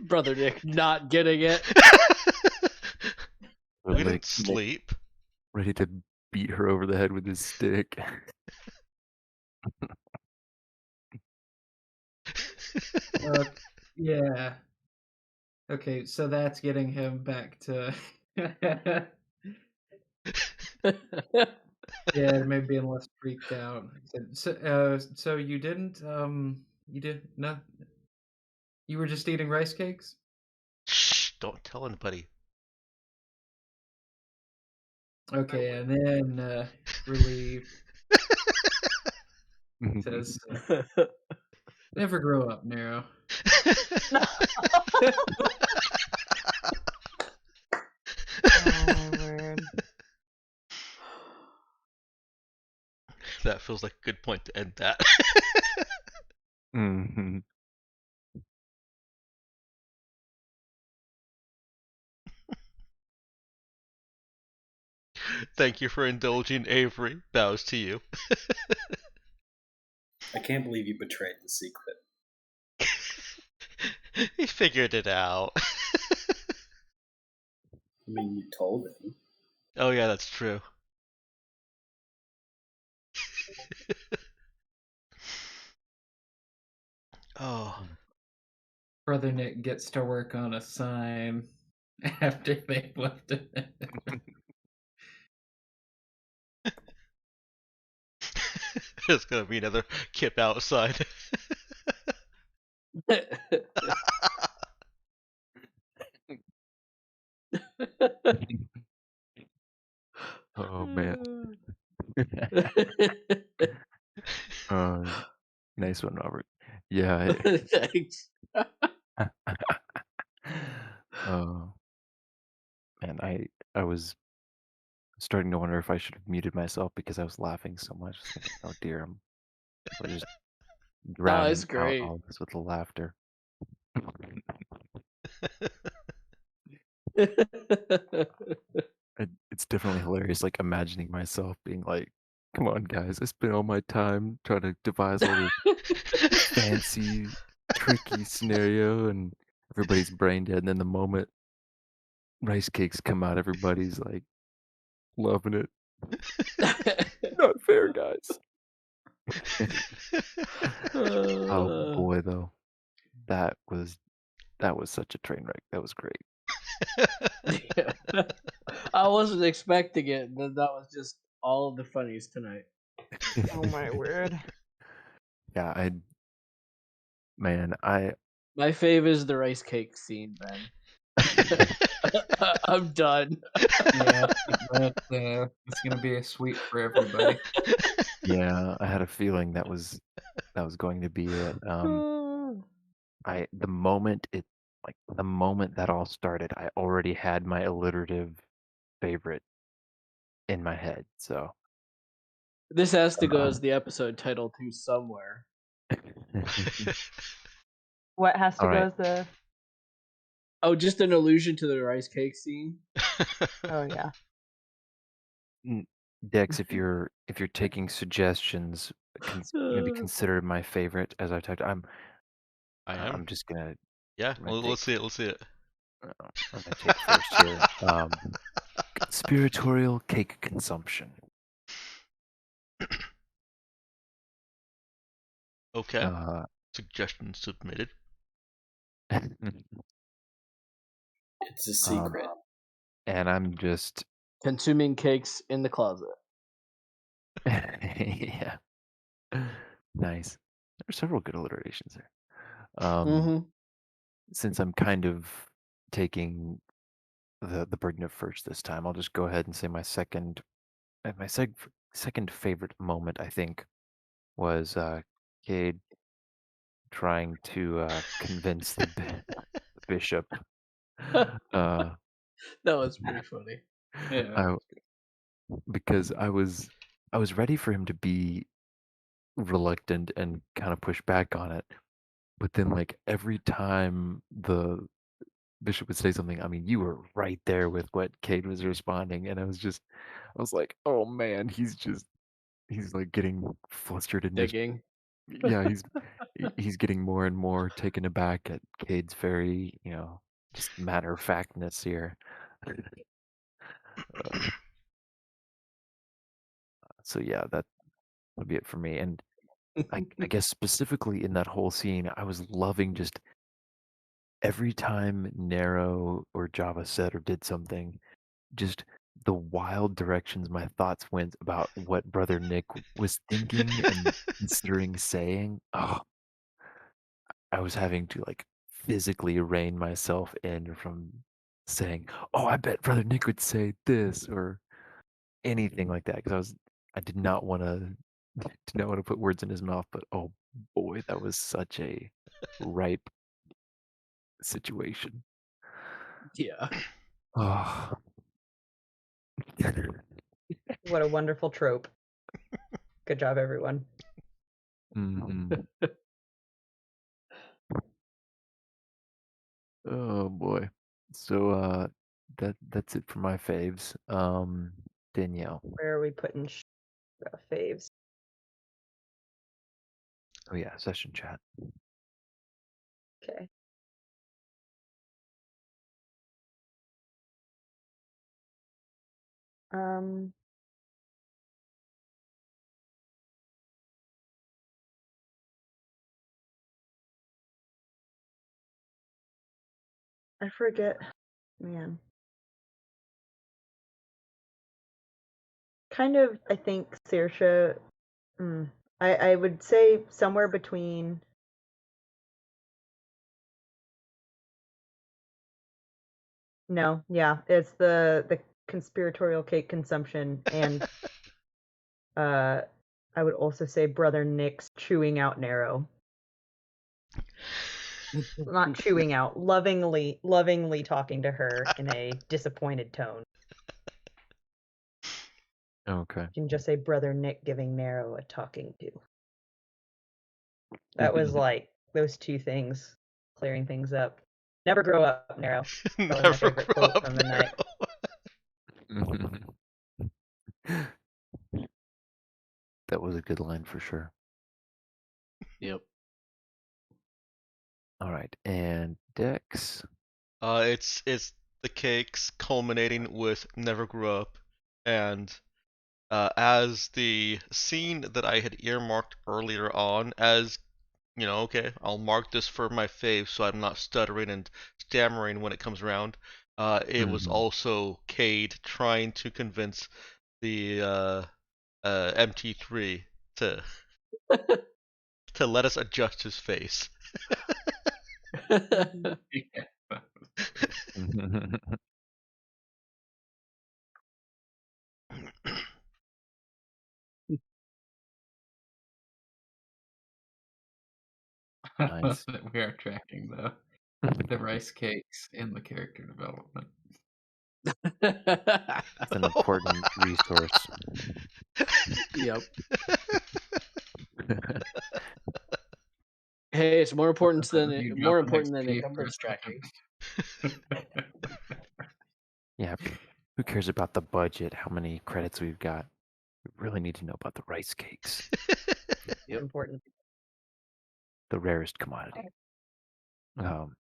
Brother Nick not getting it. We Like, didn't sleep. ready to beat her over the head with his stick. Yeah. Okay, so that's getting him back to yeah, maybe being less freaked out. So you didn't you did no, you were just eating rice cakes? Shh! Don't tell anybody. Okay, and then relieved says, "Never grow up, Nero." Oh my word. That feels like a good point to end that. Mhm. Thank you for indulging Avery. Bows to you. I can't believe you betrayed the secret. He figured it out. I mean, you told him. Oh yeah, that's true. Oh. Brother Nick gets to work on a sign after they've left it. There's gonna be another Kip outside. Oh man. Nice one, Robert. Yeah. Thanks. Oh man, I was starting to wonder if I should have muted myself because I was laughing so much. I was thinking, oh dear, we're just No, it's drowning out great. all this with the laughter. It's definitely hilarious, like imagining myself being like, "Come on, guys, I spent all my time trying to devise all this fancy, tricky scenario, and everybody's brain dead. And then the moment rice cakes come out, everybody's like loving it. Not fair, guys." Oh boy, though, that was such a train wreck. That was great. Yeah. I wasn't expecting it. That was just all of the funnies tonight. Oh my word. Yeah, I My fave is the rice cake scene, Ben. I'm done. Yeah, it's gonna be a sweep for everybody. yeah, I had a feeling that was going to be it. The moment the moment that all started, I already had my alliterative favorite in my head. So This has to go as the episode title too somewhere. What has to All go right. as the? Oh, just an allusion to the rice cake scene. Oh yeah. Dex, if you're taking suggestions, maybe Uh, consider my favorite as I typed. I am. I'm just gonna. Yeah, I'm gonna let's see it. Let's see it. I'm gonna take first here. Conspiratorial cake consumption. Okay. Uh, Suggestion submitted. It's a secret. And I'm just consuming cakes in the closet. yeah. Nice. There are several good alliterations there. Mm-hmm. Since I'm kind of taking the burden of first this time, I'll just go ahead and say my second favorite moment, I think, was Cade trying to convince the bishop. That was pretty funny. Yeah. Because I was ready for him to be reluctant and kind of push back on it. But then, like, every time the bishop would say something, I mean, you were right there with what Cade was responding, and I was like, oh man, he's like getting flustered and just Digging. yeah, he's getting more and more taken aback at Cade's very, just matter of factness here. So yeah, that would be it for me. And I guess specifically in that whole scene, I was loving just every time Nero or Java said or did something, just the wild directions my thoughts went about what Brother Nick was thinking and considering saying. Oh, I was having to like physically rein myself in from saying, "Oh, I bet Brother Nick would say this" or anything like that because I did not want to put words in his mouth, but oh boy, that was such a ripe situation. Yeah. Oh. What a wonderful trope. Good job, everyone. Mhm. Oh boy. So that's it for my faves. Danielle. Where are we putting faves? Oh yeah, session chat. Okay. I forget, man. Kind of, I think Saoirse. I would say somewhere between No, yeah, it's the conspiratorial cake consumption, and I would also say Brother Nick's chewing out Narrow. Not chewing out, lovingly talking to her in a disappointed tone. Okay. You can just say Brother Nick giving Narrow a talking to. That was like those two things clearing things up. Never grow up, Narrow. Probably my Never favorite grow quote up, from the night. That was a good line for sure. Yep. All right, and Dex. It's the cakes culminating with Never Grew Up, and as the scene that I had earmarked earlier on, as you know, okay, I'll mark this for my fave so I'm not stuttering and stammering when it comes around. It was also Cade trying to convince the MT3 to let us adjust his face. Nice. We are tracking the rice cakes in the character development. It's an important resource. Yep. Hey, it's more important than You more drop an important than XP encumbrance for a tracking. Yeah, who cares about the budget? How many credits we've got? We really need to know about the rice cakes, Important. the rarest commodity. All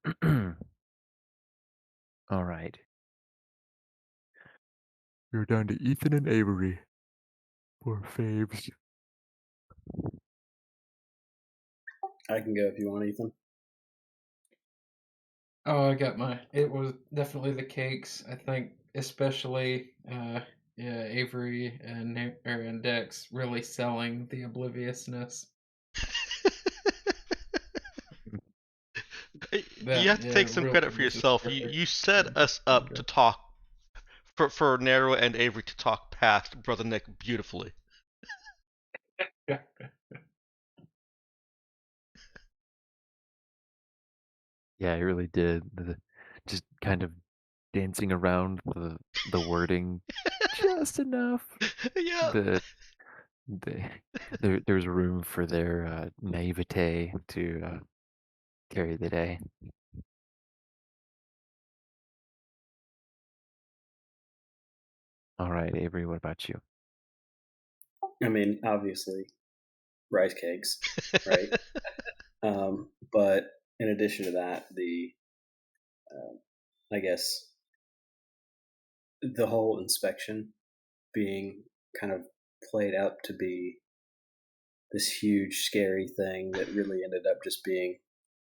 right. You're down to Ethan and Avery for faves. I can go if you want, Ethan. Oh, I got it was definitely the cakes. I think especially Avery and Dex really selling the obliviousness. You have to take some credit for yourself. You set us up to talk for Nero and Avery to talk past Brother Nick beautifully. Yeah, I really did. Just kind of dancing around the wording just enough Yeah. that there's room for their naivete to carry the day. All right, Avery, what about you? I mean, obviously, rice cakes, right? But in addition to that, I guess the whole inspection being kind of played out to be this huge, scary thing that really ended up just being,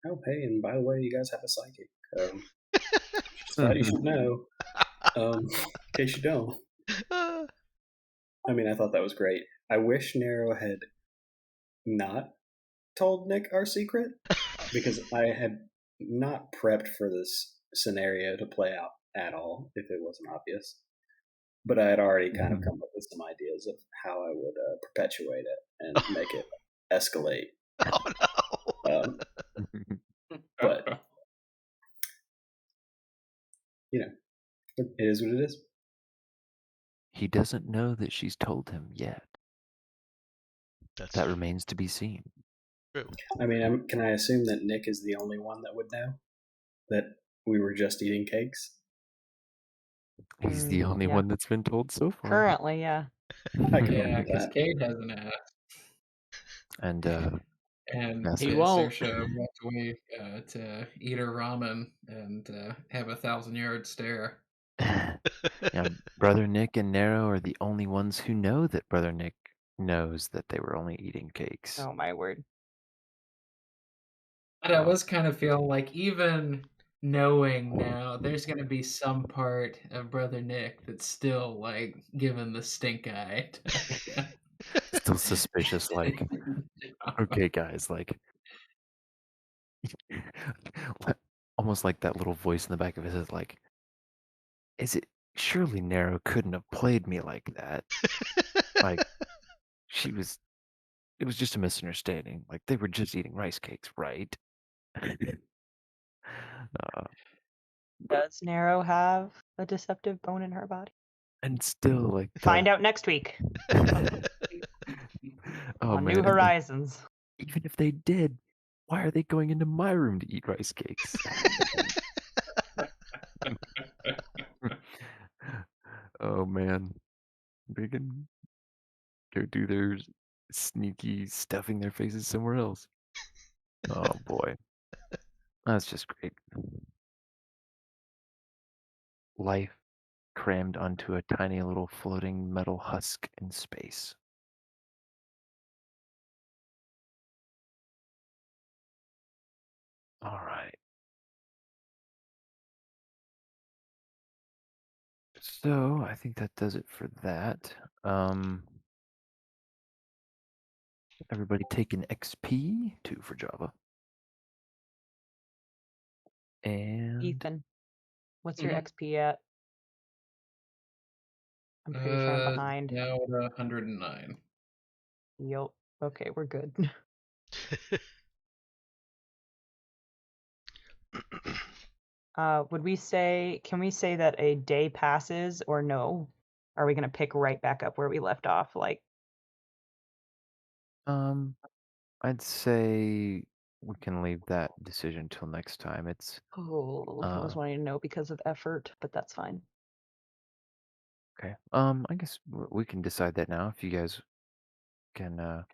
oh, hey, and by the way, you guys have a psychic. Just thought you should know, in case you don't. I mean, I thought that was great. I wish Nero had not told Nick our secret, because I had not prepped for this scenario to play out at all if it wasn't obvious. But I had already kind of come up with some ideas of how I would perpetuate it and make it escalate. Oh no! But you know, it is what it is. He doesn't know that she's told him yet. That remains to be seen. True. I mean, can I assume that Nick is the only one that would know that we were just eating cakes? He's the only one that's been told so far. Currently, yeah. Yeah, because Cade hasn't asked. And he won't. Saoirse went away to eat her ramen and have 1,000-yard stare. yeah, Brother Nick and Nero are the only ones who know that Brother Nick knows that they were only eating cakes. Oh my word. But I was kind of feeling like even knowing now, there's going to be some part of Brother Nick that's still like giving the stink eye. Still suspicious, like, okay, guys, like, almost like that little voice in the back of his head, like, is it surely Nero couldn't have played me like that. Like she was it was just a misunderstanding. Like they were just eating rice cakes, right? Does Nero have a deceptive bone in her body? And still like Find out next week Oh on man. New and, like, Horizons. even if they did, why are they going into my room to eat rice cakes? Oh man. They can go do their sneaky stuffing their faces somewhere else. Oh boy. That's just great. Life crammed onto a tiny little floating metal husk in space. All right. So I think that does it for that. Everybody take an XP, 2 for Java. And Ethan, what's your Mhm. XP at? I'm pretty sure I'm behind. Now at 109. Yup. Okay, we're good. Would we say? Can we say that a day passes or no? Are we gonna pick right back up where we left off? Like, I'd say we can leave that decision till next time. It's oh, I was wanting to know because of effort, but that's fine. okay. I guess we can decide that now if you guys can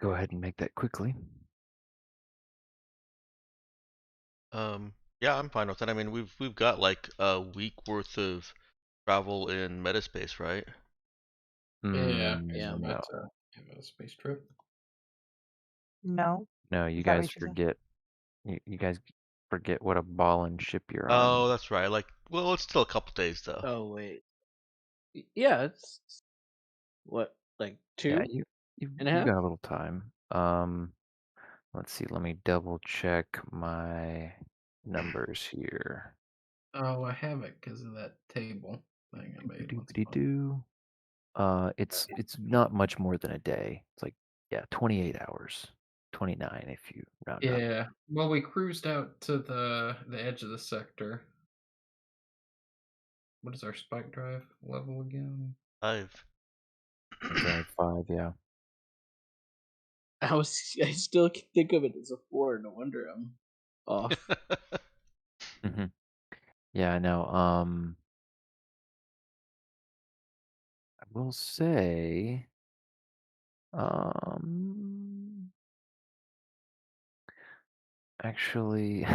go ahead and make that quickly. Yeah, I'm fine with that. I mean, we've got like a week worth of travel in Metaspace, right? Yeah, Yeah. we're No, about to have a space trip. No, no, you is that guys what you said? forget. You guys forget what a ball and ship you're Oh, on. that's right. Like, well, it's still a couple days though. Oh wait. Yeah, it's what, like Yeah, 2 you've and a you've half? got a little time. Let's see. Let me double check my numbers here. Oh, I have it because of that table thing I made. Once upon Do. It's not much more than a day. It's like 28 hours, 29 if you round up. Yeah. Well, we cruised out to the edge of the sector. What is our spike drive level again? 5. Drive 5, yeah. I still can think of it as a 4. No wonder I'm off. hmm Yeah, I know. I will say, um, actually,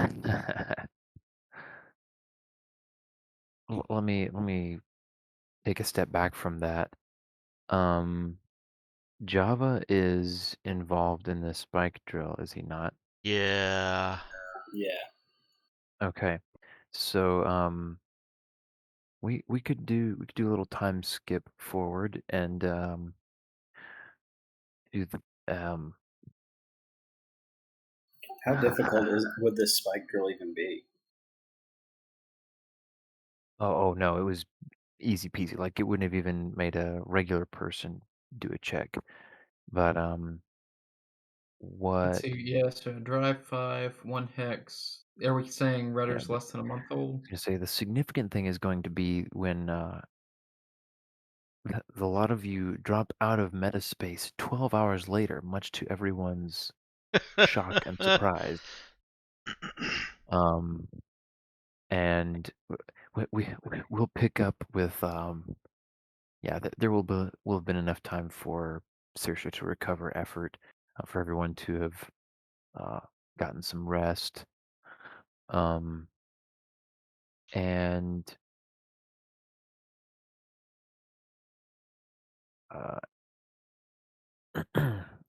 let me take a step back from that. Um, Java is involved in the spike drill, is he not? Yeah. Yeah. Okay. So, we could do a little time skip forward and do the How difficult would this spike drill even be? oh no, it was easy peasy. Like it wouldn't have even made a regular person do a check. But Let's what see. Yeah, so drive 5, 1 hex. Are we saying yeah, rudder's less than a month old? I say the significant thing is going to be when the lot of you drop out of metaspace 12 hours later, much to everyone's shock and surprise. Um, and we'll pick up with yeah, there will have been enough time for Saoirse to recover effort, for everyone to have uh, gotten some rest, um, and uh,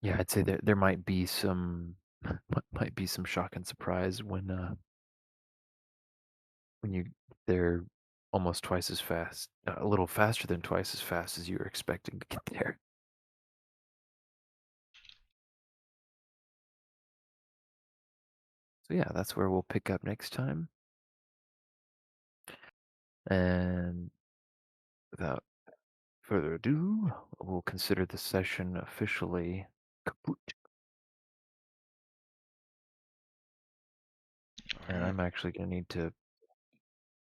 yeah, I'd say there might be some might be some shock and surprise when you they're almost twice as fast, a little faster than twice as fast as you were expecting to get there. So yeah, that's where we'll pick up next time. And without further ado, we'll consider the session officially kaput. And I'm actually going to need to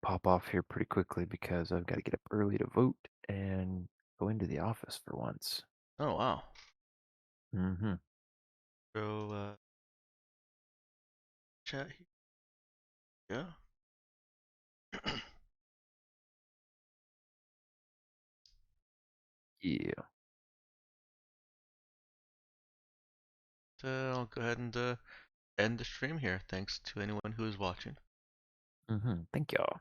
pop off here pretty quickly because I've got to get up early to vote and go into the office for once. Oh wow. Mm-hmm. So chat here. Yeah. Yeah. I'll go ahead and end the stream here. Thanks to anyone who is watching. Mm-hmm. Thank y'all.